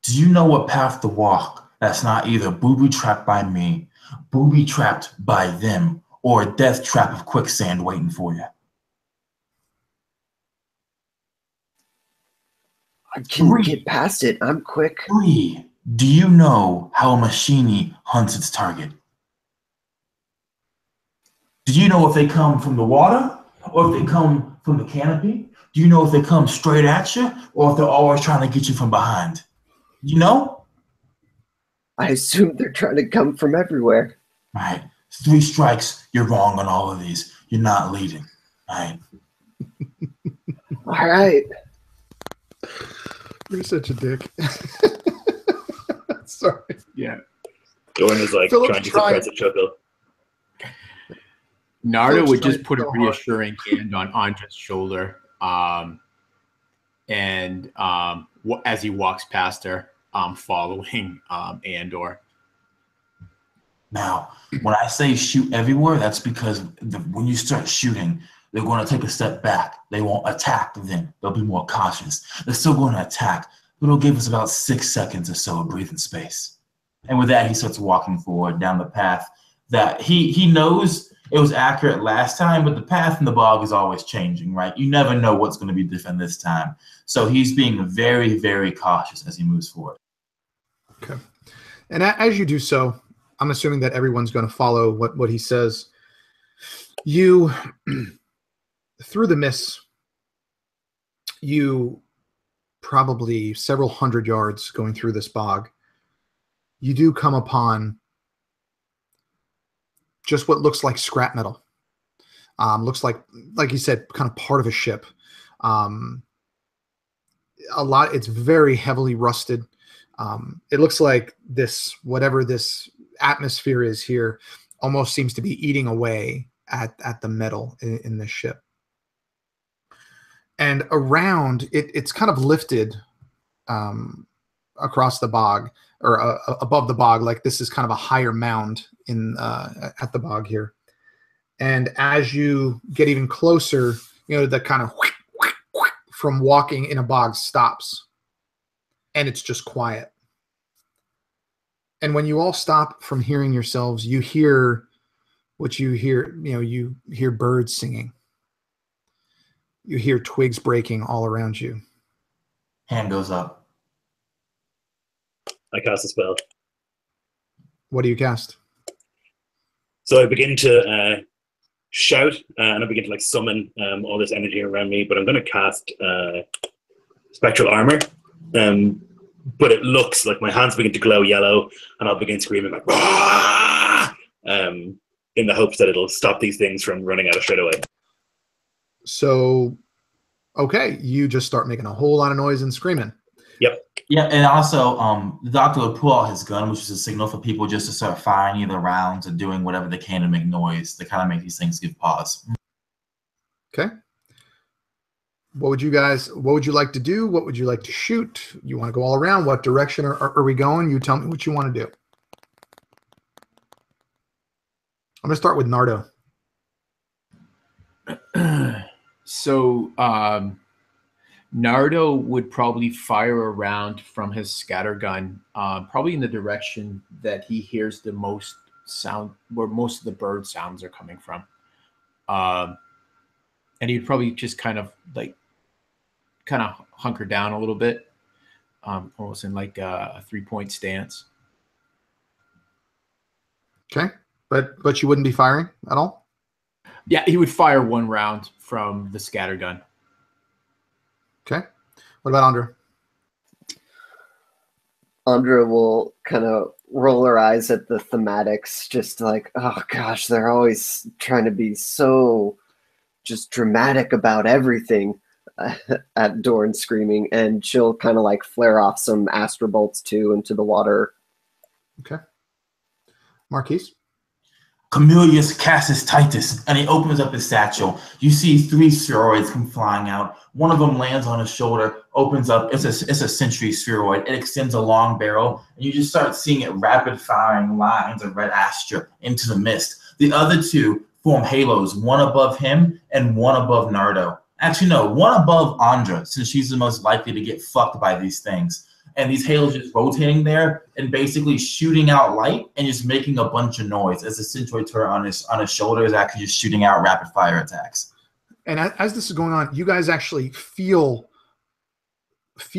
you know what path to walk that's not either booby-trapped by me, booby-trapped by them, or a death trap of quicksand waiting for you? I can get past it. I'm quick. 3, do you know how a machine hunts its target? Do you know if they come from the water or if they come from the canopy? Do you know if they come straight at you or if they're always trying to get you from behind? You know? I assume they're trying to come from everywhere. All right. 3 strikes, you're wrong on all of these. You're not leading. All right. All right. You're such a dick. Sorry. Yeah. Doran is like Philip's trying to suppress a chuckle. Nardo would just put a reassuring hand on Andre's shoulder, and as he walks past her, following Andor. Now, when I say shoot everywhere, that's because when you start shooting, they're going to take a step back. They won't attack then. They'll be more cautious. They're still going to attack, but it'll give us about 6 seconds or so of breathing space. And with that, he starts walking forward down the path that he knows it was accurate last time, but the path in the bog is always changing, right? You never know what's going to be different this time. So he's being very, very cautious as he moves forward. Okay. And as you do so, I'm assuming that everyone's going to follow what he says. You, through the mists, you probably several hundred yards going through this bog, you do come upon just what looks like scrap metal. Looks like you said, kind of part of a ship. It's very heavily rusted. It looks like whatever this atmosphere is here almost seems to be eating away at the metal in this ship. And around it's kind of lifted across the bog or above the bog, like this is kind of a higher mound at the bog here. And as you get even closer, the kind of from walking in a bog stops, and it's just quiet. And when you all stop from hearing yourselves, you hear what you hear. You hear birds singing. You hear twigs breaking all around you. Hand goes up. I cast a spell. What do you cast? So I begin to shout, and I begin to like summon all this energy around me. But I'm going to cast spectral armor. But it looks like my hands begin to glow yellow, and I'll begin screaming like "Rah!" In the hopes that it'll stop these things from running at us straight away. So, okay, you just start making a whole lot of noise and screaming. Yep. Yeah, and also the doctor will pull out his gun, which is a signal for people just to start firing either rounds or doing whatever they can to make noise to kind of make these things give pause. Okay. What would you like to do? What would you like to shoot? You want to go all around? What direction are we going? You tell me what you want to do. I'm going to start with Nardo. So Nardo would probably fire a round from his scattergun, probably in the direction that he hears the most sound, where most of the bird sounds are coming from. And he'd probably just kind of hunker down a little bit, almost in like a 3-point stance. Okay, but you wouldn't be firing at all? Yeah, he would fire one round from the scattergun. Okay. What about Andra? Andra will kind of roll her eyes at the thematics, just like, oh gosh, they're always trying to be so just dramatic about everything at Dorn screaming, and she'll kind of like flare off some astral bolts too into the water. Okay. Marquise? Camillus Cassis Titus, and he opens up his satchel. You see 3 spheroids come flying out. One of them lands on his shoulder, opens up. It's a sentry spheroid. It extends a long barrel, and you just start seeing it rapid firing lines of red astra into the mist. The other 2 form halos, one above him and one above Nardo. Actually, no, one above Andra, since she's the most likely to get fucked by these things. And these halos just rotating there and basically shooting out light and just making a bunch of noise as the centroid turret on his shoulder is actually just shooting out rapid fire attacks. And as this is going on, you guys actually feel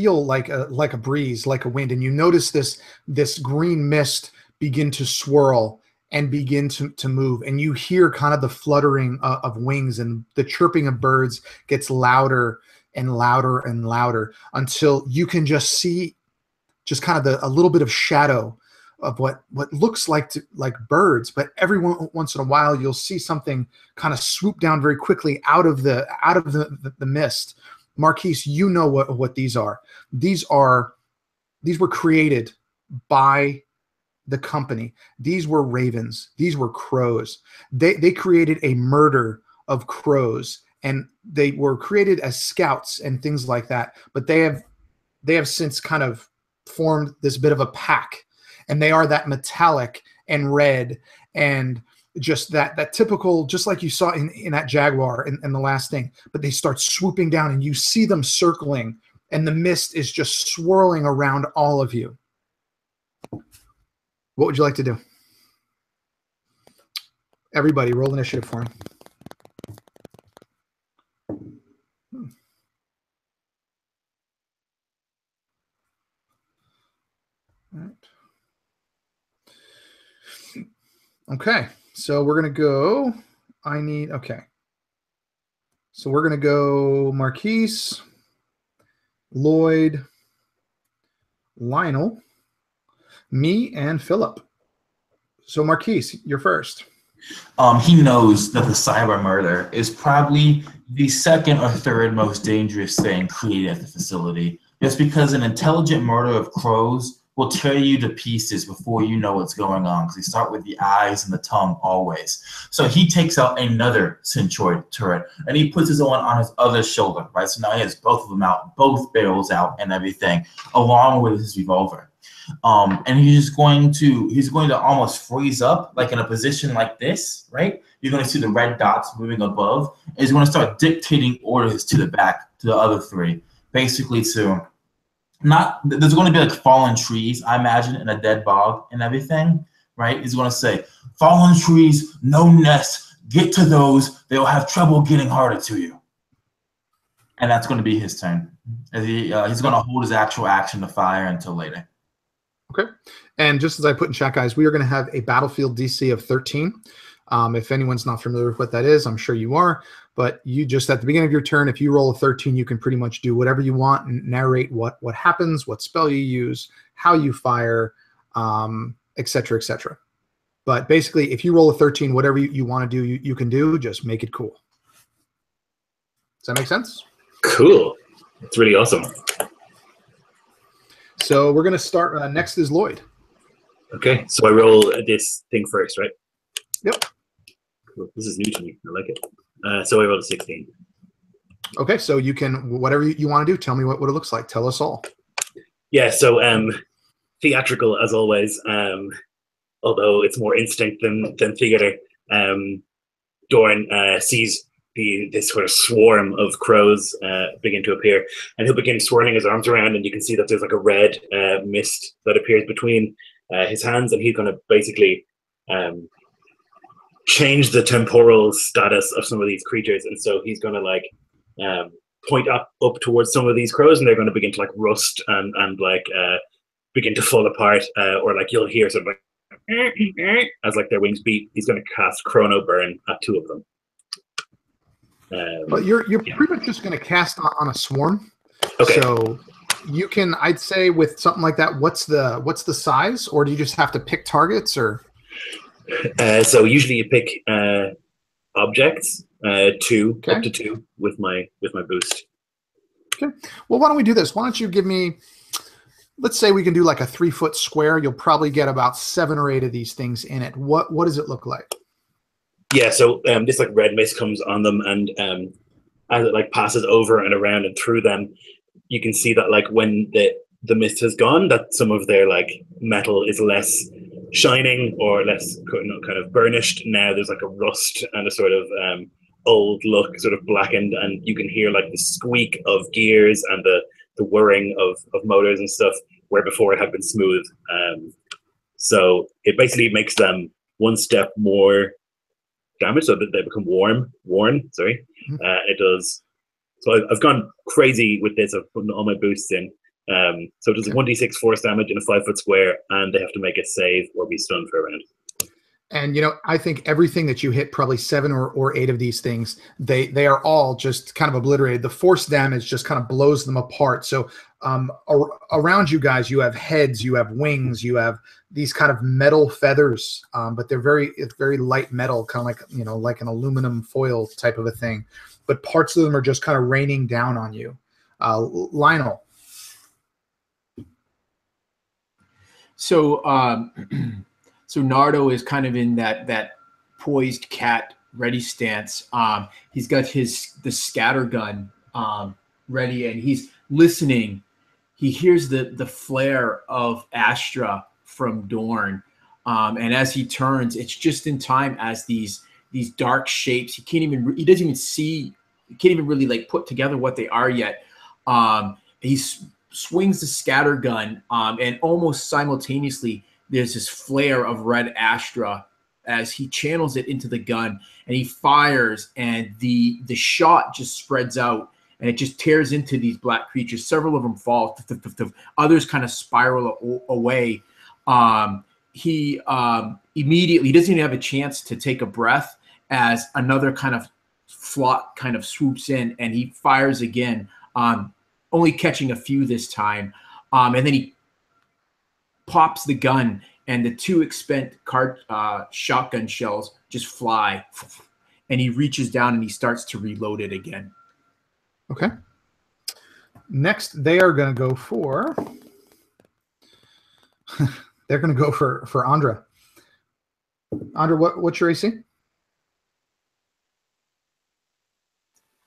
like a breeze, like a wind, and you notice this green mist begin to swirl and begin to move, and you hear kind of the fluttering of wings, and the chirping of birds gets louder and louder and louder until you can just see just kind of a little bit of shadow of what looks like birds, but every once in a while you'll see something kind of swoop down very quickly out of the mist. Marquise, you know what these are. These were created by the company. These were ravens. These were crows. They created a murder of crows, and they were created as scouts and things like that. But they have since kind of formed this bit of a pack, and they are that metallic and red and just that typical, just like you saw in that jaguar in the last thing. But they start swooping down, and you see them circling, and the mist is just swirling around all of you. What would you like to do? Everybody, roll initiative for me. All right. Okay, so we're going to go. Okay. So we're going to go Marquise, Lloyd, Lionel, me, and Philip. So Marquise, you're first. He knows that the cyber murder is probably the 2nd or 3rd most dangerous thing created at the facility. Just because an intelligent murder of crows will tear you to pieces before you know what's going on, because they start with the eyes and the tongue always. So he takes out another centroid turret, and he puts his own on his other shoulder, right? So now he has both of them out, both barrels out and everything, along with his revolver. And he's going to almost freeze up, like in a position like this, right? You're going to see the red dots moving above, and he's going to start dictating orders to the back, to the other 3, basically there's going to be like fallen trees, I imagine, in a dead bog and everything, right? He's going to say, fallen trees, no nests, get to those, they'll have trouble getting harder to you. And that's going to be his turn. He's going to hold his actual action to fire until later. Okay. And just as I put in chat, guys, we are going to have a battlefield DC of 13. If anyone's not familiar with what that is, I'm sure you are. But you just, at the beginning of your turn, if you roll a 13, you can pretty much do whatever you want and narrate what happens, what spell you use, how you fire, et cetera, et cetera. But basically, if you roll a 13, whatever you want to do, you can do. Just make it cool. Does that make sense? Cool. It's really awesome. So we're going to start. Next is Lloyd. Okay, so I roll this thing first, right? Yep. Cool. This is new to me. I like it. So I rolled a 16. Okay, so you can, whatever you want to do, tell me what it looks like. Tell us all. Yeah, so theatrical as always, although it's more instinct than theater. Doran sees this sort of swarm of crows begin to appear, and he'll begin swirling his arms around, and you can see that there's like a red mist that appears between his hands, and he's going to basically change the temporal status of some of these creatures, and so he's going to like point up towards some of these crows, and they're going to begin to like rust and like begin to fall apart, or like you'll hear sort of like as like their wings beat. He's going to cast Chrono Burn at 2 of them. But you're pretty much just going to cast on a swarm. Okay. So you can, I'd say, with something like that, what's the size, or do you just have to pick targets, or? So usually you pick objects, 2 Okay. up to 2 with my boost. Okay. Well, why don't we do this? Why don't you give me? Let's say we can do like a 3-foot square. You'll probably get about 7 or 8 of these things in it. What does it look like? Yeah, so this like red mist comes on them, and as it like passes over and around and through them, you can see that like when the mist has gone, that some of their like metal is less shining or less kind of burnished. Now there's like a rust and a sort of old look, sort of blackened, and you can hear like the squeak of gears and the whirring of motors and stuff, where before it had been smooth. So it basically makes them one step more damage, so that they become worn. Sorry, it does. So I've gone crazy with this. I've put all my boosts in. So it does 1d6 force damage in a 5-foot square, and they have to make a save or be stunned for a round. And I think everything that you hit, probably 7 or 8 of these things, they are all just kind of obliterated. The force damage just kind of blows them apart. So around you guys, you have heads, you have wings, you have these kind of metal feathers, but it's very light metal, kind of like like an aluminum foil type of a thing. But parts of them are just kind of raining down on you. Lionel. So so Nardo is kind of in that poised cat ready stance. He's got the scatter gun ready, and he's listening. He hears the flare of Astra from Dorn, and as he turns, it's just in time as these dark shapes. He doesn't even see. He can't even really like put together what they are yet. He swings the scatter gun, and almost simultaneously, there's this flare of red Astra as he channels it into the gun, and he fires, and the shot just spreads out, and it just tears into these black creatures. Several of them fall. Others kind of spiral away. He immediately, he doesn't even have a chance to take a breath as another kind of flock kind of swoops in, and he fires again, only catching a few this time. And then he pops the gun, and the 2 expended shotgun shells just fly, and he reaches down and he starts to reload it again. Okay. Next, they are going to go for. They're going to go for Andra. Andra, what's your AC?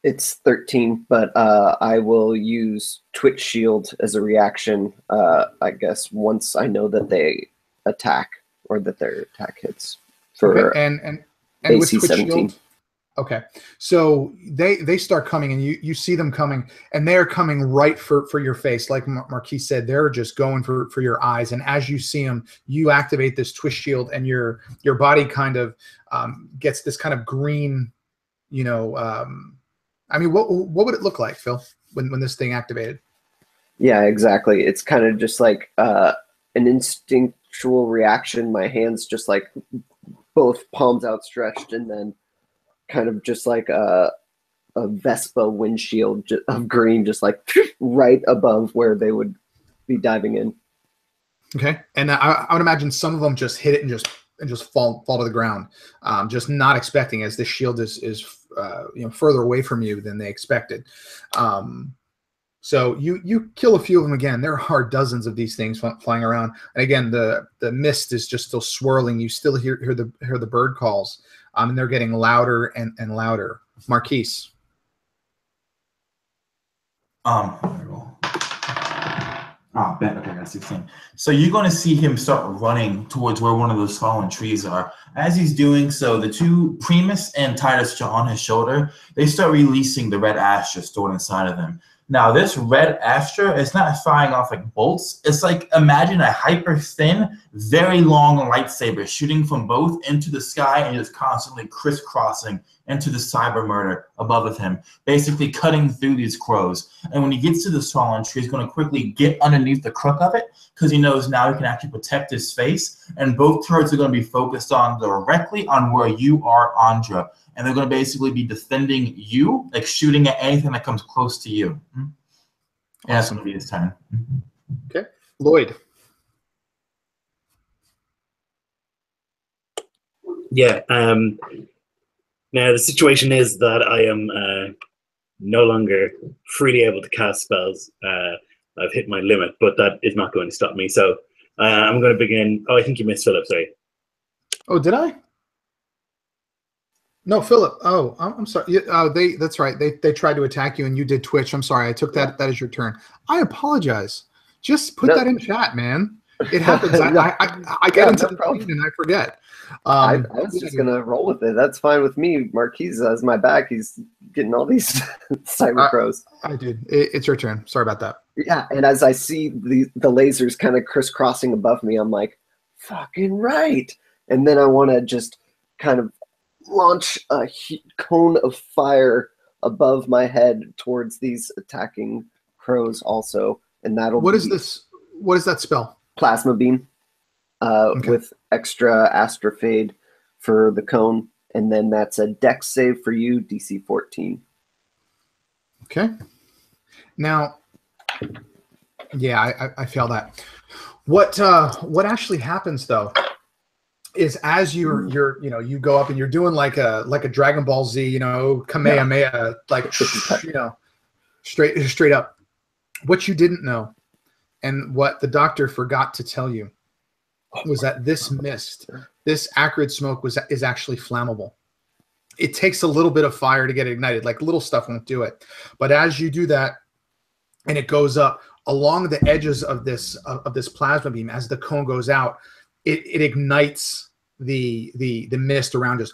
It's 13, but I will use Twitch Shield as a reaction, I guess, once I know that they attack or that their attack hits for okay. and AC with Twitch 17. Shield. Okay. So they start coming, and you see them coming, and they're coming right for your face. Like Marquis said, they're just going for your eyes. And as you see them, you activate this Twitch Shield, and your body kind of gets this kind of green, I mean, what would it look like, Phil, when this thing activated? Yeah, exactly. It's kind of just like an instinctual reaction. My hands just like both palms outstretched, and then kind of just like a Vespa windshield of green, just like right above where they would be diving in. Okay, and I would imagine some of them just hit it and just fall to the ground, just not expecting, as this shield is further away from you than they expected. So you kill a few of them again. There are dozens of these things flying around, and again the mist is just still swirling. You still hear the bird calls, and they're getting louder and louder. Marquise. Oh, Ben. Okay, I got 16. So you're going to see him start running towards where one of those fallen trees are. As he's doing so, the two Primus and Titus on his shoulder, they start releasing the red Astra stored inside of them. Now, this red Astra is not firing off like bolts. It's like, imagine a hyper thin, very long lightsaber shooting from both into the sky and just constantly crisscrossing into the cyber murder above of him, basically cutting through these crows. And when he gets to this fallen tree, he's going to quickly get underneath the crook of it because he knows now he can actually protect his face. And both turrets are going to be focused on directly on where you are, Andra. And they're going to basically be defending you, like shooting at anything that comes close to you. And that's going to be his turn. Okay. Lloyd. Yeah. Now, the situation is that I am no longer freely able to cast spells. I've hit my limit, but that is not going to stop me. So I'm going to begin. Oh, I think you missed Philip, sorry. Oh, did I? No, Philip. Oh, I'm sorry. That's right. They tried to attack you and you did Twitch. I'm sorry. I took that as your turn. I apologize. Just put that in chat, man. It happens. I get into the scene and I forget. I was just going to roll with it. That's fine with me. Marquise has my back. He's getting all these cyber crows. I did. It's your turn. Sorry about that. Yeah, and as I see the lasers kind of crisscrossing above me, I'm like, fucking right. And then I want to just kind of launch a cone of fire above my head towards these attacking crows also. And that'll What is this? What is that spell? Plasma beam with extra astrofade for the cone. And then that's a dex save for you, DC 14. Okay. Now, yeah, I fail that. What actually happens though is as you go up and you're doing like a Dragon Ball Z, Kamehameha, like straight up. What you didn't know, and what the doctor forgot to tell you, was that this mist, this acrid smoke, is actually flammable. It takes a little bit of fire to get it ignited. Like little stuff won't do it, but as you do that, and it goes up along the edges of this plasma beam, as the cone goes out, it ignites the mist around us,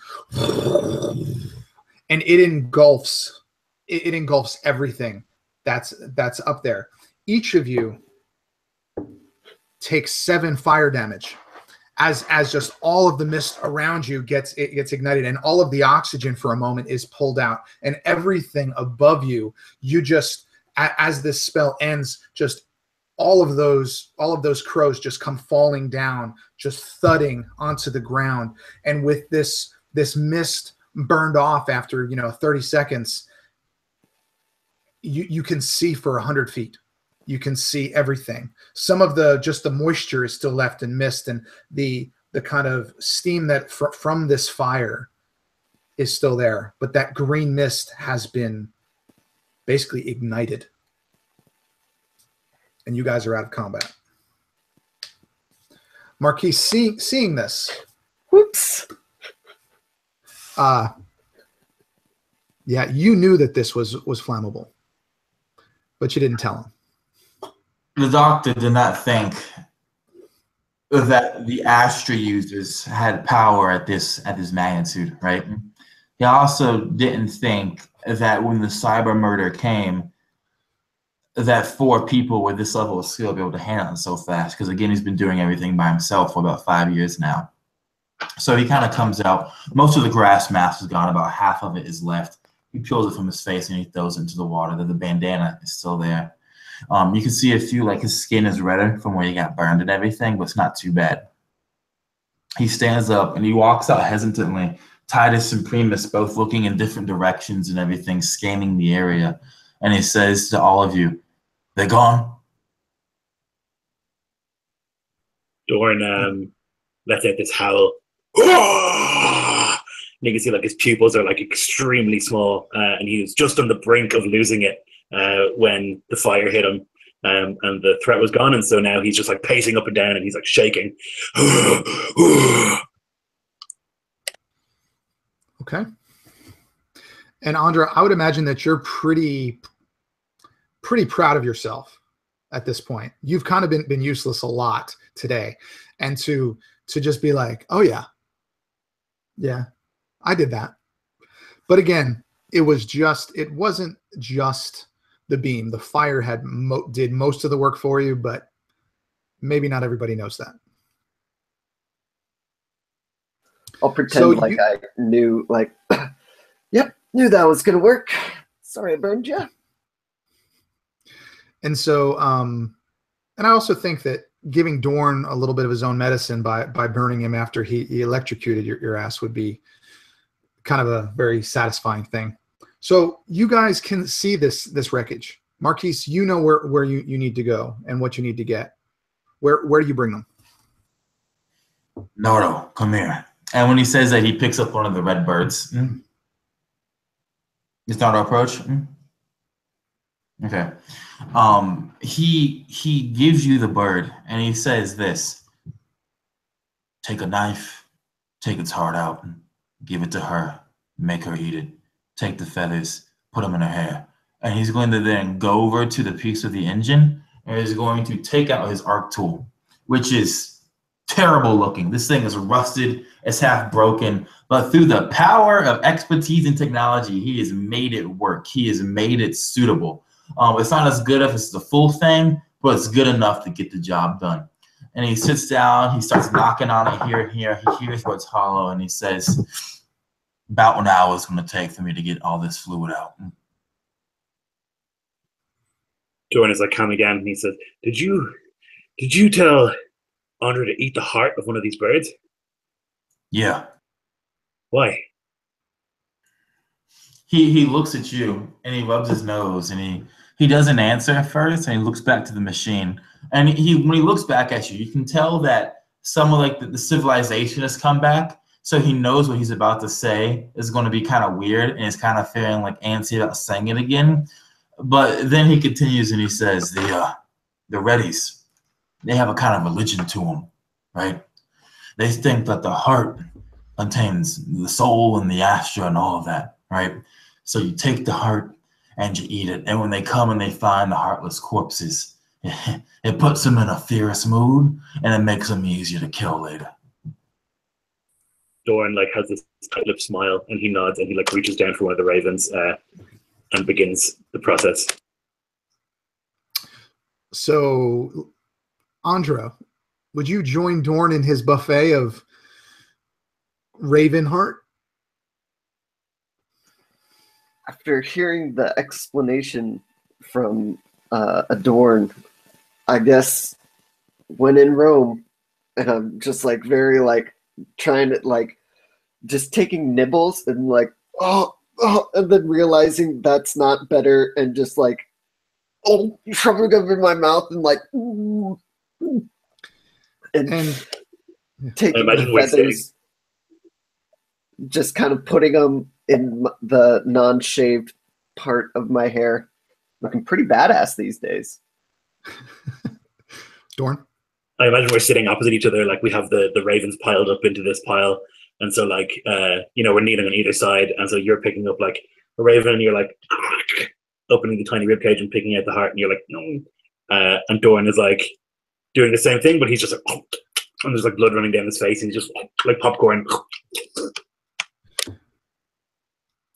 and it engulfs everything that's up there. Each of you takes 7 fire damage as just all of the mist around you gets ignited, and all of the oxygen for a moment is pulled out, and everything above you just, as this spell ends, just all of those crows just come falling down, just thudding onto the ground. And with this mist burned off after 30 seconds, you can see for 100 feet. You can see everything. Some of the moisture is still left in mist, and the kind of steam that from this fire is still there, but that green mist has been basically ignited. And you guys are out of combat. Marquise, seeing this. Whoops. Yeah, you knew that this was flammable, but you didn't tell him. The doctor did not think that the Astra users had power at this magnitude, right? He also didn't think that when the cyber murder came, that 4 people with this level of skill would be able to handle it so fast. Because again, he's been doing everything by himself for about 5 years now. So he kind of comes out. Most of the grass mass is gone. About half of it is left. He peels it from his face and he throws it into the water. The bandana is still there. You can see a few, like his skin is redder from where he got burned and everything, but it's not too bad. He stands up and he walks out hesitantly. Titus and Primus both looking in different directions and everything, scanning the area. And he says to all of you, "They're gone." Dorn lets out this howl. And you can see like his pupils are like extremely small, and he was just on the brink of losing it when the fire hit him, and the threat was gone. And so now he's just like pacing up and down, and he's like shaking. Okay. And Andra, I would imagine that you're pretty proud of yourself at this point. You've kind of been useless a lot today, and to just be like, oh yeah, I did that. But again, it wasn't just the beam. The fire did most of the work for you, but maybe not everybody knows that. I'll pretend I knew, like, yep, knew that was going to work. Sorry I burned you. And so, and I also think that giving Dorn a little bit of his own medicine by burning him after he electrocuted your ass would be kind of a very satisfying thing. So you guys can see this wreckage. Marquise, you know where you need to go and what you need to get. Where do you bring them? Nardo, come here. And when he says that, he picks up one of the red birds. It's Nardo approach. Okay. He gives you the bird and he says this: take a knife, take its heart out, give it to her, make her eat it. Take the feathers, put them in her hair. And he's going to then go over to the piece of the engine and he's going to take out his arc tool, which is terrible looking. This thing is rusted, it's half broken, but through the power of expertise and technology, he has made it work. He has made it suitable. It's not as good as the full thing, but it's good enough to get the job done. And he sits down, he starts knocking on it here and here. He hears what's hollow and he says, about an hour it's going to take for me to get all this fluid out. Dorn is like, come again. And he says, did you tell Andra to eat the heart of one of these birds? Yeah. Why? He looks at you and he rubs his nose and he doesn't answer at first and he looks back to the machine. And when he looks back at you, you can tell that some of like the civilization has come back. So he knows what he's about to say is going to be kind of weird and he's kind of feeling like antsy about saying it again. But then he continues and he says, the Reddies, they have a kind of religion to them, right? They think that the heart contains the soul and the astra and all of that, right? So you take the heart and you eat it. And when they come and they find the heartless corpses, it puts them in a fierce mood and it makes them easier to kill later. Dorn like has this tight-lipped smile and he nods and he like reaches down for one of the ravens and begins the process. So, Andra, would you join Dorn in his buffet of raven heart? After hearing the explanation from Adorn, I guess when in Rome, and I'm just like very like trying to like just taking nibbles and like and then realizing that's not better and just like shoving them in my mouth and like and taking the feathers, just kind of putting them in the non-shaved part of my hair. Looking pretty badass these days. Dorn? I imagine we're sitting opposite each other, like we have the ravens piled up into this pile, and so like we're kneeling on either side, and so you're picking up like a raven and you're like opening the tiny rib cage and picking out the heart and you're like no. And Dorn is like doing the same thing, but he's just like and there's like blood running down his face and he's just like popcorn.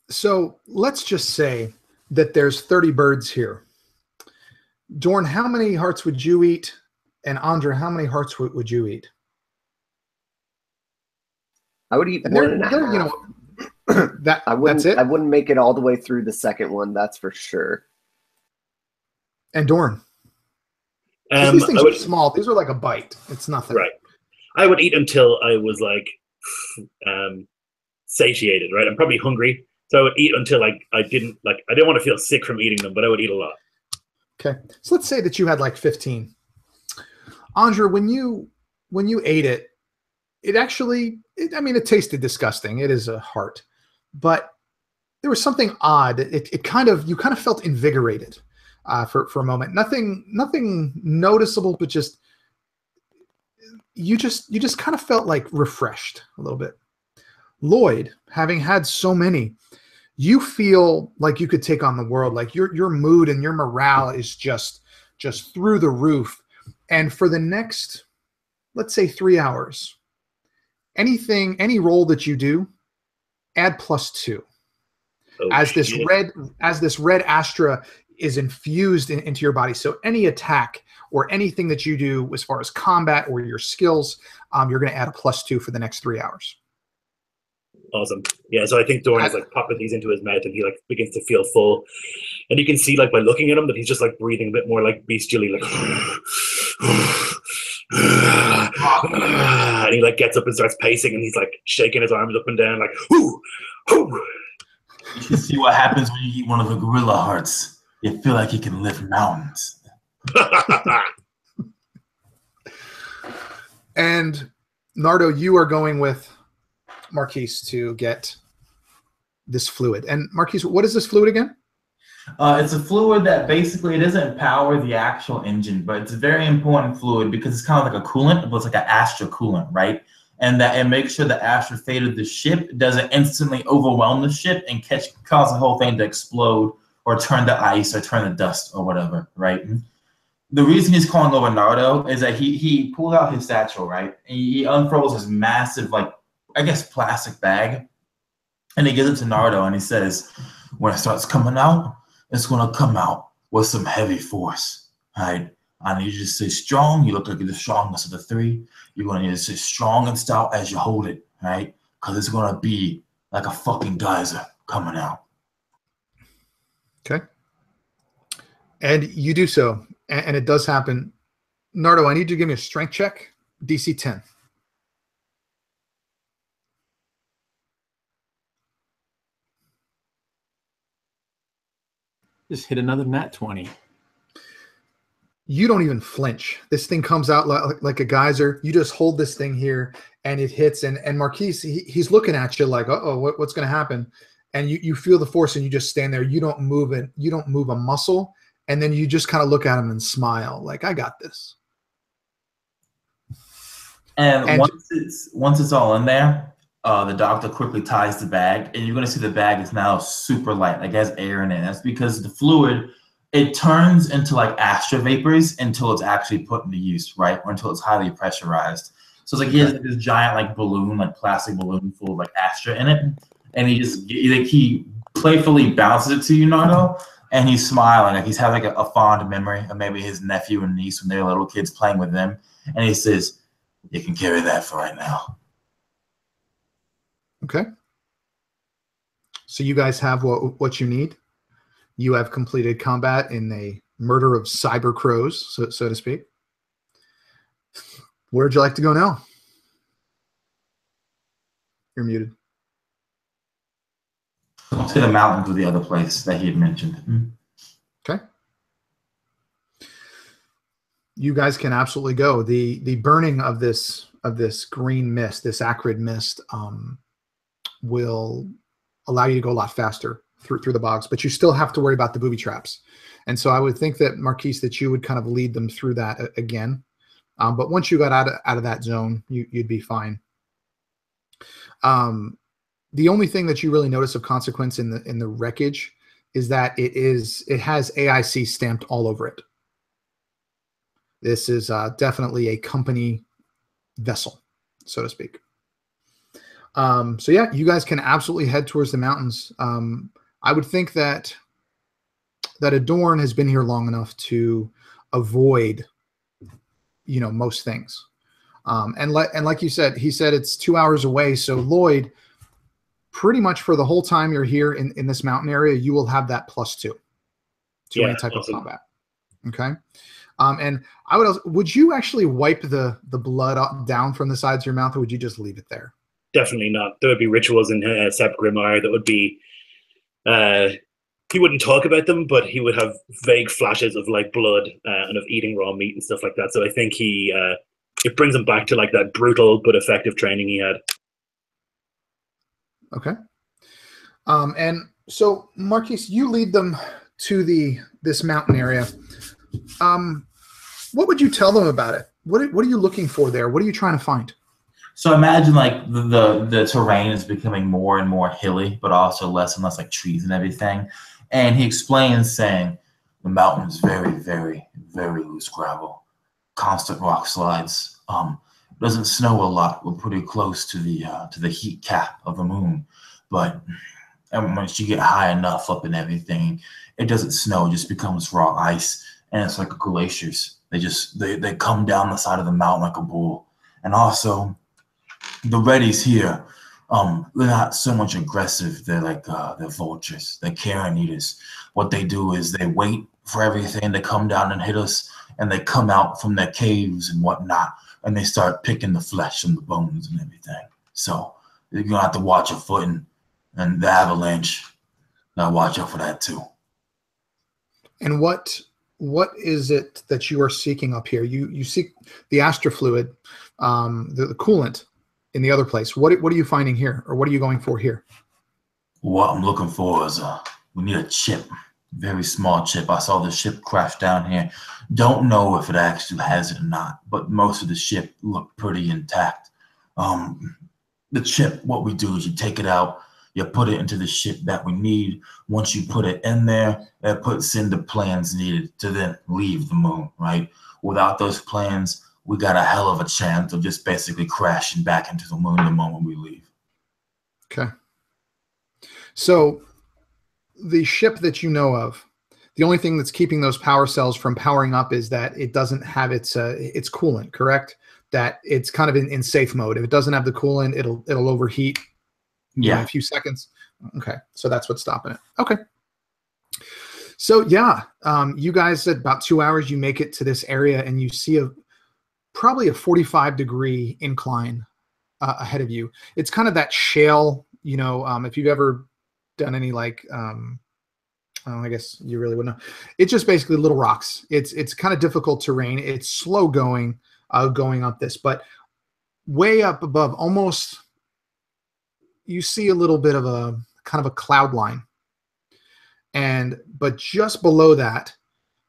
So let's just say that there's 30 birds here. Dorn, how many hearts would you eat? And Andra, how many hearts would you eat? I would eat one and a half. That's it. I wouldn't make it all the way through the second one. That's for sure. And Dorn. These things are small. These are like a bite. It's nothing. Right. I would eat until I was like satiated. Right. I'm probably hungry, so I would eat until I didn't want to feel sick from eating them, but I would eat a lot. Okay. So let's say that you had like 15. Andra, when you ate it, it actually, it tasted disgusting. It is a heart, but there was something odd. You kind of felt invigorated for a moment. Nothing noticeable, but you just kind of felt like refreshed a little bit. Lloyd, having had so many, you feel like you could take on the world. Like your mood and your morale is just through the roof. And for the next, let's say 3 hours, any roll that you do, add +2. Oh, as this red Astra is infused into your body. So any attack or anything that you do as far as combat or your skills, you're going to add a +2 for the next 3 hours. Awesome. Yeah, so I think Dorn is like popping these into his mouth and he like begins to feel full. And you can see like by looking at him that he's just like breathing a bit more like bestially, like and he like gets up and starts pacing and he's like shaking his arms up and down like whoo, whoo. You can see what happens when you eat one of the gorilla hearts. You feel like you can lift mountains. And Nardo, you are going with Marquise to get this fluid. And Marquise, what is this fluid again? It's a fluid that basically, it doesn't power the actual engine, but it's a very important fluid because it's kind of like a coolant, but it's like an Astra coolant, right? And that it makes sure the Astra fate of the ship doesn't instantly overwhelm the ship and cause the whole thing to explode or turn to ice or turn to dust or whatever, right? The reason he's calling over Nardo is that he pulled out his satchel, right? And he unfurls his massive, like, I guess, plastic bag, and he gives it to Nardo, and he says, when it starts coming out, it's going to come out with some heavy force, right? I need you to stay strong. You look like you're the strongest of the three. You're going to need to stay strong and stout as you hold it, right? Because it's going to be like a fucking geyser coming out. Okay. And you do so, and it does happen. Nardo, I need you to give me a strength check, DC 10. Just hit another nat 20. You don't even flinch. This thing comes out like a geyser. You just hold this thing here, and it hits. And Marquise, he's looking at you like, uh-oh, what's going to happen? And you feel the force, and you just stand there. You don't move it. You don't move a muscle. And then you just kind of look at him and smile, like, I got this. And once it's all in there, the doctor quickly ties the bag, and you're going to see the bag is now super light, like it has air in it. That's because the fluid, it turns into like Astra vapors until it's actually put into use, right? Or until it's highly pressurized. So it's like he has this giant like balloon, like plastic balloon full of like Astra in it, and he playfully bounces it to you, Nardo, and he's smiling, like he's having like a fond memory of maybe his nephew and niece when they were little kids playing with them, and he says, "You can carry that for right now." Okay. So you guys have what you need. You have completed combat in a murder of cyber crows, so to speak. Where'd you like to go now? You're muted. To the mountains or the other place that he had mentioned. Okay. You guys can absolutely go. The burning of this green mist, this acrid mist, will allow you to go a lot faster through the bogs, but you still have to worry about the booby traps. And so I would think that, Marquise, that you would kind of lead them through that again. But once you got out of that zone, you'd be fine. The only thing that you really notice of consequence in the wreckage is that it has AIC stamped all over it. This is definitely a company vessel, so to speak. So yeah, you guys can absolutely head towards the mountains. I would think that Adorn has been here long enough to avoid, most things. And like you said, he said it's 2 hours away. So Lloyd, pretty much for the whole time you're here in this mountain area, you will have that +2 to any type of combat. Okay. And would you actually wipe the blood down from the sides of your mouth, or would you just leave it there? Definitely not. There would be rituals in Sepp Grimoire that would be, he wouldn't talk about them, but he would have vague flashes of like blood and of eating raw meat and stuff like that. So I think it brings him back to like that brutal but effective training he had. Okay. And so Marquise, you lead them to this mountain area. What would you tell them about it? What are you looking for there? What are you trying to find? So imagine like the terrain is becoming more and more hilly, but also less and less like trees and everything. And he explains saying the mountain is very, very, very loose gravel, constant rock slides. Doesn't snow a lot. We're pretty close to the heat cap of the moon, but once you get high enough up and everything, it doesn't snow. It just becomes raw ice, and it's like glaciers. They come down the side of the mountain like a bull. And also, the Reddies here, they're not so much aggressive. They're like they're vultures. They're carrion eaters. What they do is they wait for everything to come down and hit us, and they come out from their caves and whatnot, and they start picking the flesh and the bones and everything. So you're gonna have to watch your footing, and the avalanche. Now watch out for that too. And what is it that you are seeking up here? You seek the astrofluid, the coolant in the other place. What are you finding here, or what are you going for here? What I'm looking for is we need a chip, very small chip. I saw the ship crash down here. Don't know if it actually has it or not, but most of the ship looked pretty intact. The chip, what we do is you take it out, you put it into the ship that we need. Once you put it in there, it puts in the plans needed to then leave the moon, right? Without those plans, we got a hell of a chance of just basically crashing back into the moon the moment we leave. Okay. So the ship that you know of, the only thing that's keeping those power cells from powering up is that it doesn't have its coolant, correct? That it's kind of in safe mode. If it doesn't have the coolant, it'll overheat. Yeah, in a few seconds. Okay, so that's what's stopping it. Okay. So yeah, you guys at about 2 hours, you make it to this area, and you see probably a 45-degree incline ahead of you. It's kind of that shale, if you've ever done any like, I guess you really wouldn't know. It's just basically little rocks. It's kind of difficult terrain. It's slow going up this, but way up above, almost, you see a little bit of a kind of a cloud line. But just below that,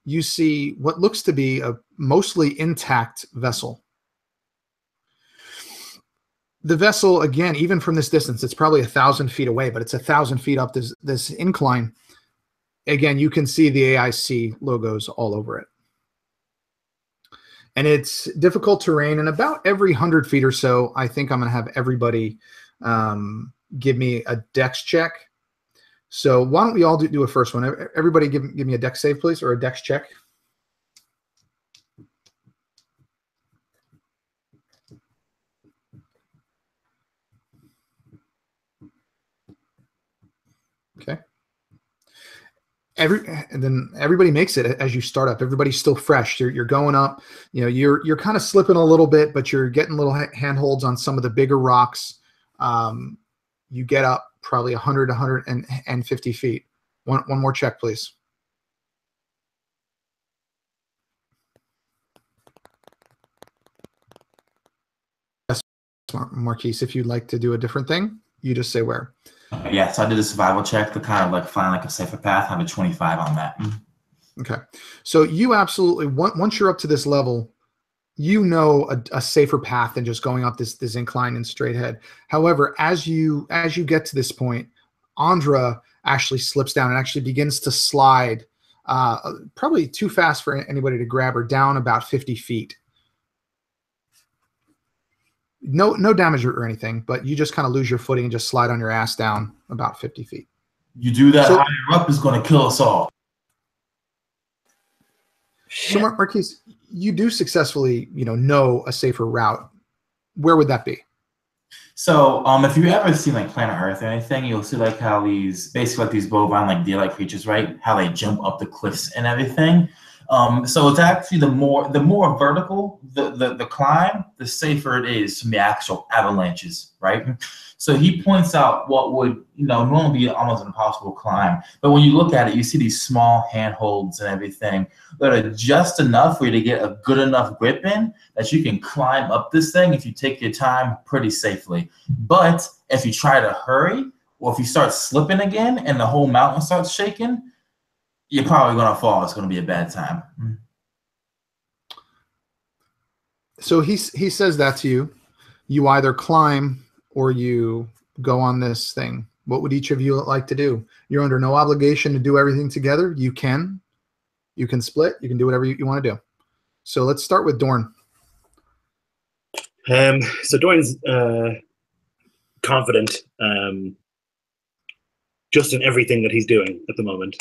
you see what looks to be a mostly intact vessel. The vessel, again, even from this distance, it's probably 1,000 feet away, but it's 1,000 feet up this incline. Again, you can see the AIC logos all over it. And it's difficult terrain, and about every 100 feet or so, I think I'm going to have everybody give me a dex check. So why don't we all do a first one? Everybody give me a dex save, please, or a dex check. Okay. And then everybody makes it as you start up. Everybody's still fresh. You're going up. You're kind of slipping a little bit, but you're getting little handholds on some of the bigger rocks. You get up probably 100, 150 feet. One more check, please. Yes, Marquise, if you'd like to do a different thing, you just say where. Yeah, so I did a survival check to kind of like find like a safer path. I have a 25 on that. Okay. So you absolutely, once you're up to this level, a safer path than just going up this incline and straight ahead. However, as you get to this point, Andra actually slips down and actually begins to slide, probably too fast for anybody to grab her, down about 50 feet. No damage or anything, but you just kind of lose your footing and just slide on your ass down about 50 feet. You do that, higher up is going to kill us all. So Marquise, you do successfully, know a safer route. Where would that be? So, if you've ever seen like Planet Earth or anything, you'll see like how these basically like these bovine like deer-like creatures, right? How they jump up the cliffs and everything. So it's actually the more vertical the climb, the safer it is from the actual avalanches, right? So he points out what would normally be almost an impossible climb, but when you look at it, you see these small handholds and everything that are just enough for you to get a good enough grip in that you can climb up this thing if you take your time pretty safely. But if you try to hurry, or if you start slipping again and the whole mountain starts shaking, you're probably going to fall. It's going to be a bad time. So he says that to you. You either climb or you go on this thing. What would each of you like to do? You're under no obligation to do everything together. You can split. You can do whatever you want to do. So let's start with Dorn. So Dorn's confident just in everything that he's doing at the moment.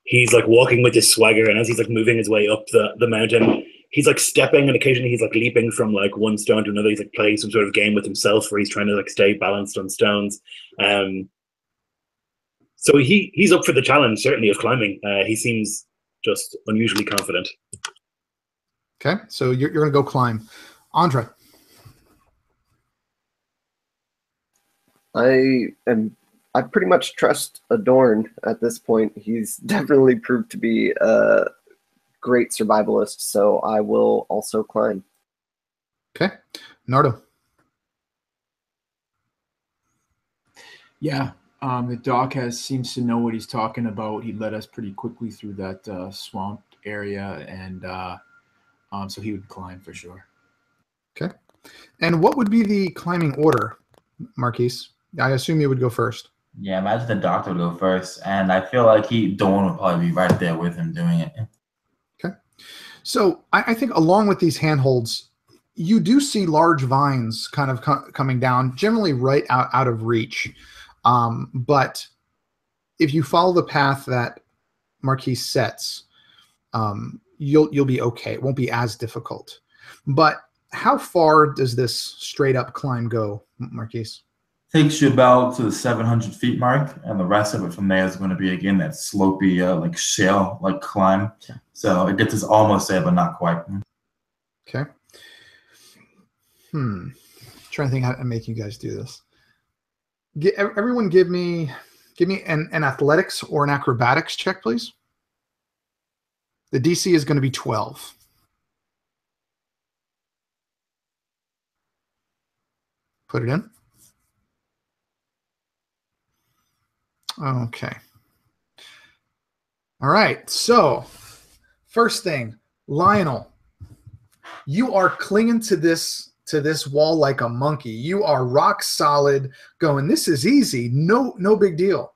He's like walking with his swagger, and as he's like moving his way up the mountain, he's like stepping, and occasionally he's like leaping from like one stone to another. He's like playing some sort of game with himself where he's trying to like stay balanced on stones. So he's up for the challenge, certainly, of climbing. He seems just unusually confident. Okay, so you're going to go climb. Andre. I pretty much trust Adorn at this point. He's definitely proved to be a great survivalist, so I will also climb. Okay. Nardo. Yeah, the doc seems to know what he's talking about. He led us pretty quickly through that swamp area, and so he would climb for sure. Okay. And what would be the climbing order, Marquise? I assume you would go first. Yeah, imagine the doctor would go first, and I feel like Dawn would probably be right there with him doing it. Okay. So I think along with these handholds, you do see large vines kind of coming down, generally right out of reach. But if you follow the path that Marquise sets, you'll be okay. It won't be as difficult. But how far does this straight up climb go, Marquise? Takes you about to the 700 feet mark, and the rest of it from there is going to be again that slopey like shale like climb. So it gets us almost there, but not quite. Okay. Trying to think how to make you guys do this. Everyone give me an athletics or an acrobatics check, please. The DC is going to be 12. Put it in. Okay. All right. So, first thing, Lionel, you are clinging to this wall like a monkey. You are rock solid, going, this is easy. No big deal.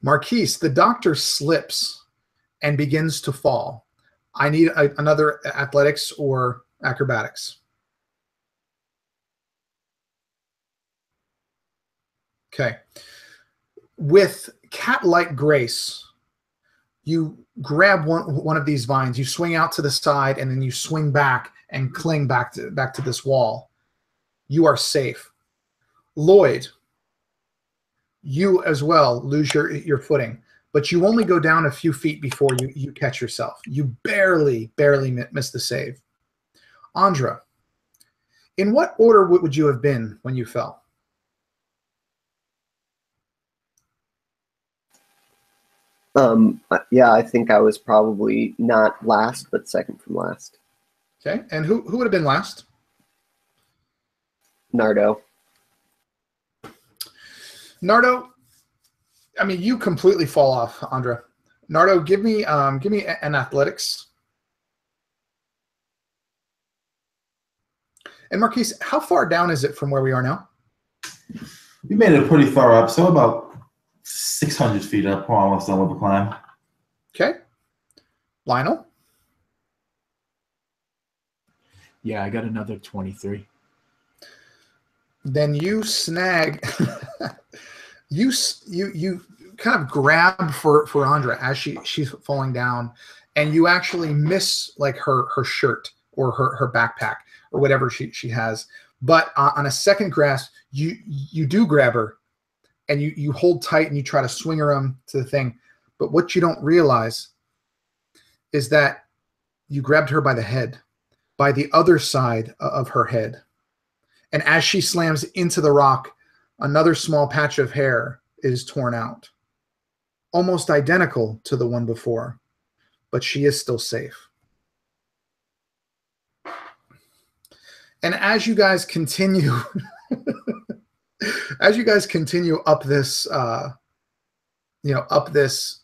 Marquise, the doctor slips and begins to fall. I need another athletics or acrobatics. Okay. With cat-like grace, you grab one of these vines, you swing out to the side, and then you swing back and cling back to this wall. You are safe. Lloyd, you as well lose your footing, but you only go down a few feet before you catch yourself. You barely miss the save. Andra, in what order would you have been when you fell? Yeah, I think I was probably not last, but second from last. Okay, and who would have been last? Nardo. Nardo, I mean, you completely fall off, Andra. Nardo, give me an athletics. And Marquise, how far down is it from where we are now? We made it pretty far up, so about 600 feet up, we're almost done with the climb. Okay. Lionel? Yeah, I got another 23. Then you snag, you kind of grab for Andra as she's falling down, and you actually miss like her shirt or her backpack or whatever she has. But on a second grasp, you do grab her, and you hold tight and you try to swing her to the thing. But what you don't realize is that you grabbed her by the head, by the other side of her head. And as she slams into the rock, another small patch of hair is torn out, almost identical to the one before, but she is still safe. And as you guys continue, up this, up this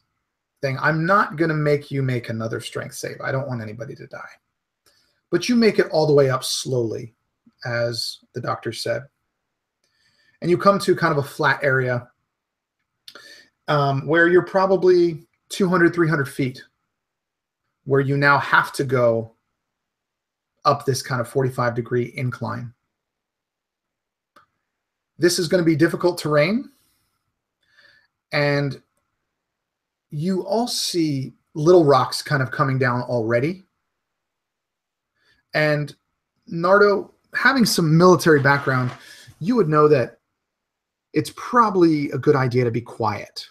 thing, I'm not going to make you make another strength save. I don't want anybody to die. But you make it all the way up slowly, as the doctor said. And you come to kind of a flat area where you're probably 200, 300 feet, where you now have to go up this kind of 45-degree incline. This is going to be difficult terrain, and you all see little rocks kind of coming down already. And Nardo, having some military background, you would know that it's probably a good idea to be quiet.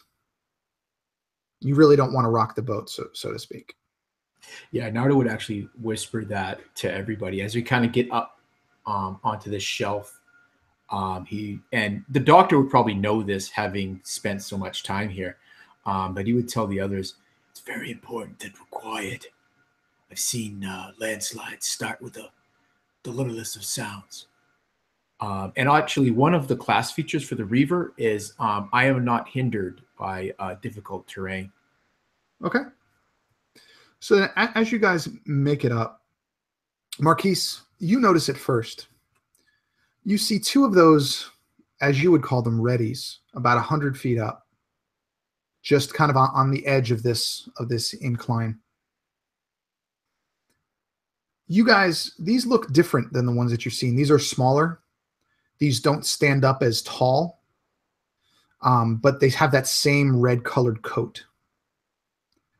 You really don't want to rock the boat, so to speak. Yeah, Nardo would actually whisper that to everybody as we kind of get up onto this shelf. And the doctor would probably know this, having spent so much time here. But he would tell the others, it's very important that we're quiet. I've seen landslides start with the littlest of sounds. And actually, one of the class features for the Reaver is I am not hindered by difficult terrain. Okay. So as you guys make it up, Marquise, you notice it first. You see two of those, as you would call them, readies, about 100 feet up, just kind of on the edge of this incline. You guys, these look different than the ones that you've seen. These are smaller. These don't stand up as tall, but they have that same red-colored coat.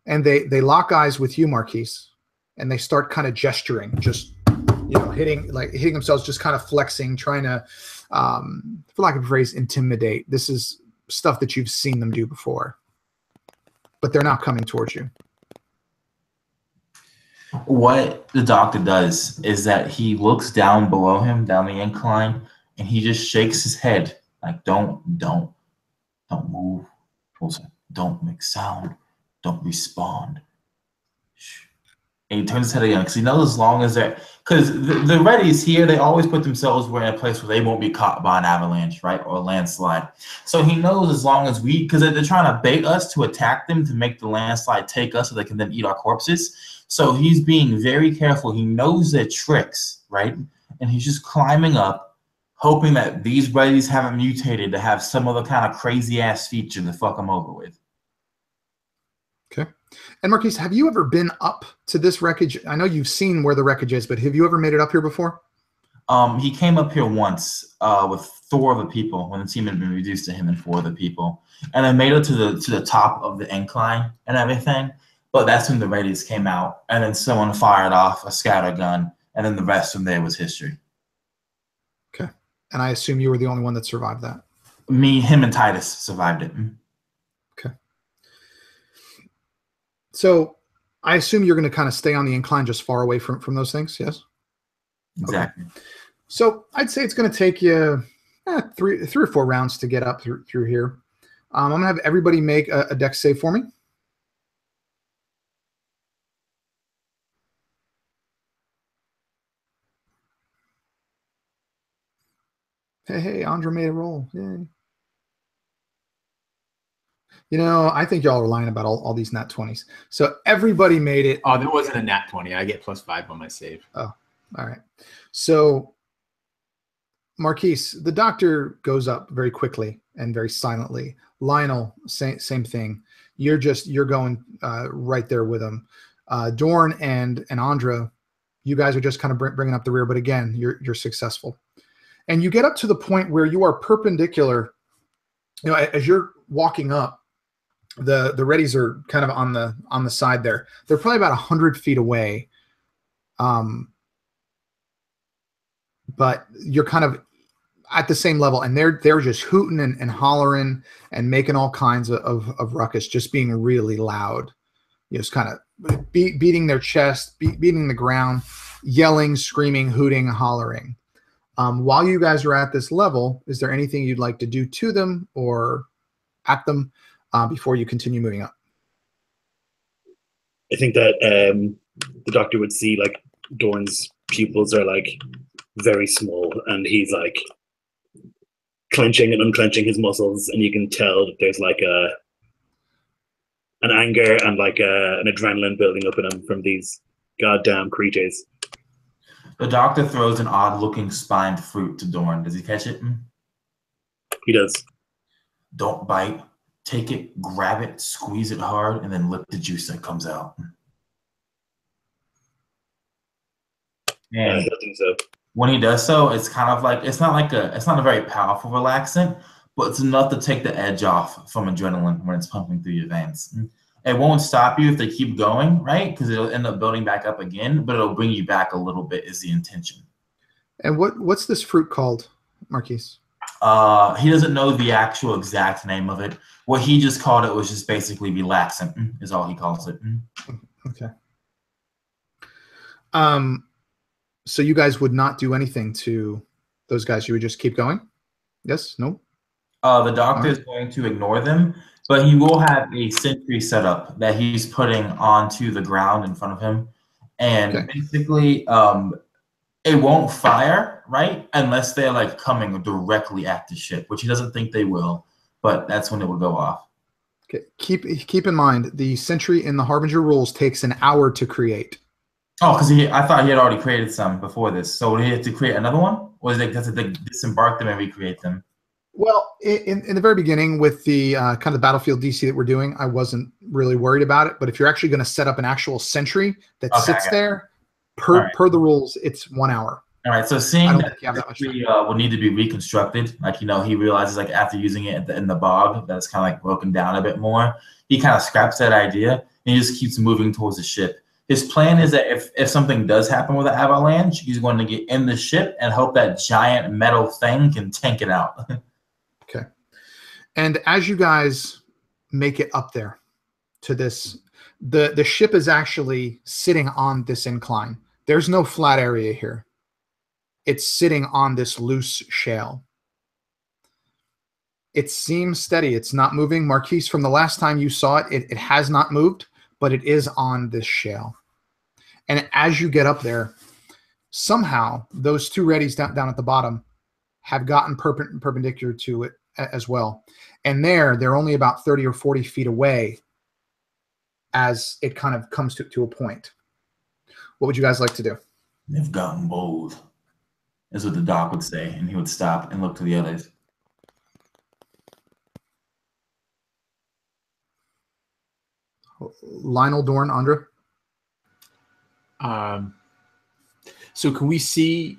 And they lock eyes with you, Marquise, and they start kind of gesturing, just hitting themselves, just kind of flexing, trying to, for lack of a phrase, intimidate. This is stuff that you've seen them do before, but they're not coming towards you. What the doctor does is that he looks down below him, down the incline, and he just shakes his head like, don't move, don't make sound, don't respond. Shh. And he turns his head again because he knows as long as they're, because the readies here, they always put themselves in a place where they won't be caught by an avalanche, right, or a landslide. So he knows as long as because they're trying to bait us to attack them to make the landslide take us so they can then eat our corpses. So he's being very careful. He knows their tricks, right? And he's just climbing up, hoping that these readies haven't mutated to have some other kind of crazy ass feature to fuck them over with. Okay. And Marquise, have you ever been up to this wreckage? I know you've seen where the wreckage is, but have you ever made it up here before? He came up here once with 4 other people when the team had been reduced to him and 4 other people, and I made it to the top of the incline and everything. But that's when the readies came out, and then someone fired off a scatter gun, and then the rest from there was history. Okay. And I assume you were the only one that survived that. Me, him, and Titus survived it. Okay. So I assume you're going to kind of stay on the incline just far away from those things, yes? Exactly. Okay. So I'd say it's going to take you three or 4 rounds to get up through here. I'm going to have everybody make a dex save for me. Hey, Andra made a roll. Yay. I think y'all are lying about all these nat 20s. So everybody made it. Oh, there wasn't a nat 20. I get +5 on my save. Oh, all right. So Marquise, the doctor goes up very quickly and very silently. Lionel, same thing. You're going right there with him. Dorn and Andra, you guys are just kind of bringing up the rear, but again, you're successful. And you get up to the point where you are perpendicular. As you're walking up, the readies are kind of on the side there. They're probably about 100 feet away. but you're kind of at the same level, and they're just hooting and hollering and making all kinds of ruckus, just being really loud. Just kind of beating their chest, beating the ground, yelling, screaming, hooting, hollering. While you guys are at this level, is there anything you'd like to do to them or at them before you continue moving up? I think that the doctor would see like Dorn's pupils are like very small, and he's like clenching and unclenching his muscles, and you can tell that there's like an anger and like an adrenaline building up in him from these goddamn creatures. The doctor throws an odd-looking spined fruit to Dorn. Does he catch it? He does. Don't bite. Take it, grab it, squeeze it hard, and then lick the juice that comes out. And I think so. when he does so, it's kind of like it's not a very powerful relaxant, but it's enough to take the edge off from adrenaline when it's pumping through your veins. It won't stop you if they keep going, right? Because it'll end up building back up again, but it'll bring you back a little bit is the intention. And what's this fruit called, Marquise? He doesn't know the actual exact name of it. What he just called it was just basically relaxant, is all he calls it. Okay. So you guys would not do anything to those guys. You would just keep going? Yes? No? The doctor is going to ignore them, but he will have a sentry set up that he's putting onto the ground in front of him. And basically, it won't fire, right? Unless they're like coming directly at the ship, which he doesn't think they will, but that's when it will go off. Okay. Keep in mind, the sentry in the Harbinger rules takes an hour to create. Oh, because I thought he had already created some before this. So would he have to create another one? Or is it because they disembark them and recreate them? Well, in the very beginning with the kind of battlefield DC that we're doing, I wasn't really worried about it. But if you're actually going to set up an actual sentry that sits there, per the rules, it's 1 hour. All right. So seeing that will need to be reconstructed, like, he realizes like after using it in the bog that it's kind of like broken down a bit more. He kind of scraps that idea and he just keeps moving towards the ship. His plan is that if something does happen with an avalanche, he's going to get in the ship and hope that giant metal thing can tank it out. Okay. And as you guys make it up there to this, the ship is actually sitting on this incline. There's no flat area here. It's sitting on this loose shale. It seems steady. It's not moving. Marquise, from the last time you saw it, it has not moved, but it is on this shale. And as you get up there, somehow those two readies down at the bottom have gotten perpendicular to it as well. And they're only about 30 or 40 feet away as it kind of comes to a point. What would you guys like to do? They've gotten bold, is what the doc would say, and he would stop and look to the others. Lionel, Dorn, Andra? So can we see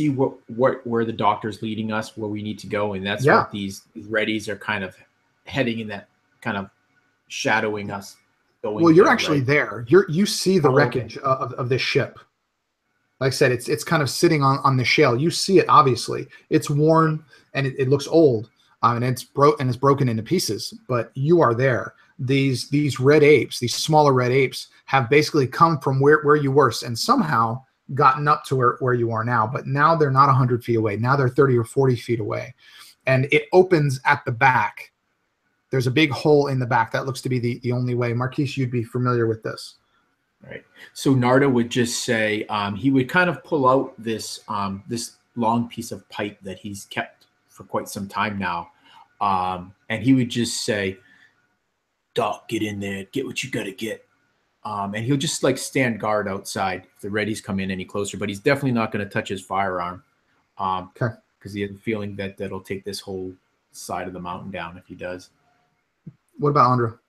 where the doctor's leading us, where we need to go? And that's what these readies are kind of heading in, that kind of shadowing us going. Well, you're actually there. You see the wreckage of this ship. Like I said, it's kind of sitting on the shale. You see it, obviously. It's worn and it looks old. And it's broken into pieces, but you are there. These red apes, these smaller red apes, have basically come from where you were and somehow gotten up to where you are now. But now they're not 100 feet away. Now they're 30 or 40 feet away. And it opens at the back. There's a big hole in the back. That looks to be the only way. Marquise, you'd be familiar with this. Right. So Narda would just say, he would kind of pull out this long piece of pipe that he's kept for quite some time now. And he would just say, Doc, get in there, get what you got to get. And he'll just like stand guard outside if the readies come in any closer, but he's definitely not going to touch his firearm. Because he has a feeling that that'll take this whole side of the mountain down if he does. What about Andra?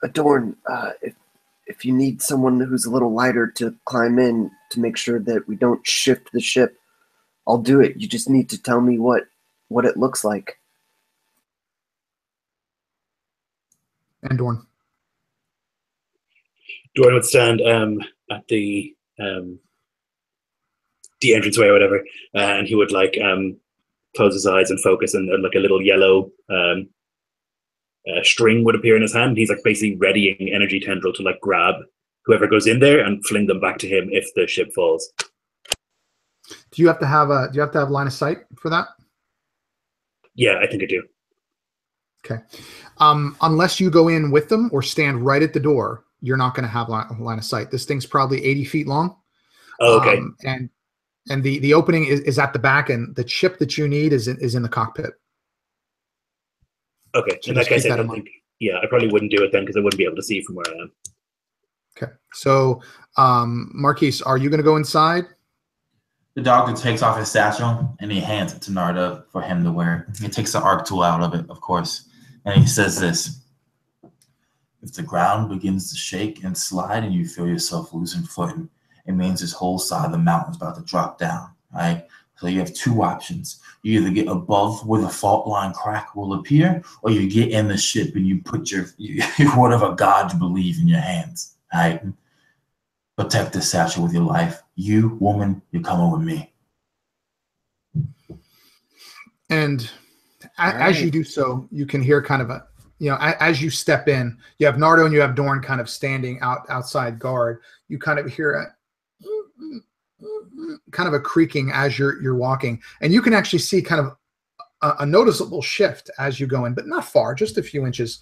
Adorn, if you need someone who's a little lighter to climb in to make sure that we don't shift the ship, I'll do it. You just need to tell me what it looks like. And Dorn. Dorn would stand at the the entranceway or whatever, and he would like close his eyes and focus, and like a little yellow string would appear in his hand. He's like basically readying energy tendril to like grab whoever goes in there and fling them back to him if the ship falls. Do you have to have line of sight for that? Yeah, I think I do. Okay. Unless you go in with them or stand right at the door, you're not going to have line of sight. This thing's probably 80 feet long. Oh, okay. And the opening is at the back, and the chip that you need is in the cockpit. Okay. So in that case, I probably wouldn't do it then, because I wouldn't be able to see from where I am. Okay. So, Marquise, are you going to go inside? The doctor takes off his satchel and he hands it to Nardo for him to wear. He takes the arc tool out of it, of course, and he says this: if the ground begins to shake and slide and you feel yourself losing footing, it means this whole side of the mountain is about to drop down, right? So you have two options. You either get above where the fault line crack will appear, or you get in the ship and you put your whatever God you believe in your hands, right? Protect this satchel with your life. You, woman, you're coming with me. And as you do so, you can hear kind of a, as you step in, you have Nardo and you have Dorn kind of standing outside guard. You kind of hear a creaking as you're walking, and you can actually see kind of a noticeable shift as you go in, but not far, just a few inches.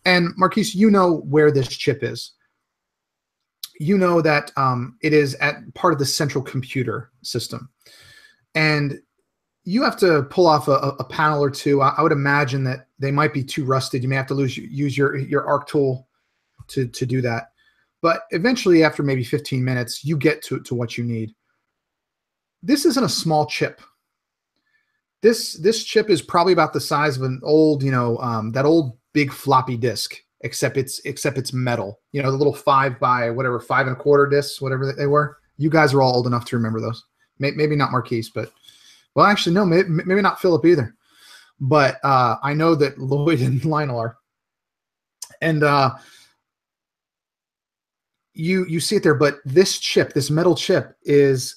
And Marquise, you know where this chip is. You know that it is at part of the central computer system, and you have to pull off a panel or two. I would imagine that they might be too rusted. You may have to use your arc tool to do that. But eventually, after maybe 15 minutes, you get to what you need. This isn't a small chip. This chip is probably about the size of an old, that old big floppy disk, except it's metal. The little 5 by whatever, 5 1/4 discs, whatever they were. You guys are all old enough to remember those. Maybe not Marquise, but well, actually no, maybe not Philip either. But I know that Lloyd and Lionel are. And you see it there, but this metal chip is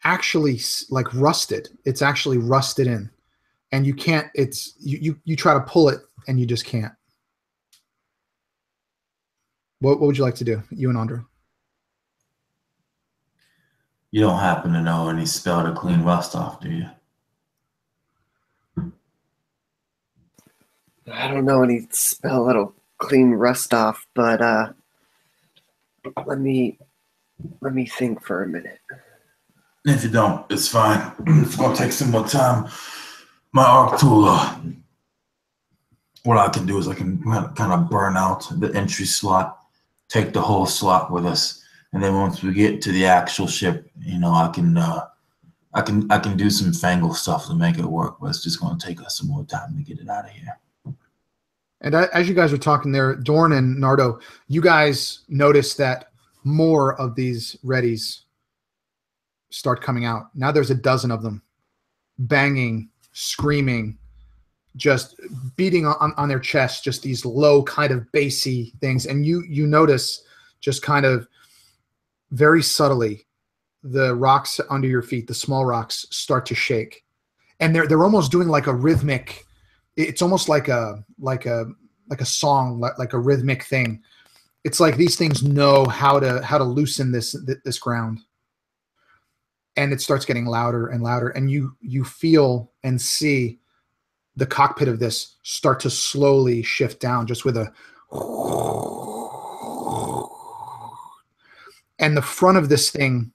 actually like rusted. It's actually rusted in, and you can't. You try to pull it and you just can't. What would you like to do, you and Andre? You don't happen to know any spell to clean rust off, do you? I don't know any spell that'll clean rust off, but let me think for a minute. If you don't, it's fine. It's gonna take some more time. My arc tool, what I can do is I can kind of burn out the entry slot, take the whole slot with us, and then once we get to the actual ship, I can do some fangle stuff to make it work, but it's just gonna take us some more time to get it out of here. And as you guys are talking there, Dorn and Nardo, you guys notice that more of these readies start coming out. Now there's a dozen of them, banging, screaming, just beating on their chest, just these low kind of bassy things. And you notice just kind of very subtly the rocks under your feet, the small rocks, start to shake. And they're almost doing like a rhythmic, it's almost like a song, like a rhythmic thing. It's like these things know how to loosen this ground. And it starts getting louder and louder, and you feel and see the cockpit of this start to slowly shift down, just with a, and the front of this thing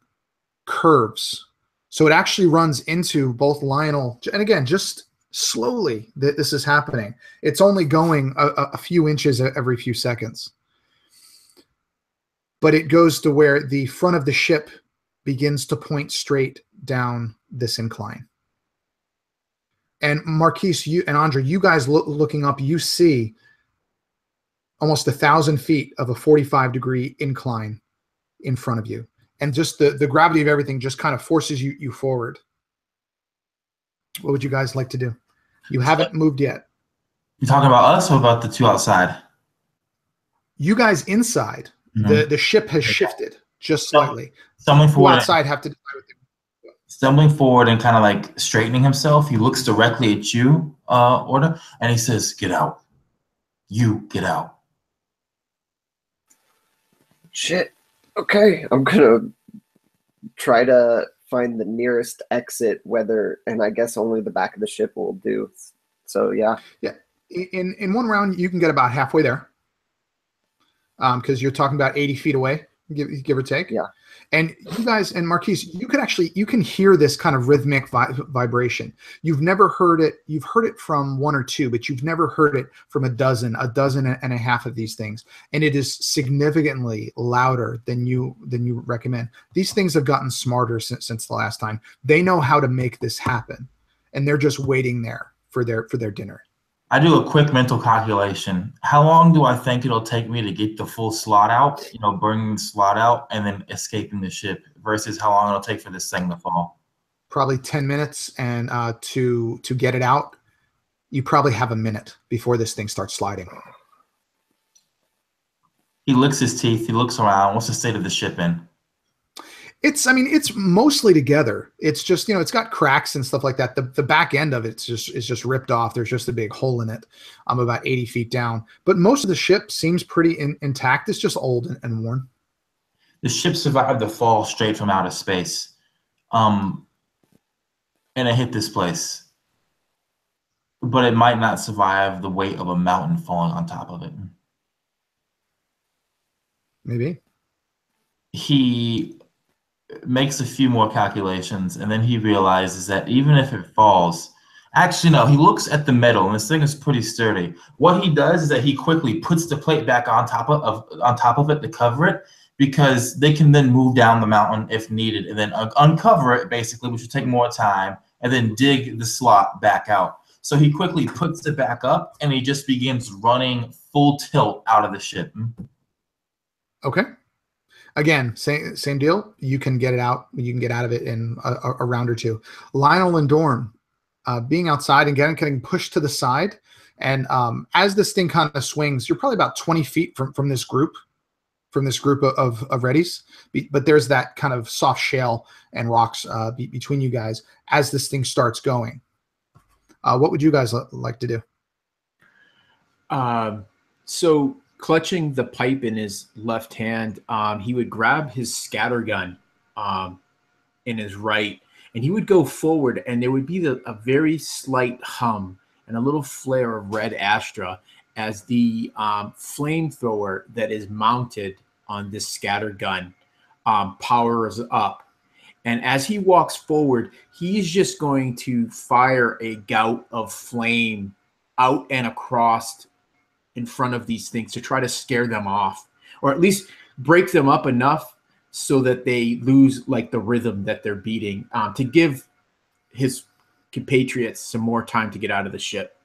curves. So it actually runs into both Lionel, and again, just slowly this is happening. It's only going a few inches every few seconds. But it goes to where the front of the ship begins to point straight down this incline. And Marquise, you and Andre, you guys looking up, you see almost 1,000 feet of a 45-degree incline in front of you. And just the gravity of everything just kind of forces you forward. What would you guys like to do? You haven't moved yet. You talking about us or about the two outside? You guys inside. Mm-hmm. The ship has shifted just slightly. Stumbling Who forward, outside have to decide what they stumbling forward and kind of like straightening himself. He looks directly at you, Order, and he says, "Get out. You get out." Shit. Okay, I'm gonna try to find the nearest exit, and I guess only the back of the ship will do. So yeah. Yeah. In one round, you can get about halfway there. Because you're talking about 80 feet away, give or take. Yeah. And you guys, and Marquise, you can hear this kind of rhythmic vibration. You've never heard it. You've heard it from one or two, but you've never heard it from a dozen and a half of these things. And it is significantly louder than you recommend. These things have gotten smarter since the last time. They know how to make this happen, and they're just waiting there for their dinner. I do a quick mental calculation. How long do I think it'll take me to get the full slot out, bringing the slot out and then escaping the ship versus how long it'll take for this thing to fall? Probably 10 minutes. And to get it out, you probably have a minute before this thing starts sliding. He licks his teeth. He looks around. What's the state of the ship in? It's mostly together. It's just, it's got cracks and stuff like that. The back end of it is just ripped off. There's just a big hole in it. I'm about 80 feet down. But most of the ship seems pretty intact. It's just old and worn. The ship survived the fall straight from outer space. And it hit this place. But it might not survive the weight of a mountain falling on top of it. Maybe. He makes a few more calculations, and then he realizes that even if it falls, actually no, he looks at the metal, and this thing is pretty sturdy. What he does is that he quickly puts the plate back on top of it to cover it, because they can then move down the mountain if needed, and then uncover it basically, which will take more time, and then dig the slot back out. So he quickly puts it back up, and he just begins running full tilt out of the ship. Okay. Again, same deal. You can get it out. You can get out of it in a round or two. Lionel and Dorn, being outside and getting pushed to the side, and as this thing kind of swings, you're probably about 20 feet from this group of Reddies. But there's that kind of soft shale and rocks between you guys as this thing starts going. What would you guys like to do? So clutching the pipe in his left hand, he would grab his scatter gun in his right, and he would go forward, and there would be a very slight hum and a little flare of red astra as the flamethrower that is mounted on this scatter gun powers up. And as he walks forward, he's just going to fire a gout of flame out and across in front of these things to try to scare them off, or at least break them up enough so that they lose like the rhythm that they're beating, to give his compatriots some more time to get out of the ship.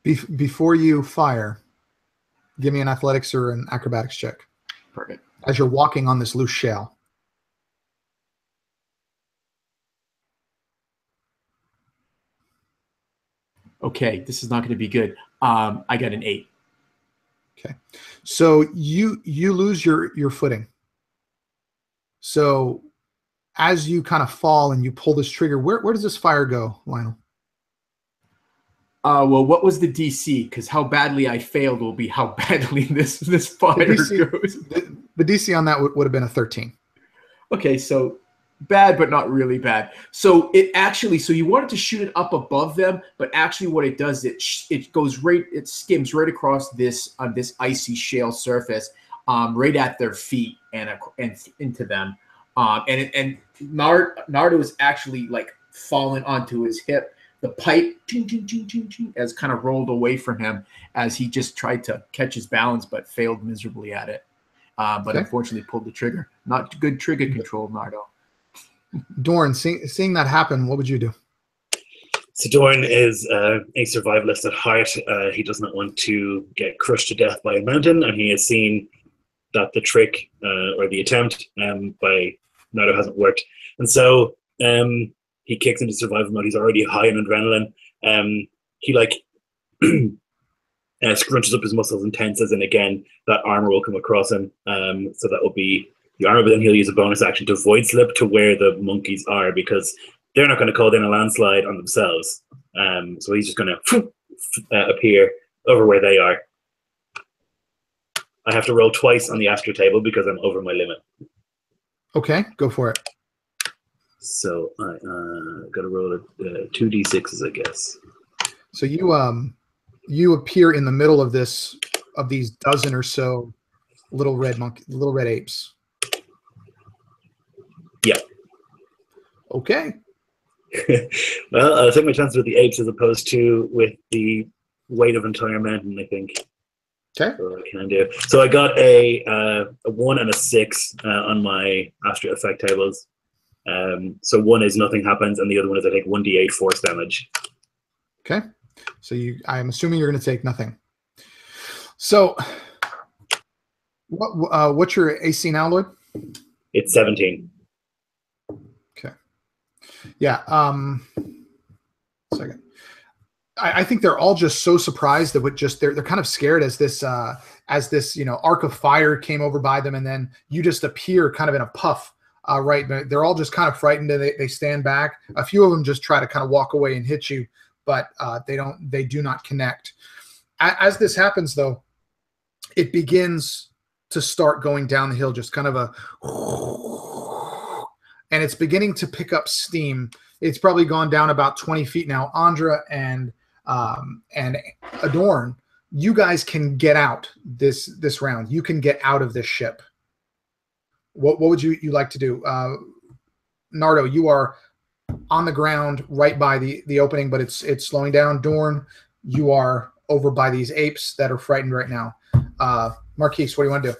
Before you fire, give me an athletics or an acrobatics check. Perfect. As you're walking on this loose shale. Okay, this is not going to be good. I got an 8. Okay, so you lose your footing. So as you kind of fall and you pull this trigger, where does this fire go, Lionel? Well, what was the DC? Because how badly I failed will be how badly this fire goes. The DC on that would have been a 13. Okay, so bad, but not really bad. So so you wanted to shoot it up above them, but actually what it does, it skims right across this icy shale surface, right at their feet and into them. And Nardo was actually like falling onto his hip. The pipe as kind of rolled away from him as he just tried to catch his balance, but failed miserably at it. But unfortunately pulled the trigger. Not good trigger control, Nardo. Dorn, seeing that happen, what would you do? So Dorn is a survivalist at heart. He does not want to get crushed to death by a mountain, and he has seen that the trick or the attempt by Nardo hasn't worked. And so he kicks into survival mode. He's already high on adrenaline. He scrunches up his muscles and tenses, and again, that armor will come across him. So that will be the armor, but then he'll use a bonus action to void slip to where the monkeys are, because they're not going to call in a landslide on themselves. So he's just going to appear over where they are. I have to roll twice on the astro table because I'm over my limit. Okay, go for it. So I got to roll 2d6s, I guess. So you appear in the middle of these dozen or so little red apes. Yeah. Okay. Well, I'll take my chances with the apes as opposed to with the weight of entire mountain, I think. Okay. So I can do. So I got a 1 and a 6 on my astro effect tables. So 1 is nothing happens, and the other one is I take 1d8 force damage. Okay. So I'm assuming you're going to take nothing. So what's your AC now, Lloyd? It's 17. Okay. Yeah. Second. I think they're all just so surprised that they're kind of scared as this arc of fire came over by them, and then you just appear kind of in a puff. Right. They're all just kind of frightened, and they stand back. A few of them just try to kind of walk away and hit you, but they do not connect. As this happens, though, it begins to start going down the hill, just kind of and it's beginning to pick up steam. It's probably gone down about 20 feet now. Andra and Adorn, you guys can get out this round. You can get out of this ship. What would you like to do? Nardo, you are on the ground right by the opening, but it's slowing down. Dorn, you are over by these apes that are frightened right now. Marquise, what do you want to do?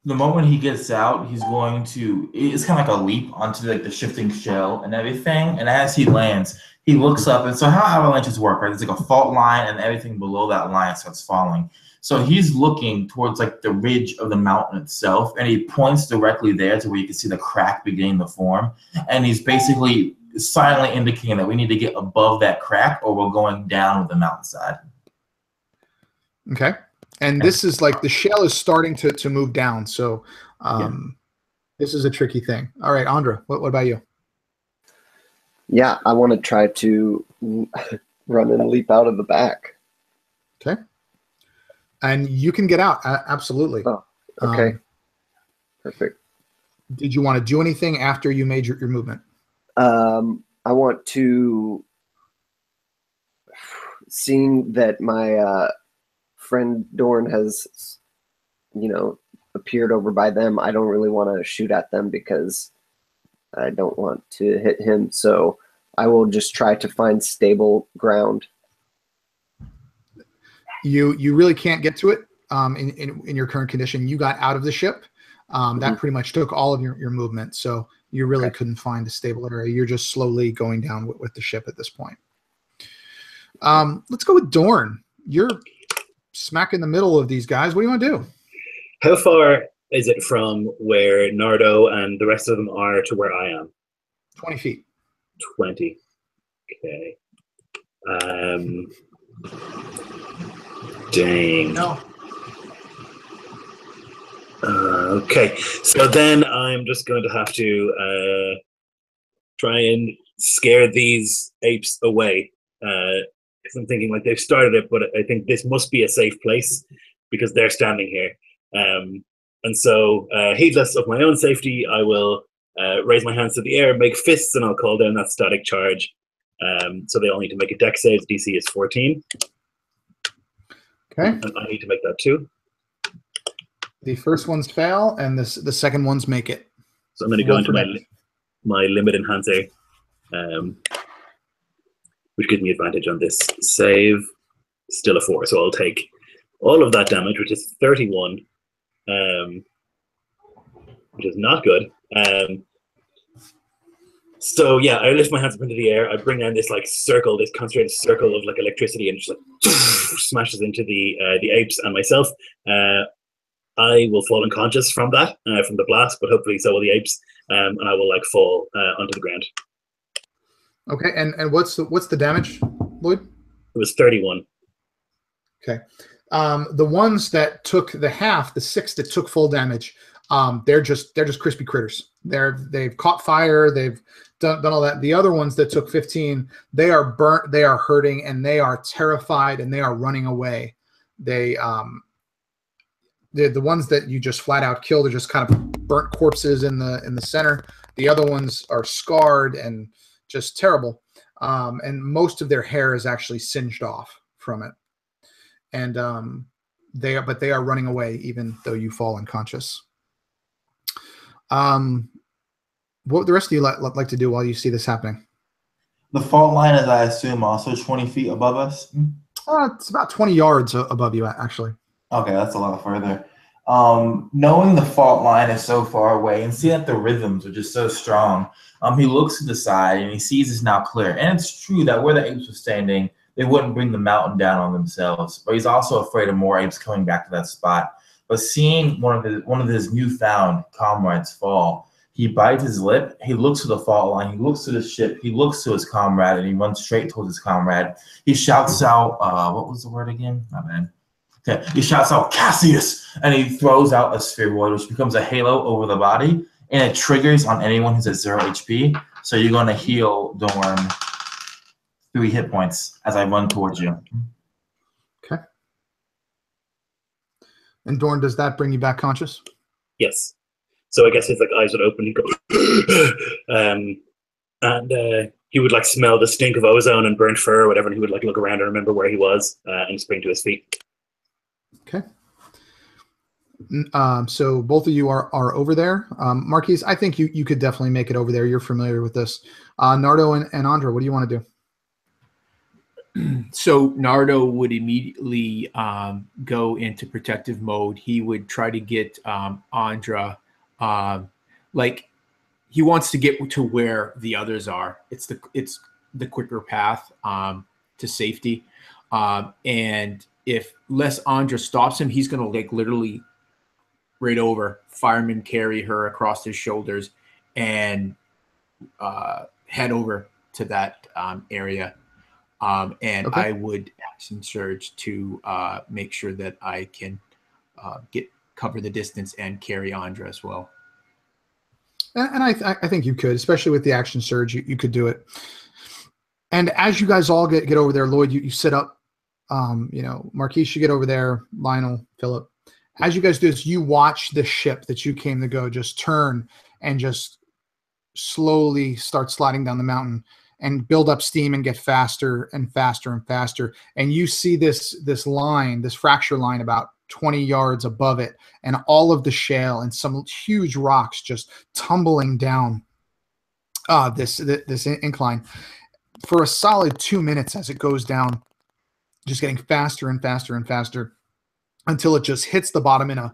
The moment he gets out, he's going to, it's kind of like a leap onto like the shifting shell and everything. And as he lands, he looks up. And so how avalanches work, right? There's like a fault line, and everything below that line starts falling. So he's looking towards like the ridge of the mountain itself, and he points directly there to where you can see the crack beginning to form. And he's basically silently indicating that we need to get above that crack or we're going down with the mountainside. Okay. And this is like the shell is starting to move down. So This is a tricky thing. All right, Andra, what about you? Yeah, I want to try to run and leap out of the back. Okay. And you can get out, absolutely. Oh, okay. Perfect. Did you want to do anything after you made your movement? I want to, seeing that my friend Dorn has, appeared over by them, I don't really want to shoot at them because I don't want to hit him. So I will just try to find stable ground. You really can't get to it in your current condition. You got out of the ship. That pretty much took all of your movement. So you really couldn't find a stable area. You're just slowly going down with the ship at this point. Let's go with Dorn. You're smack in the middle of these guys. What do you want to do? How far is it from where Nardo and the rest of them are to where I am? 20 feet. 20. Okay. Dang. No. Okay. So then I'm just going to have to try and scare these apes away. Because I'm thinking like they've started it, but I think this must be a safe place because they're standing here. And so, heedless of my own safety, I will raise my hands to the air, make fists, and I'll call down that static charge. So they all need to make a dex save. DC is 14. Okay. And I need to make that too. The first ones fail, and the second ones make it. So I'm going to go into my limit enhancer, which gives me advantage on this save. Still a 4, so I'll take all of that damage, which is 31. Which is not good. So yeah, I lift my hands up into the air. I bring down this like circle, this concentrated circle of like electricity, and just like smashes into the apes and myself. I will fall unconscious from that, from the blast, but hopefully so will the apes, and I will like fall onto the ground. Okay, and what's the damage, Lloyd? It was 31. Okay. The ones that took the 6 that took full damage, they're just crispy critters. They've caught fire. They've done all that. The other ones that took 15, they are burnt. They are hurting, and they are terrified, and they are running away. The ones that you just flat out killed are just kind of burnt corpses in the center. The other ones are scarred and just terrible. And most of their hair is actually singed off from it. And they are running away even though you fall unconscious. What would the rest of you like to do while you see this happening? The fault line is, I assume, also 20 feet above us? It's about 20 yards above you, actually. Okay, that's a lot further. Knowing the fault line is so far away and seeing that the rhythms are just so strong, he looks to the side and he sees it's now clear. And it's true that where the apes were standing, they wouldn't bring the mountain down on themselves. But he's also afraid of more apes coming back to that spot. But seeing one of his newfound comrades fall, he bites his lip. He looks to the fault line. He looks to the ship. He looks to his comrade, and he runs straight towards his comrade. He shouts out, what was the word again? My bad. Okay. He shouts out, Cassius, and he throws out a spheroid, which becomes a halo over the body, and it triggers on anyone who's at 0 HP. So you're going to heal Dorn 3 hit points as I run towards you. Okay. And Dorn, does that bring you back conscious? Yes. So I guess his eyes would open. He'd go, and he would smell the stink of ozone and burnt fur or whatever, and he would look around and remember where he was and spring to his feet. Okay. So both of you are over there. Marquise, I think you could definitely make it over there. You're familiar with this. Nardo and Andra, what do you want to do? So Nardo would immediately go into protective mode. He would try to get Andra, he wants to get to where the others are. It's the quicker path to safety. And if Les Andra stops him, he's going to literally right over, fireman carry her across his shoulders and head over to that area. And okay. I would action surge to make sure that I can cover the distance and carry Andra as well. And I think you could, especially with the action surge, you could do it. And as you guys all get over there, Lloyd, you sit up. Marquise, you get over there. Lionel, Philip. As you guys do this, you watch the ship that you came to go just turn and just slowly start sliding down the mountain and build up steam and get faster and faster and faster. And you see this line, this fracture line about 20 yards above it, and all of the shale and some huge rocks just tumbling down this incline for a solid 2 minutes as it goes down, just getting faster and faster and faster until it just hits the bottom in a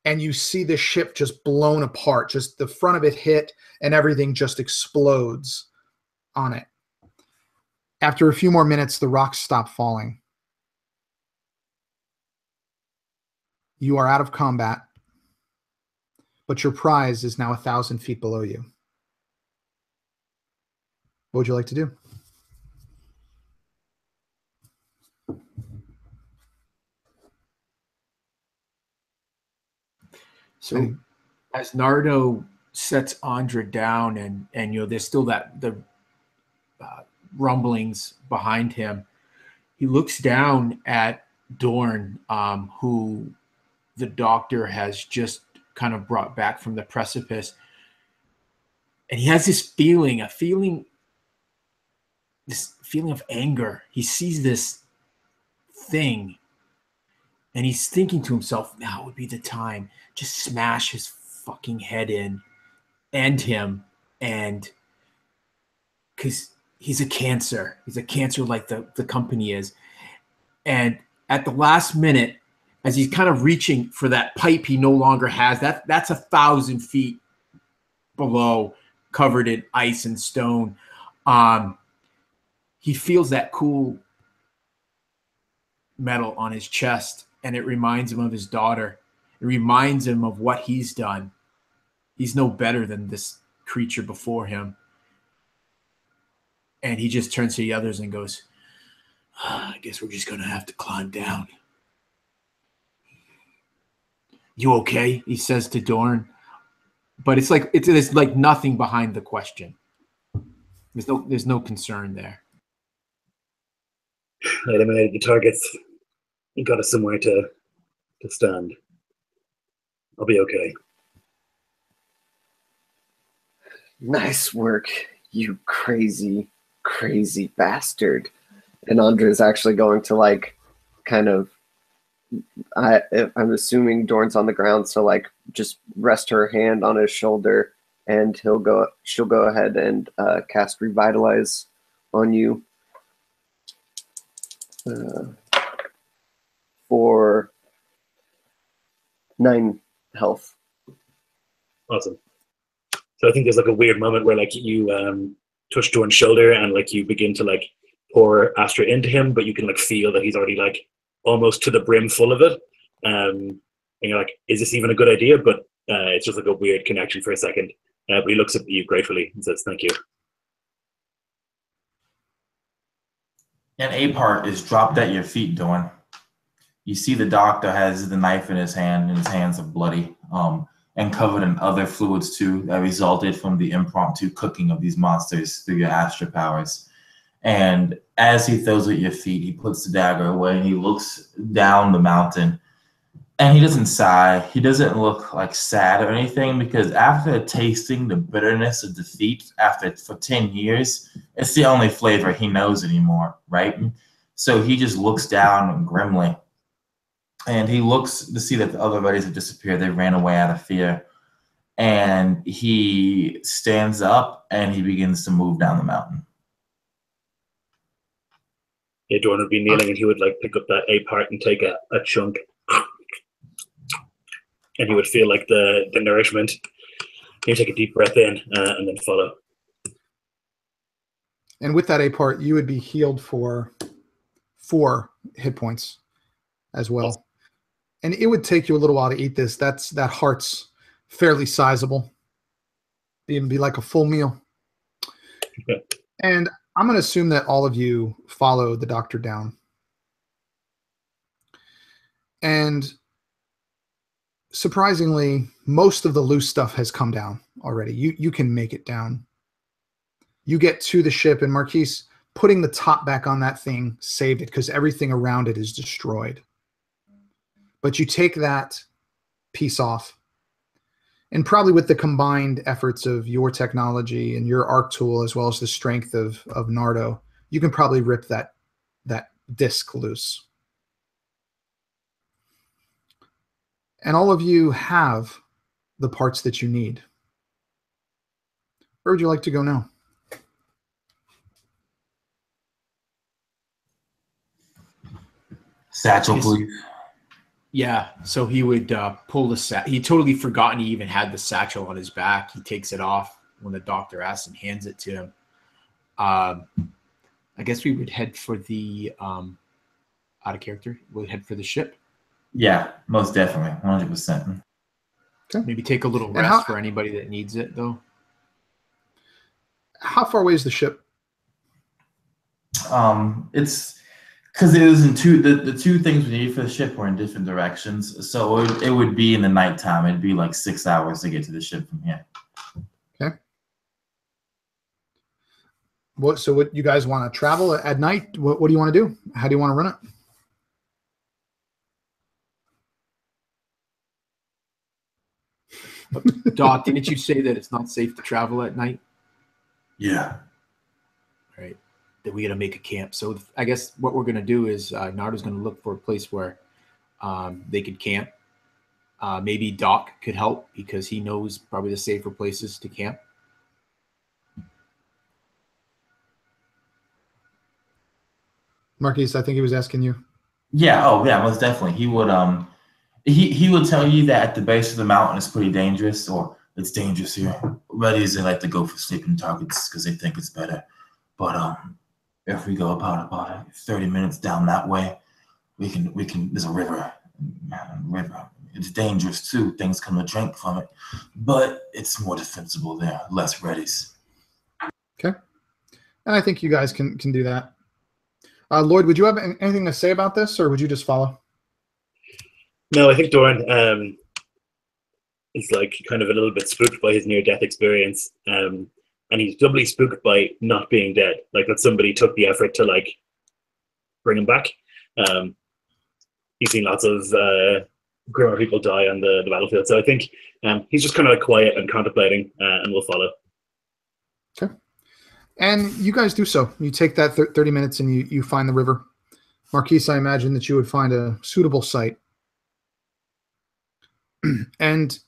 and you see the ship just blown apart, just the front of it hit and everything just explodes on it. After a few more minutes, the rocks stop falling. You are out of combat, but your prize is now 1,000 feet below you. What would you like to do? So as Nardo sets Andra down and there's still the rumblings behind him, he looks down at Dorn, who the doctor has just kind of brought back from the precipice. And he has this feeling of anger. He sees this thing and he's thinking to himself, now would be the time. Just smash his fucking head in, end him, and because he's a cancer. He's a cancer like the company is. And at the last minute, as he's kind of reaching for that pipe he no longer has, that's 1,000 feet below, covered in ice and stone. He feels that cool metal on his chest, and it reminds him of his daughter. It reminds him of what he's done. He's no better than this creature before him. And he just turns to the others and goes, I guess we're just gonna have to climb down. You okay? He says to Dorn. But it's like it's like nothing behind the question. There's no concern there. I eliminated the targets. You got us somewhere to stand. I'll be okay. Nice work, you crazy, crazy bastard. And Andre's actually going to like kind of I'm assuming Dorn's on the ground, so like just rest her hand on his shoulder and she'll go ahead and cast Revitalize on you for 9 health. Awesome. So I think there's like a weird moment where like you touch Dorn's shoulder and like you begin to like pour Astra into him, but you can like feel that he's already like almost to the brim full of it. And you're like, is this even a good idea? But it's just like a weird connection for a second. But he looks at you gratefully and says, thank you. An ape heart is dropped at your feet, Dorn. You see the doctor has the knife in his hand, and his hands are bloody and covered in other fluids too that resulted from the impromptu cooking of these monsters through your Astra powers. And as he throws it at your feet, he puts the dagger away and he looks down the mountain. And he doesn't sigh. He doesn't look like sad or anything, because after tasting the bitterness of defeat for 10 years, it's the only flavor he knows anymore, right? So he just looks down grimly. And he looks to see that the other buddies have disappeared. They ran away out of fear. And he stands up and he begins to move down the mountain. Yeah, Dorn would be kneeling and he would like pick up that ape heart and take a chunk. And he would feel like the nourishment. He'd take a deep breath in and then follow. And with that ape heart, you would be healed for 4 hit points as well. Awesome. And it would take you a little while to eat this. That heart's fairly sizable. It'd be like a full meal. Okay. And I'm going to assume that all of you follow the doctor down. And surprisingly, most of the loose stuff has come down already. You can make it down. You get to the ship, and Marquise, putting the top back on that thing saved it because everything around it is destroyed. But you take that piece off, and probably with the combined efforts of your technology and your arc tool, as well as the strength of Nardo, you can probably rip that disc loose. And all of you have the parts that you need. Where would you like to go now? Satchel, please. Yeah, so he would pull the satchel. He totally forgotten he even had the satchel on his back. He takes it off when the doctor asks and hands it to him. I guess we would head for the out of character. We'll head for the ship. Yeah, most definitely, 100%. Okay. Maybe take a little rest for anybody that needs it, though. How far away is the ship? It's because it was in the 2 things we need for the ship were in different directions. So it would be in the nighttime. It'd be like 6 hours to get to the ship from here. Okay. So what you guys want to travel at night? What do you want to do? How do you want to run it? Doc, didn't you say that it's not safe to travel at night? Yeah. Right. That we got to make a camp. So I guess what we're going to do is Nardo's going to look for a place where they could camp. Maybe Doc could help because he knows probably the safer places to camp. Marquise, I think he was asking you. Yeah. Oh, yeah. Most definitely. He would. He would tell you that at the base of the mountain it's pretty dangerous, or it's dangerous here. Reddies, they like to go for sleeping targets because they think it's better. But if we go about 30 minutes down that way, we can. There's a river. River. It's dangerous too. Things come to drink from it, but it's more defensible there. Less reddies. Okay. And I think you guys can do that. Lloyd, would you have anything to say about this, or would you just follow? No, I think Doran is like kind of a little bit spooked by his near-death experience, and he's doubly spooked by not being dead. Like that somebody took the effort to like bring him back. He's seen lots of grimmer people die on the battlefield, so I think he's just kind of like quiet and contemplating, and will follow. Okay. And you guys do so. You take that 30 minutes and you find the river. Marquise, I imagine that you would find a suitable site. And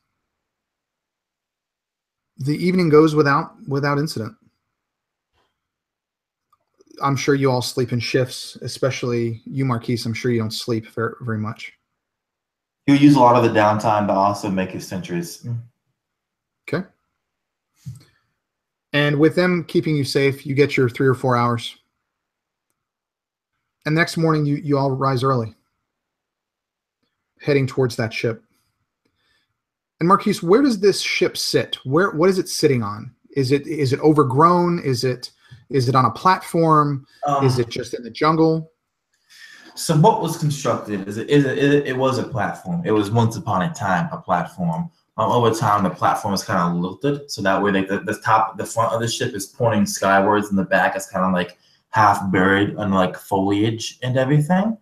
the evening goes without incident. I'm sure you all sleep in shifts, especially you, Marquise. I'm sure you don't sleep very, very much. He'll use a lot of the downtime to also make his sentries. Okay. And with them keeping you safe, you get your 3 or 4 hours. And next morning, you all rise early, heading towards that ship. And Marquise, where does this ship sit? What is it sitting on? Is it overgrown? Is it on a platform? Is it just in the jungle? So what was constructed is it was a platform. It was once upon a time a platform. Over time, the platform is kind of lifted, so that way the front of the ship is pointing skywards, and the back is kind of like half buried in like foliage and everything.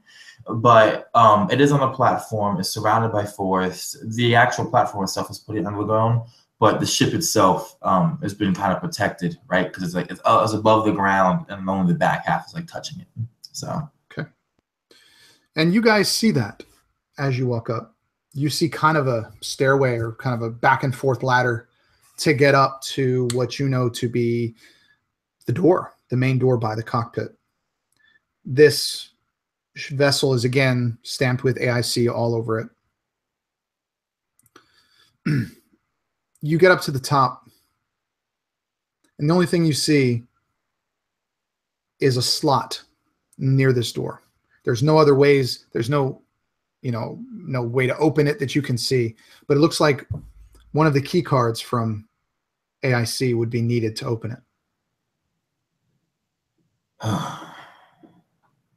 But it is on a platform. It's surrounded by forest. The actual platform itself is pretty underground, but the ship itself has been kind of protected, right? Because it's like it's above the ground, and only the back half is like touching it. So okay. And you guys see that as you walk up. You see kind of a stairway or kind of a back and forth ladder to get up to what you know to be the door, the main door by the cockpit. This vessel is again stamped with AIC all over it. You get up to the top, and the only thing you see is a slot near this door. There's no other ways. There's no way to open it that you can see, but it looks like one of the key cards from AIC would be needed to open it.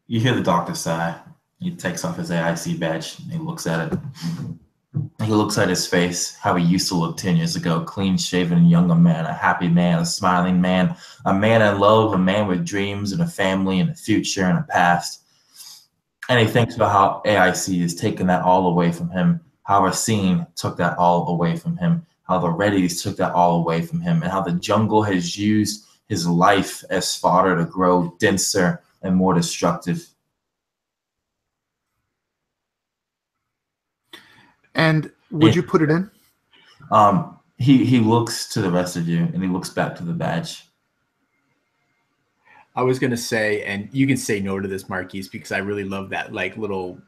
You hear the doctor sigh. He takes off his AIC badge and he looks at it. He looks at his face, how he used to look 10 years ago, clean-shaven, younger man, a happy man, a smiling man, a man in love, a man with dreams and a family and a future and a past. And he thinks about how AIC has taken that all away from him, how Racine took that all away from him, how the Reddies took that all away from him, and how the jungle has used his life as fodder to grow denser and more destructive. And would you put it in? He looks to the rest of you, and he looks back to the badge. I was gonna say, and you can say no to this, Marquise, because I really love that like little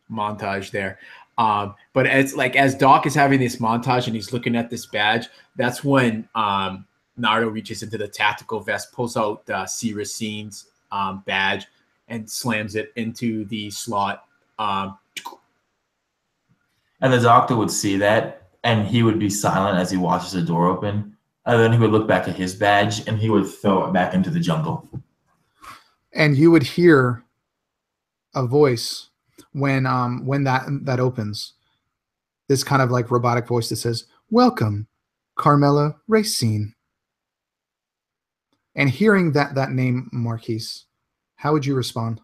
montage there. But as Doc is having this montage and he's looking at this badge, that's when Nardo reaches into the tactical vest, pulls out C. Racine's badge, and slams it into the slot. And the doctor would see that, and he would be silent as he watches the door open. And then he would look back at his badge, and he would throw it back into the jungle. And you would hear a voice when that opens. This kind of like robotic voice that says, "Welcome, Carmela Racine." And hearing that name, Marquise, how would you respond?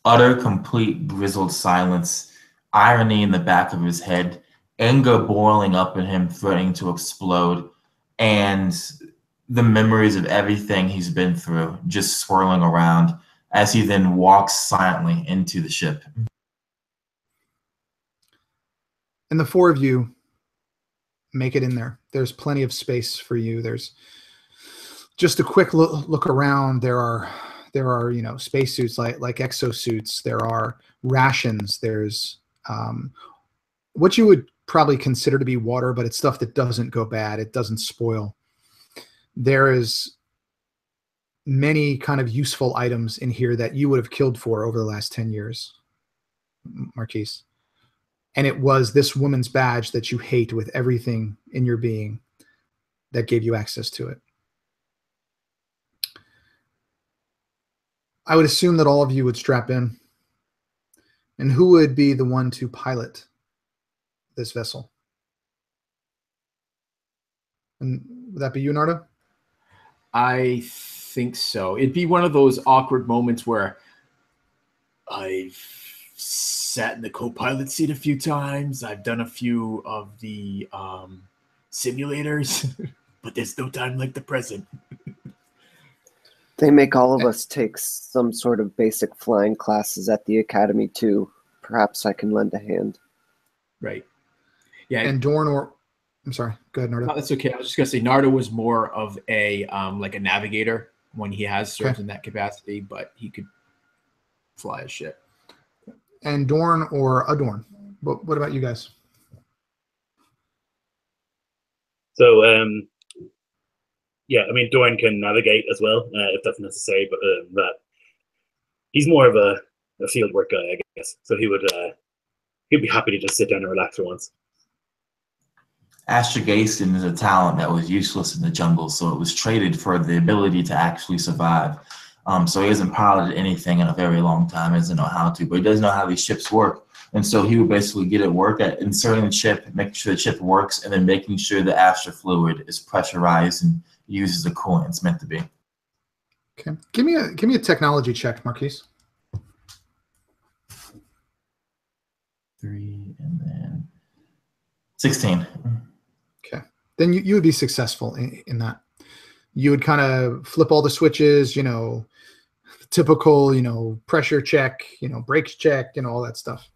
Utter, complete, grizzled silence, irony in the back of his head, anger boiling up in him, threatening to explode, and the memories of everything he's been through just swirling around as he then walks silently into the ship. And the four of you make it in there. There's plenty of space for you. There's just a quick look around. There are spacesuits like exosuits. There are rations. There's what you would probably consider to be water, but it's stuff that doesn't go bad. It doesn't spoil. There is many kind of useful items in here that you would have killed for over the last 10 years, Marquise. And it was this woman's badge that you hate with everything in your being that gave you access to it. I would assume that all of you would strap in. And who would be the one to pilot this vessel? And would that be you, Nardo? I think so. It'd be one of those awkward moments where I've sat in the co-pilot seat a few times. I've done a few of the simulators, but there's no time like the present. They make all of us take some sort of basic flying classes at the academy too. Perhaps I can lend a hand. Right. Yeah. And Dorn, or I'm sorry, go ahead, Nardo. No, that's okay. I was just gonna say Nardo was more of a like a navigator when he has served in that capacity, but he could fly a ship. And Dorn or Adorn. What about you guys? So, yeah, I mean, Dorn can navigate as well, if that's necessary, but that he's more of a field work guy, I guess. So he'd be happy to just sit down and relax for once. Astrogation is a talent that was useless in the jungle, so it was traded for the ability to actually survive. So he hasn't piloted anything in a very long time, doesn't know how to, but he does know how these ships work. And so he would basically get at work at inserting the chip, making sure the chip works, and then making sure the astro fluid is pressurized and used as a coolant it's meant to be. Okay. Give me a technology check, Marquise. 3 and then 16. Okay. Then you would be successful in that. You would kind of flip all the switches, typical, pressure check, brakes check, all that stuff.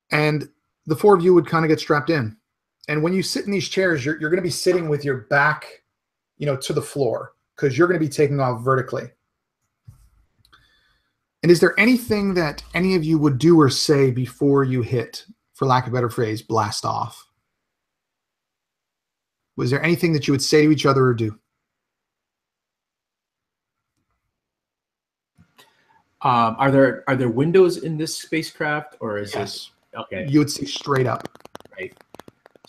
And the four of you would kind of get strapped in. And when you sit in these chairs, you're going to be sitting with your back, to the floor, because you're going to be taking off vertically. And is there anything that any of you would do or say before you hit, for lack of a better phrase, blast off? Was there anything that you would say to each other or do? Are there windows in this spacecraft, or is Yes. it okay? You would see straight up. Right.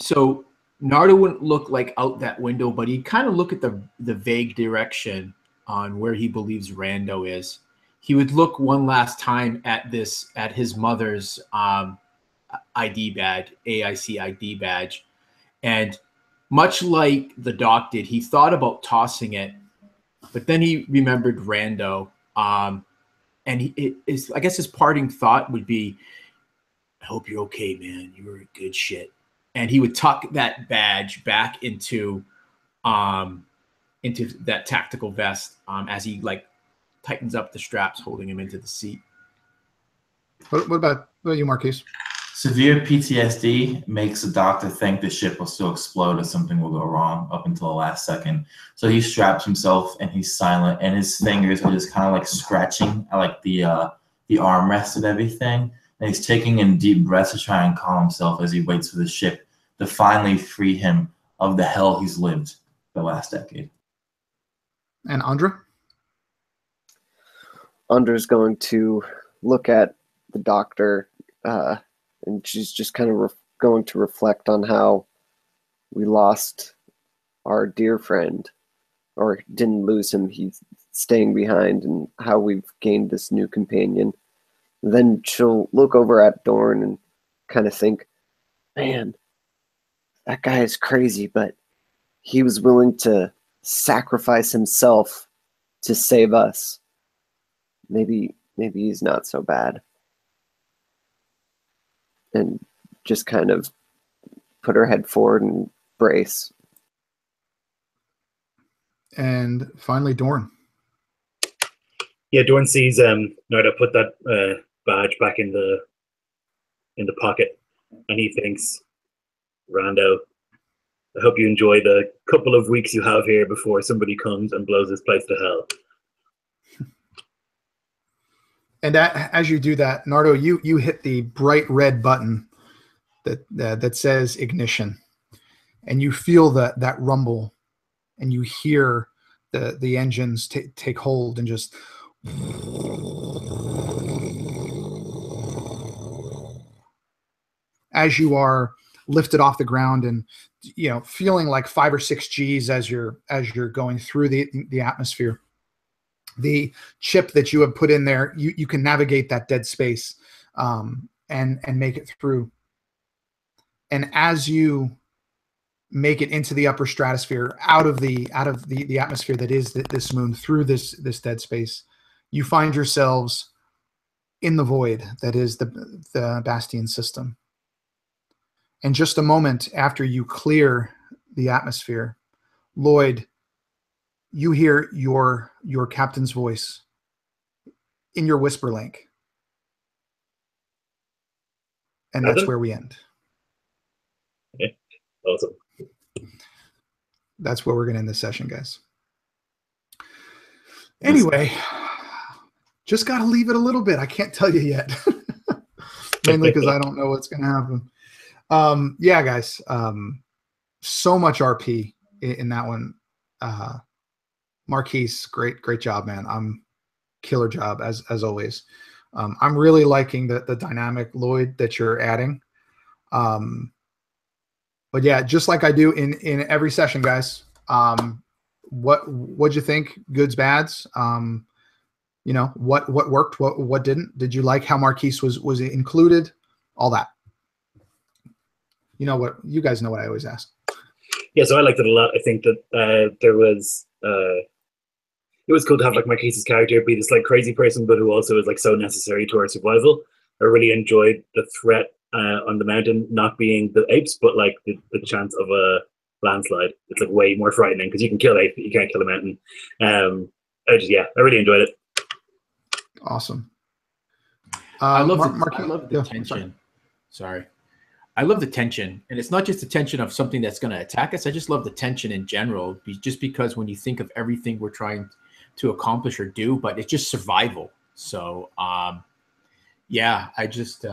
So Nardo wouldn't look like out that window, but he'd kind of look at the vague direction on where he believes Rando is. He would look one last time at his mother's ID badge, AIC ID badge, and much like the doc did, he thought about tossing it, but then he remembered Rando. And I guess his parting thought would be, I hope you're okay, man. You were good shit. And he would tuck that badge back into that tactical vest as he tightens up the straps holding him into the seat. What about you, Marquise? Severe PTSD makes the doctor think the ship will still explode or something will go wrong up until the last second. So he straps himself and he's silent, and his fingers are just kind of scratching at the armrest and everything. And he's taking in deep breaths to try and calm himself as he waits for the ship to finally free him of the hell he's lived the last decade. And Andra? Andra's going to look at the doctor, and she's just kind of going to reflect on how we lost our dear friend, or didn't lose him, he's staying behind, and how we've gained this new companion. Then she'll look over at Dorn and kind of think, man, that guy is crazy, but he was willing to sacrifice himself to save us. Maybe he's not so bad. And just kind of put her head forward and brace. And finally, Dorn. Yeah, Dorn sees Nardo put that badge back in the pocket, and he thinks, Rando, I hope you enjoy the couple of weeks you have here before somebody comes and blows this place to hell. And as you do that, Nardo, you hit the bright red button that says ignition, and you feel that rumble, and you hear the engines take hold and just. As you are lifted off the ground and feeling like 5 or 6 Gs as you're going through the atmosphere, the chip that you have put in there, you can navigate that dead space and make it through. And as you make it into the upper stratosphere, out of the atmosphere that is this moon, through this dead space, you find yourselves in the void that is the Bastion system. And just a moment after you clear the atmosphere, Lloyd, you hear your captain's voice in your whisper link. And that's where we end. Okay. Awesome. That's where we're going to end this session, guys. Anyway, just got to leave it a little bit. I can't tell you yet. Mainly because I don't know what's going to happen. Yeah, guys. So much RP in that one. Marquise, great job, man. Killer job as always. I'm really liking the dynamic, Lloyd, that you're adding. But yeah, just like I do in every session, guys. What'd you think? Goods, bads. You know, what worked, what didn't? Did you like how Marquise was included? All that. You know what? You guys know what I always ask. Yeah, so I liked it a lot. I think that there was it was cool to have like Marquise's character be this like crazy person, but who also is like so necessary to our survival. I really enjoyed the threat on the mountain not being the apes, but like the chance of a landslide. It's like way more frightening because you can kill ape, but you can't kill a mountain. I really enjoyed it. Awesome. I love the tension. Sorry. I love the tension, and it's not just the tension of something that's going to attack us. I just love the tension in general, just because when you think of everything we're trying to accomplish or do, but it's just survival. So, yeah, I just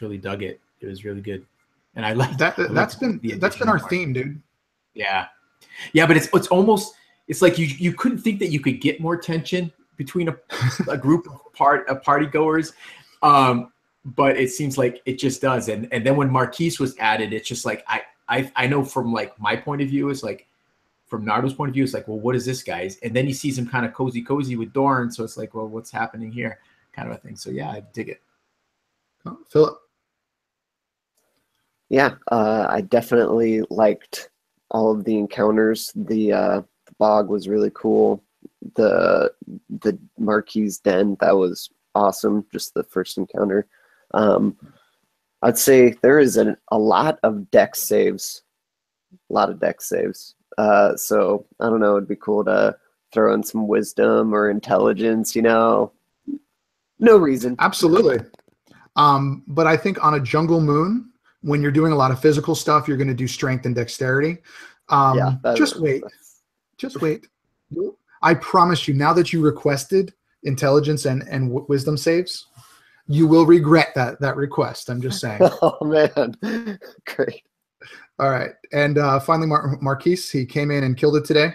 really dug it. It was really good, and I like that. That's been our theme, dude. Yeah, but it's almost like you couldn't think that you could get more tension between a group of party goers. But it seems like it just does. And then when Marquise was added, it's just like, I know from like my point of view, it's like from Nardo's point of view, it's like, well, what is this, guys? And then he sees him kind of cozy with Dorn. So it's like, well, what's happening here? Kind of a thing. So yeah, I dig it. Oh, Philip. Yeah, I definitely liked all of the encounters. The bog was really cool. The Marquise den, that was awesome. Just the first encounter. I'd say there is a lot of deck saves. So I don't know, it'd be cool to throw in some wisdom or intelligence, you know. No reason. Absolutely. But I think on a jungle moon, when you're doing a lot of physical stuff, you're going to do strength and dexterity. Just wait. I promise you, now that you requested intelligence and wisdom saves, you will regret that request. I'm just saying. Oh man, great. All right, and finally, Marquise, he came in and killed it today.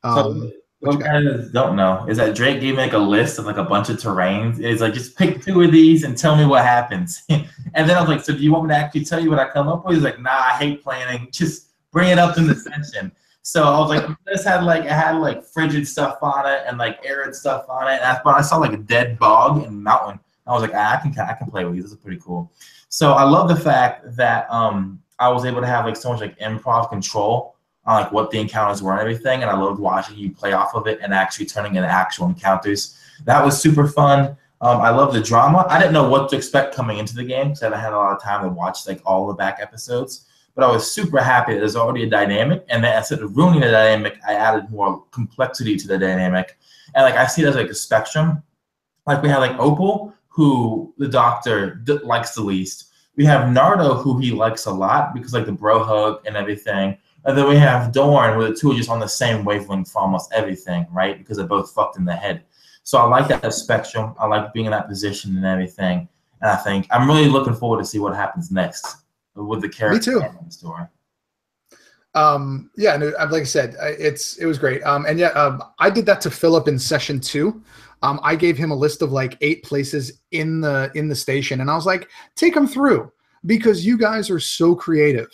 So what guys don't know is that Drake gave me like a list of like a bunch of terrains. It's like, just pick 2 of these and tell me what happens. And then I was like, so do you want me to actually tell you what I come up with? He's like, nah, I hate planning. Just bring it up in the session. So I was like, it had like frigid stuff on it and like arid stuff on it. But I saw like a dead bog and mountain. I was like, I can play with these. This is pretty cool. So I love the fact that I was able to have like so much like improv control on like what the encounters were and everything. And I loved watching you play off of it and actually turning into actual encounters. That was super fun. I love the drama. I didn't know what to expect coming into the game because I haven't had a lot of time to watch like all the back episodes. But I was super happy that there's already a dynamic, and then instead of ruining the dynamic, I added more complexity to the dynamic. And like I see it as like a spectrum. Like we have like Opal, who the doctor likes the least. We have Nardo, who he likes a lot because like the bro hug and everything. And then we have Dorn, where the two are just on the same wavelength for almost everything, right? Because they're both fucked in the head. So I like that spectrum. I like being in that position and everything. And I think I'm really looking forward to see what happens next with the character. Me too. In the story. Yeah, no, like I said, it was great. And yeah, I did that to Philip in session 2. I gave him a list of like 8 places in the station, and I was like, take them through because you guys are so creative.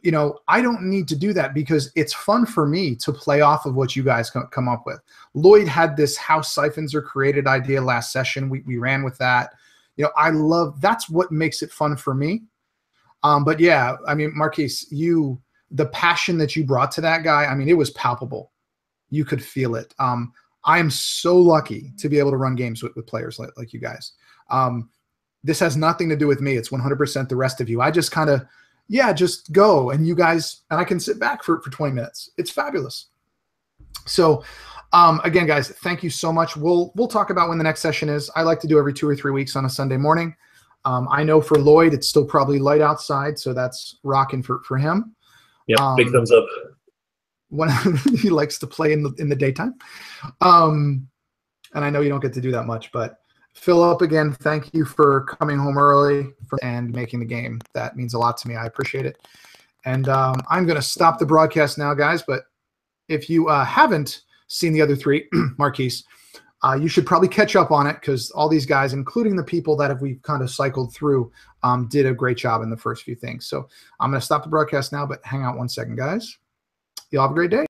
you know, I don't need to do that because it's fun for me to play off of what you guys come up with. Lloyd had this how siphons are created idea last session. We ran with that. You know, I love, that's what makes it fun for me. But yeah, I mean, Marquise, the passion that you brought to that guy, I mean, it was palpable. You could feel it. I am so lucky to be able to run games with players like you guys. This has nothing to do with me. It's 100% the rest of you. I just kind of, yeah, just go. And you guys, and I can sit back for 20 minutes. It's fabulous. So again, guys, thank you so much. We'll talk about when the next session is. I like to do every 2 or 3 weeks on a Sunday morning. I know for Lloyd, it's still probably light outside, so that's rocking for him. Yeah, big thumbs up. When he likes to play in the daytime. And I know you don't get to do that much, but Philip, again, thank you for coming home early and making the game. That means a lot to me. I appreciate it. And I'm going to stop the broadcast now, guys. But if you haven't seen the other three, Marquise, you should probably catch up on it because all these guys, including the people that we've kind of cycled through, did a great job in the first few things. So I'm going to stop the broadcast now, but hang out 1 second, guys. Y'all have a great day.